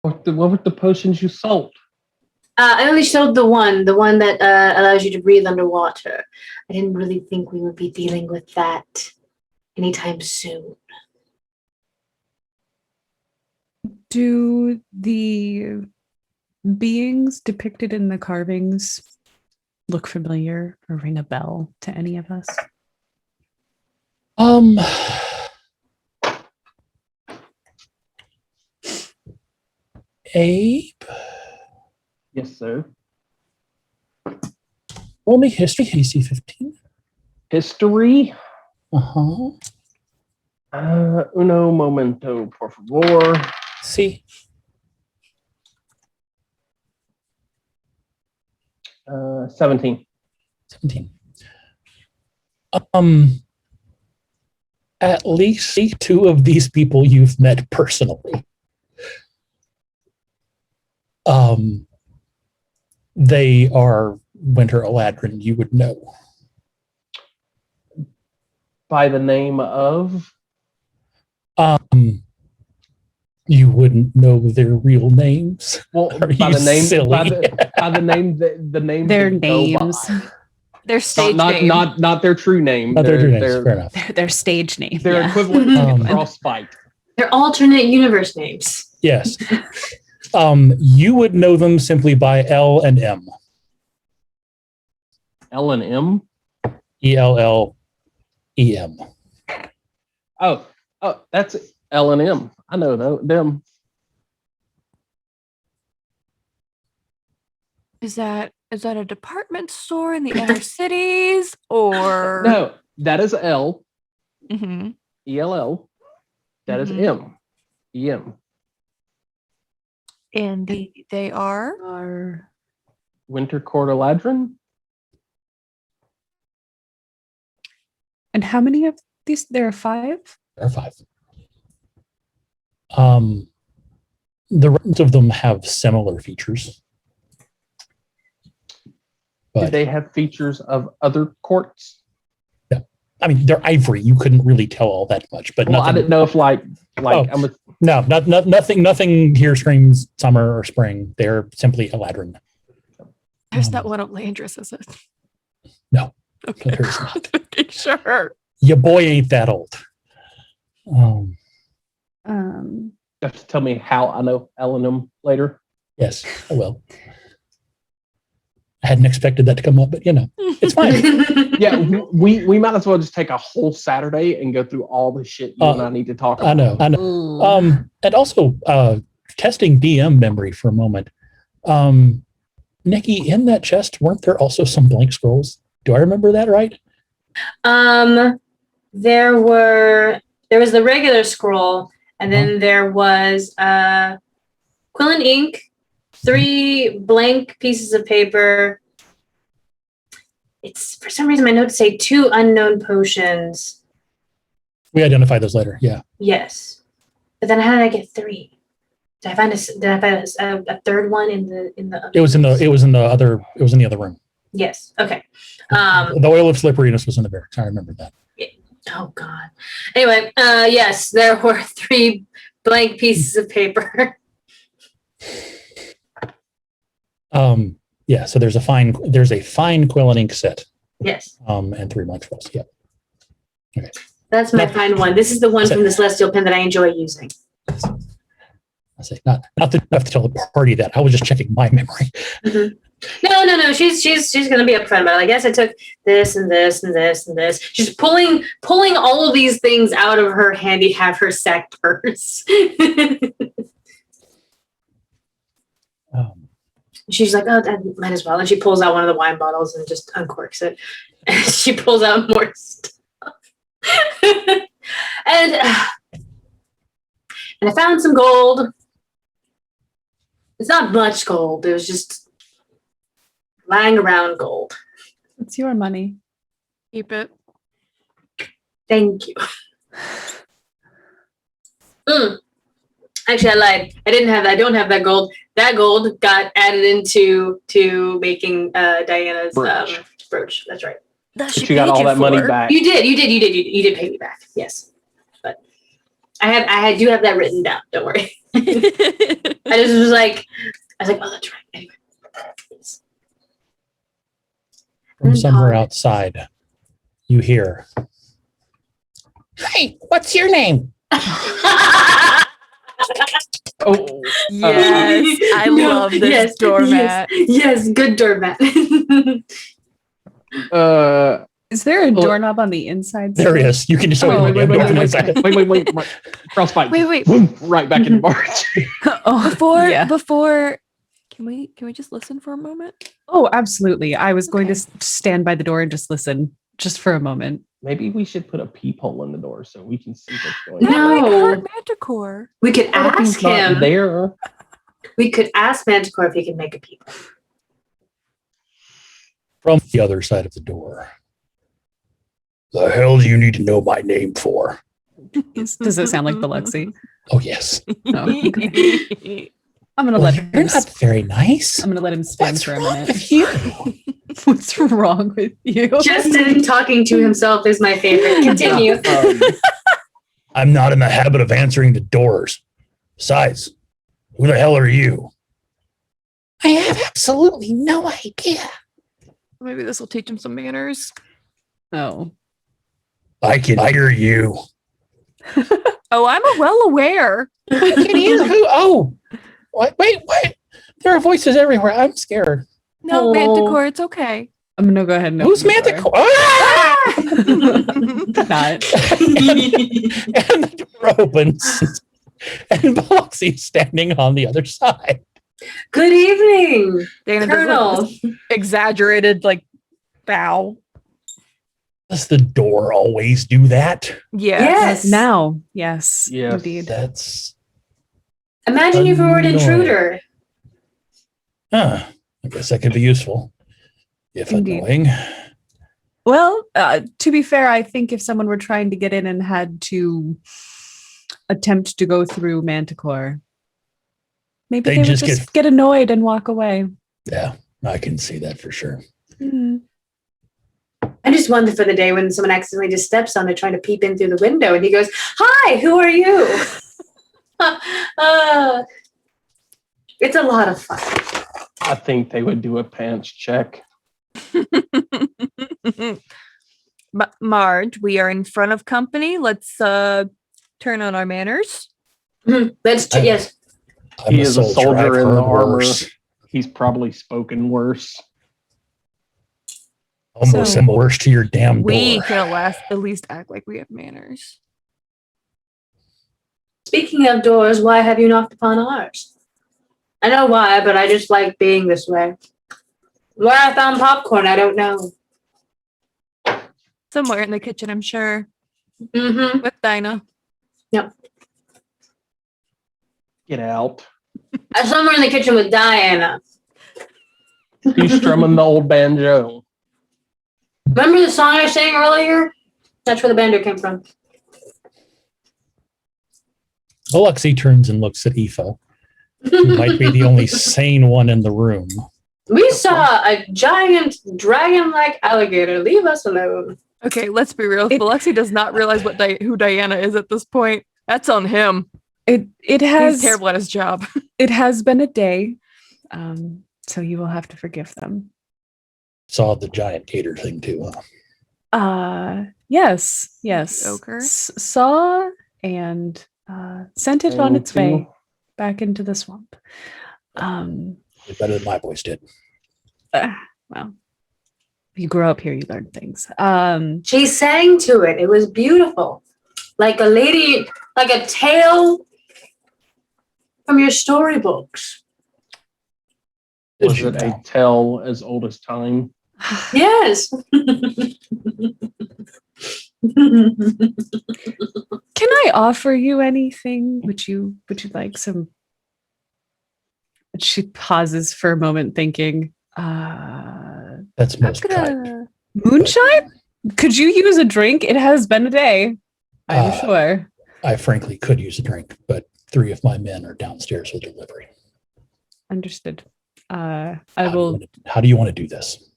What were the potions you sold? I only showed the one that allows you to breathe underwater. I didn't really think we would be dealing with that anytime soon. Do the beings depicted in the carvings look familiar or ring a bell to any of us? Abe? Yes, sir. Roll me history, AC 15. History. Uh-huh. Uno momento, por favor. See? 17. 17. At least two of these people you've met personally. They are Winter Eladrin, you would know. By the name of? You wouldn't know their real names. Well, Are by you the name, silly? by the name, the name. Their they go names. by. Their stage not, name. Not their true name. Not their true names, fair enough. Their stage name. Their yeah. equivalent in Frostbite. They're alternate universe names. Yes. You would know them simply by L and M. L and M? ELLEM. Oh, that's L and M. I know them. Is that a department store in the inner cities or No, that is L. Mm-hmm. ELL. That is M. EM. And they are Winter Court Eladrin. And how many of these? There are 5? There are 5. The rest of them have similar features. Do But, they have features of other courts? I mean, they're ivory. You couldn't really tell all that much. But Well, nothing, I didn't know if nothing here screams summer or spring. They're simply Eladrin. there's that one of Landris, is it? No. Okay. There's not. Okay, sure. Your boy ain't that old. You have to tell me how I know L and M later. Yes, I will. I hadn't expected that to come up, but it's fine. Yeah, we might as well just take a whole Saturday and go through all the shit you and I need to talk about. I know. And also, testing DM memory for a moment. Nikki, in that chest, weren't there also some blank scrolls? Do I remember that right? There was the regular scroll, and then there was quill and ink, 3 blank pieces of paper. It's for some reason my notes say 2 unknown potions. We identify those later. Yeah. Yes, but then how did I get 3? Did I find a third one in the? It was in the other room. Yes. Okay. The oil of slipperiness was in the barracks. I remember that. Oh God. Anyway, yes, there were 3 blank pieces of paper. Yeah. So there's a fine quill and ink set. Yes. And 3 blank scrolls. Yeah. Okay. That's my fine one. This is the one from the Celestial Pen that I enjoy using. I say not that you have to tell the party that. I was just checking my memory. Mm-hmm. No. She's gonna be upfront about it. I guess I took this and this and this and this. She's pulling all of these things out of her handy have her sack purse. She's like, oh, I might as well. And she pulls out one of the wine bottles and just uncorks it. And she pulls out more stuff. and I found some gold. It's not much gold. It was just lying around gold. It's your money. Keep it. Thank you. Actually, I lied. I don't have that gold. That gold got added into making Diana's brooch. That's right. That But you got all that money back. You did pay me back. Yes, but I do have that written down. Don't worry. I was like, oh, that's right. Anyway. Yes. From somewhere outside, you hear, "Hey, what's your name?" Oh, Yes, I love this doormat. Yes, good doormat. Is there a doorknob on the inside? There is. You can just open wait, it. wait, Open wait, it. wait. Crossbite. Wait. Boom, right back in March. Before, can we just listen for a moment? Oh, absolutely. I was going to stand by the door and just listen, just for a moment. Maybe we should put a peephole in the door so we can see what's going on. No. That might hurt Manticore. We could ask It's not him. there. We could ask Manticore if he can make a people. From the other side of the door. The hell do you need to know my name for? Does it sound like Biloxi? Oh, yes. Oh, okay. I'm gonna let him. You're not very nice. I'm gonna let him spin What's for a wrong minute. with you? What's wrong with you? Justin talking to himself is my favorite. Continue. I'm not in the habit of answering the doors. Besides, who the hell are you? I have absolutely no idea. Maybe this will teach him some manners. Oh. I can hear you. Oh, I'm well aware. I can hear who? Oh, wait. There are voices everywhere. I'm scared. No, Oh. Manticore, it's okay. I'm gonna go ahead and Who's open the door. Manticore? Ah! Not. And the door opens, and Biloxi's standing on the other side. Good evening, Dana does Colonel. this exaggerated bow. Does the door always do that? Yes. Yes. Now, yes, Yes. indeed. That's Imagine if we were an Annoying. intruder. I guess that could be useful. If Indeed. annoying. Well, to be fair, I think if someone were trying to get in and had to attempt to go through Manticore, maybe They they would just just get annoyed and walk away. Yeah, I can see that for sure. Mm. I just wonder for the day when someone accidentally just steps on it trying to peep in through the window and he goes, "Hi, who are you?" It's a lot of fun. I think they would do a pants check. Marge, we are in front of company. Let's turn on our manners. Yes. I'm He is a soldier I've in the heard armor. worse. He's probably spoken worse. Almost So- send worse to your damn We door. can at least act like we have manners. Speaking of doors, why have you knocked upon ours? I know why, but I just like being this way. Where I found popcorn, I don't know. Somewhere in the kitchen, I'm sure. Mm-hmm. With Dinah. Get out. Somewhere in the kitchen with Diana. He's strumming the old banjo. Remember the song I sang earlier? That's where the banjo came from. Biloxi turns and looks at Aoife, who might be the only sane one in the room. We saw a giant dragon-like alligator. Leave us alone. Okay, let's be real. It- Biloxi does not realize who Diana is at this point. That's on him. It He's has terrible at his job. it has been a day, so you will have to forgive them. Saw the giant gator thing too. Huh? Yes. Ochre? Saw and sent it on its way back into the swamp. Did better than my boys did. Well, you grow up here, you learn things. She sang to it. It was beautiful. Like a lady, like a tale from your storybooks. Was it a tale as old as time? Yes. Can I offer you anything? Would you like some? She pauses for a moment, thinking, That's most kind. moonshine? Could you use a drink? It has been a day, I'm sure. I frankly could use a drink, but 3 of my men are downstairs with delivery. Understood. How do you want to do this?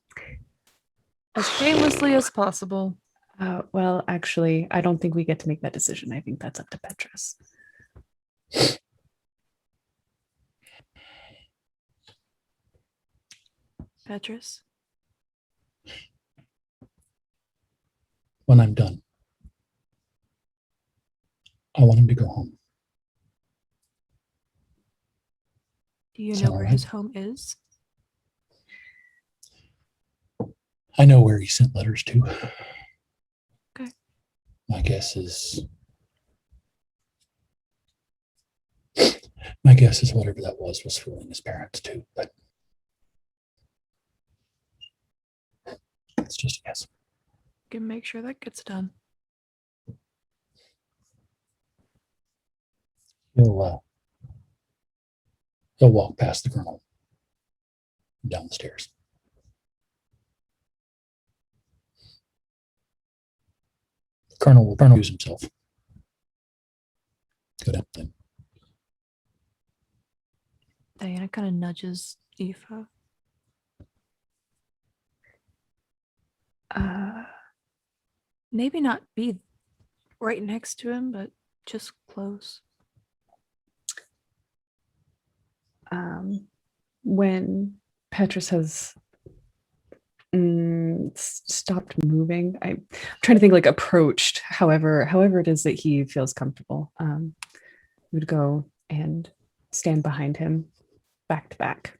As painlessly as possible. Well, actually, I don't think we get to make that decision. I think that's up to Petrus. Petrus? When I'm done, I want him to go home. Do you Is know that where all his right? home is? I know where he sent letters to. Okay. My guess is whatever that was fooling his parents too, but it's just a guess. Can make sure that gets done. He'll walk past the colonel down the stairs. The colonel will use himself. Go down to him. Diana kind of nudges Aoife. Maybe not be right next to him, but just close. When Petrus has stopped moving, I'm trying to think like approached, however it is that he feels comfortable, we would go and stand behind him back to back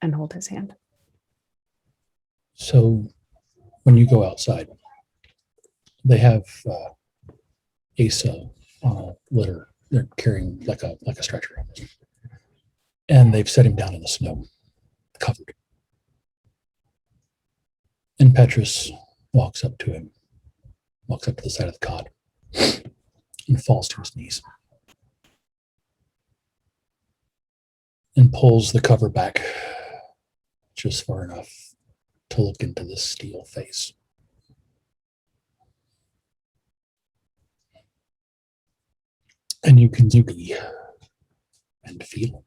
and hold his hand. So when you go outside, they have Asa on a litter. They're carrying like a stretcher, and they've set him down in the snow, covered. And Petrus walks up to him, walks up to the side of the cot, and falls to his knees, and pulls the cover back just far enough to look into the steel face. And you can see and feel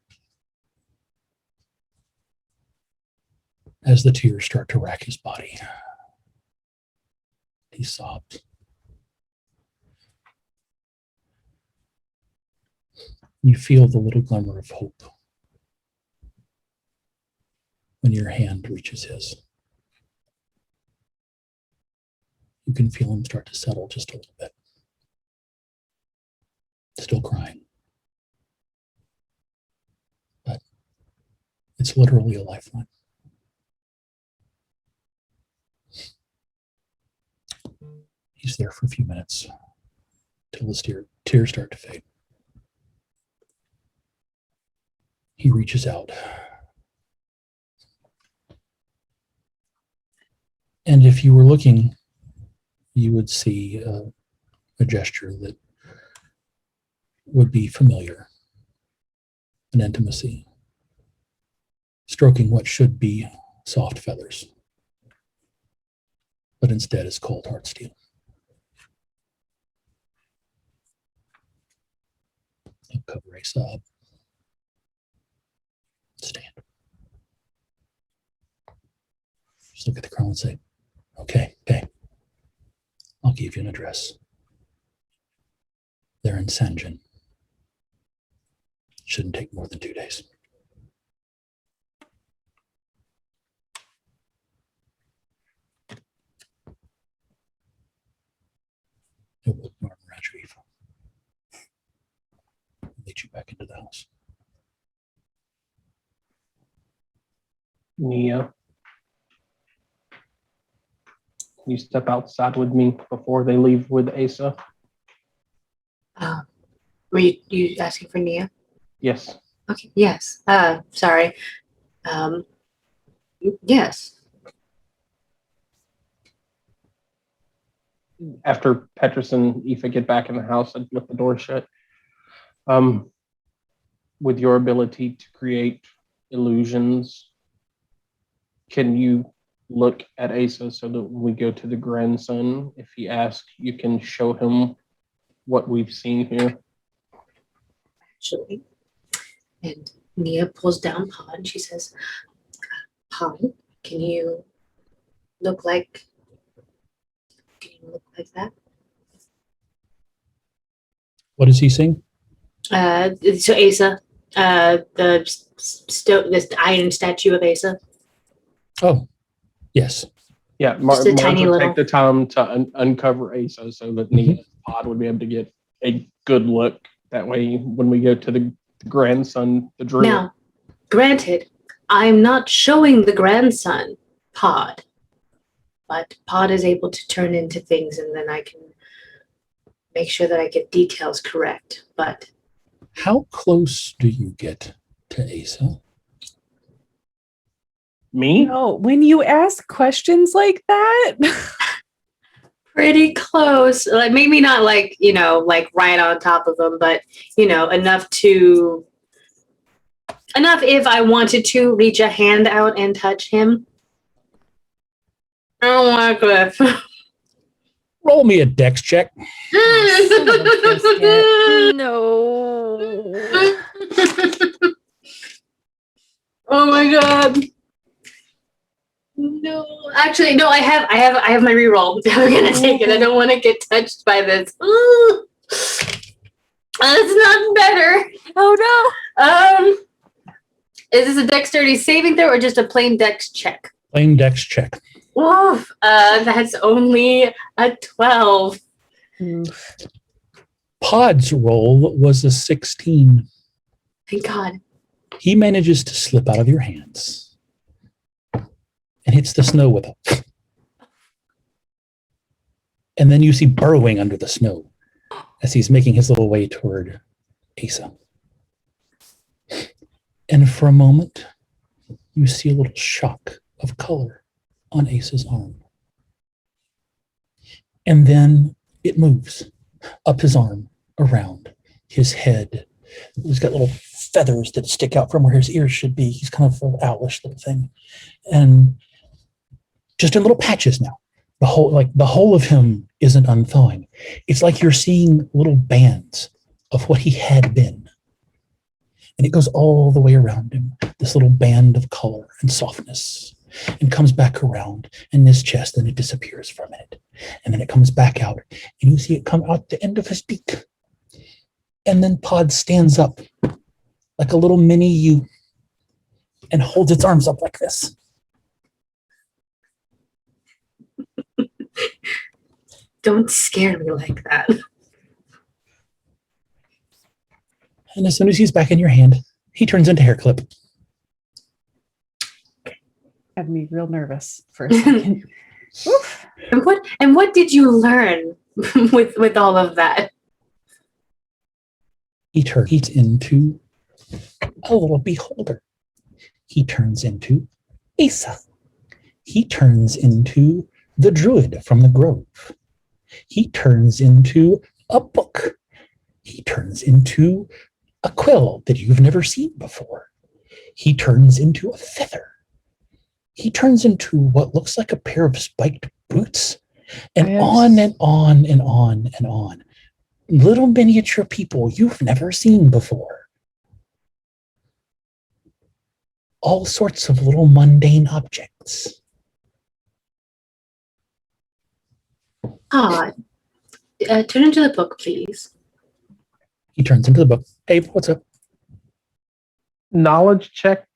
as the tears start to rack his body. He sobs. You feel the little glimmer of hope when your hand reaches his. You can feel him start to settle just a little bit. Still crying. But it's literally a lifeline. He's there for a few minutes till the tears start to fade. He reaches out. And if you were looking, you would see a gesture that would be familiar, an intimacy, stroking what should be soft feathers, but instead is cold hard steel. He'll cover Asa up. Stand. Just look at the crown and say, okay, I'll give you an address. They're in Sanjin. Shouldn't take more than 2 days. It will arm around you, Aoife. Lead you back into the house. Nia, can you step outside with me before they leave with Asa? Were you asking for Nia? Yes. Okay, yes. Sorry. Yes. After Petrus and Aoife get back in the house and let the door shut, with your ability to create illusions, can you look at Asa so that when we go to the grandson, if he asks, you can show him what we've seen here? Actually. And Nia pulls down Pod and she says, Pod, can you look like that? What does he sing? So Asa, this iron statue of Asa. Oh, yes. Yeah, Just a tiny would little. take the time to uncover Asa so that Nia and Pod would be able to get a good look. That way, when we go to the grandson, the druid. Now, granted, I'm not showing the grandson Pod, but Pod is able to turn into things, and then I can make sure that I get details correct. But How close do you get to Asa? Me? No, when you ask questions like that, pretty close. Like maybe not like, like right on top of them, but enough if I wanted to reach a hand out and touch him. I don't want to. Roll me a dex check. No. Oh my god. No, actually, no. I have my reroll. I'm gonna take it. I don't want to get touched by this. Ooh. That's not better. Oh Is this a dexterity saving throw or just a plain dex check? Plain dex check. Oof. That's only a 12. Pod's roll was a 16. Thank God. He manages to slip out of your hands and hits the snow with it. And then you see burrowing under the snow as he's making his little way toward Asa. And for a moment, you see a little shock of color on Asa's arm. And then it moves up his arm, around his head. He's got little feathers that stick out from where his ears should be. He's kind of an owlish little thing. And just in little patches now. The whole of him isn't unthawing. It's like you're seeing little bands of what he had been. And it goes all the way around him, this little band of color and softness, and comes back around in his chest, and it disappears for a minute. And then it comes back out, and you see it come out the end of his beak. And then Pod stands up like a little mini you and holds its arms up like this. Don't scare me like that. And as soon as he's back in your hand, he turns into Hair Clip. had me real nervous for a second. Oof. And what did you learn with all of that? He turns into a little beholder. He turns into Asa. He turns into the druid from the grove. He turns into a book. He turns into a quill that you've never seen before. He turns into a feather. He turns into what looks like a pair of spiked boots. And Yes. on and on and on and on. Little miniature people you've never seen before. All sorts of little mundane objects. Turn into the book, please. He turns into the book. Abe, what's up? Knowledge check,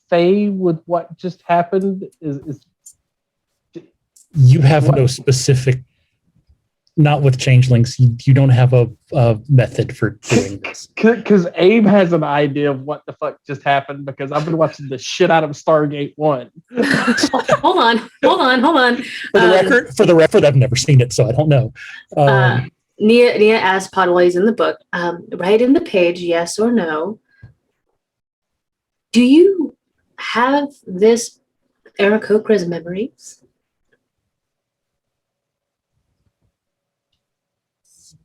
Faye, with what just happened is You have no specific, not with changelings. You don't have a method for doing this. because Abe has an idea of what the fuck just happened because I've been watching the shit out of Stargate 1. Hold on. For the record, I've never seen it, so I don't know. Nia asked Podways in the book, write in the page yes or no. Do you have this Aarakocra's memories?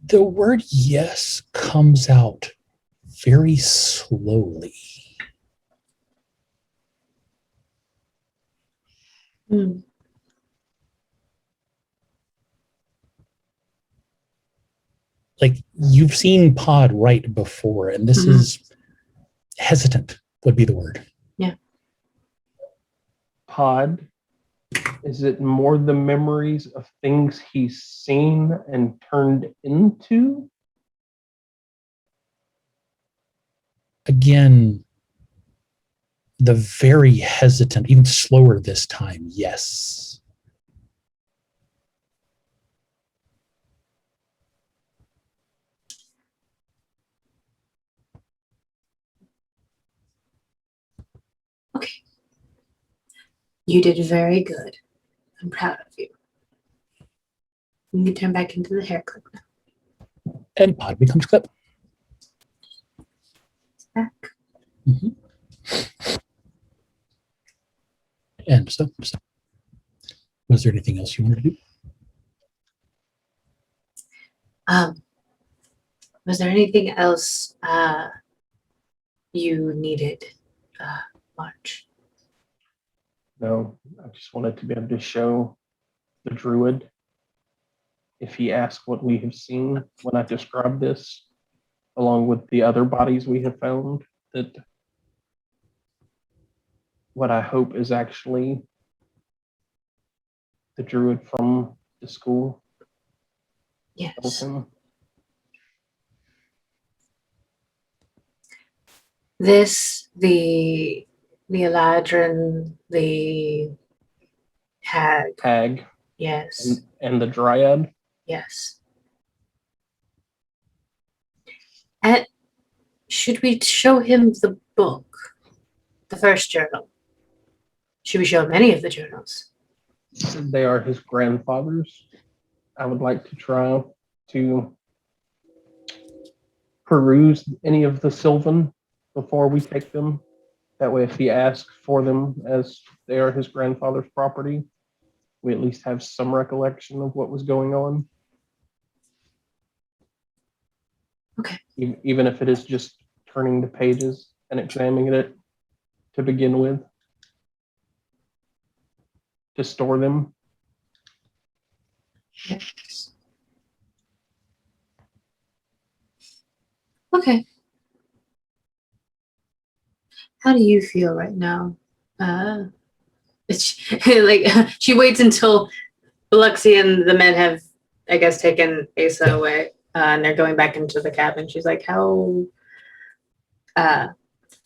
The word yes comes out very slowly. Hmm. Like you've seen Pod write before, and this is hesitant would be the word. Pod, is it more the memories of things he's seen and turned into? Again, the very hesitant, even slower this time, yes. Okay. You did very good. I'm proud of you. You can turn back into the hair clip now. And Pod becomes Clip. It's back. And so, was there anything else you wanted to do? Was there anything else you needed, March? No, I just wanted to be able to show the druid, if he asks what we have seen when I describe this, along with the other bodies we have found, that what I hope is actually the druid from the school. Yes. This, the Eladrin, the hag. Yes. And the dryad. Yes. And should we show him the book? The first journal? Should we show him any of the journals? They are his grandfather's. I would like to try to peruse any of the Sylvan before we take them. That way, if he asks for them as they are his grandfather's property, we at least have some recollection of what was going on. Okay. Even if it is just turning the pages and examining it to begin with, to store them. Yes. Okay. How do you feel right now? It's like she waits until Biloxi and the men have, I guess, taken Asa away, and they're going back into the cabin. She's like, "How?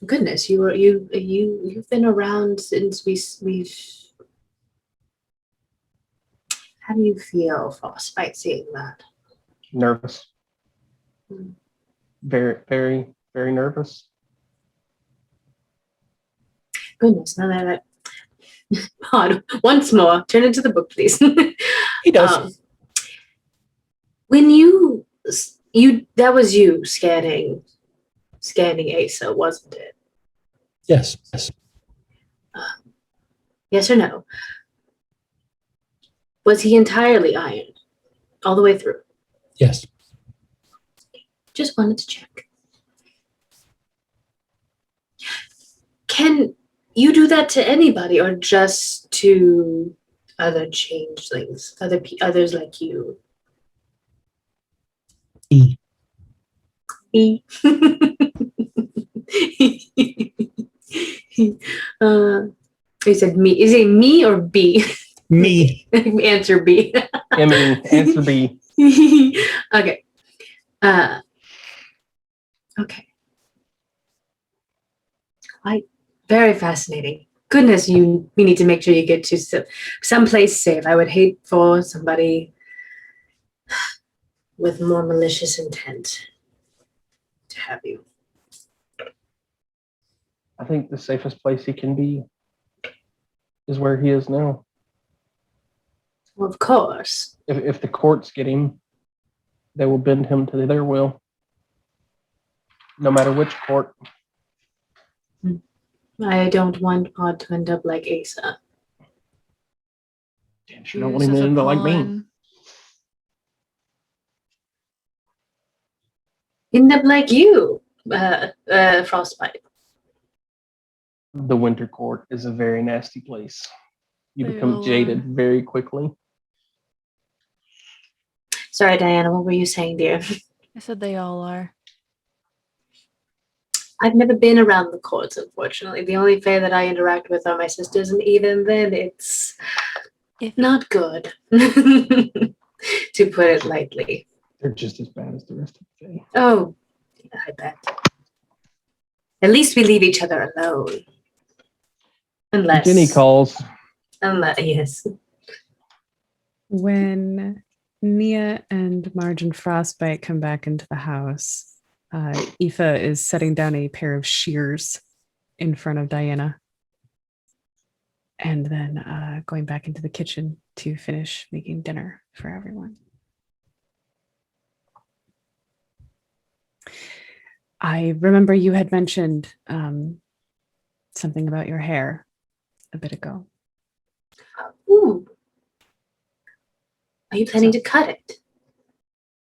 Goodness, you've been around since we've. How do you feel, Frostbite, seeing that? Nervous. Very, very, very nervous. Goodness, now that Pod, once more, turn into the book, please." He does. When you that was you scanning Asa, wasn't it? Yes. Yes or no? Was he entirely iron all the way through? Yes. Just wanted to check. Can you do that to anybody, or just to other changelings, others like you? E. E. He said me. Is it me or B? Me. Answer B. Answer B. Okay. Okay. Quite very fascinating. Goodness, we need to make sure you get to someplace safe. I would hate for somebody with more malicious intent to have you. I think the safest place he can be is where he is now. Well, of course. If the courts get him, they will bend him to their will. No matter which court. I don't want Pod to end up like Asa. She don't want him to like me. End up like you, Frostbite. The Winter Court is a very nasty place. You They become all jaded are. very quickly. Sorry, Diana, what were you saying, dear? I said they all are. I've never been around the courts, unfortunately. The only fae that I interact with are my sisters, and even then, it's If not good, to put it lightly. They're just as bad as the rest of the day. Oh, I bet. At least we leave each other alone. Unless... Jenny calls. Yes. When Nia and Marge and Frostbite come back into the house, Aoife is setting down a pair of shears in front of Diana. And then going back into the kitchen to finish making dinner for everyone. I remember you had mentioned something about your hair a bit ago. Ooh. Are you planning to cut it?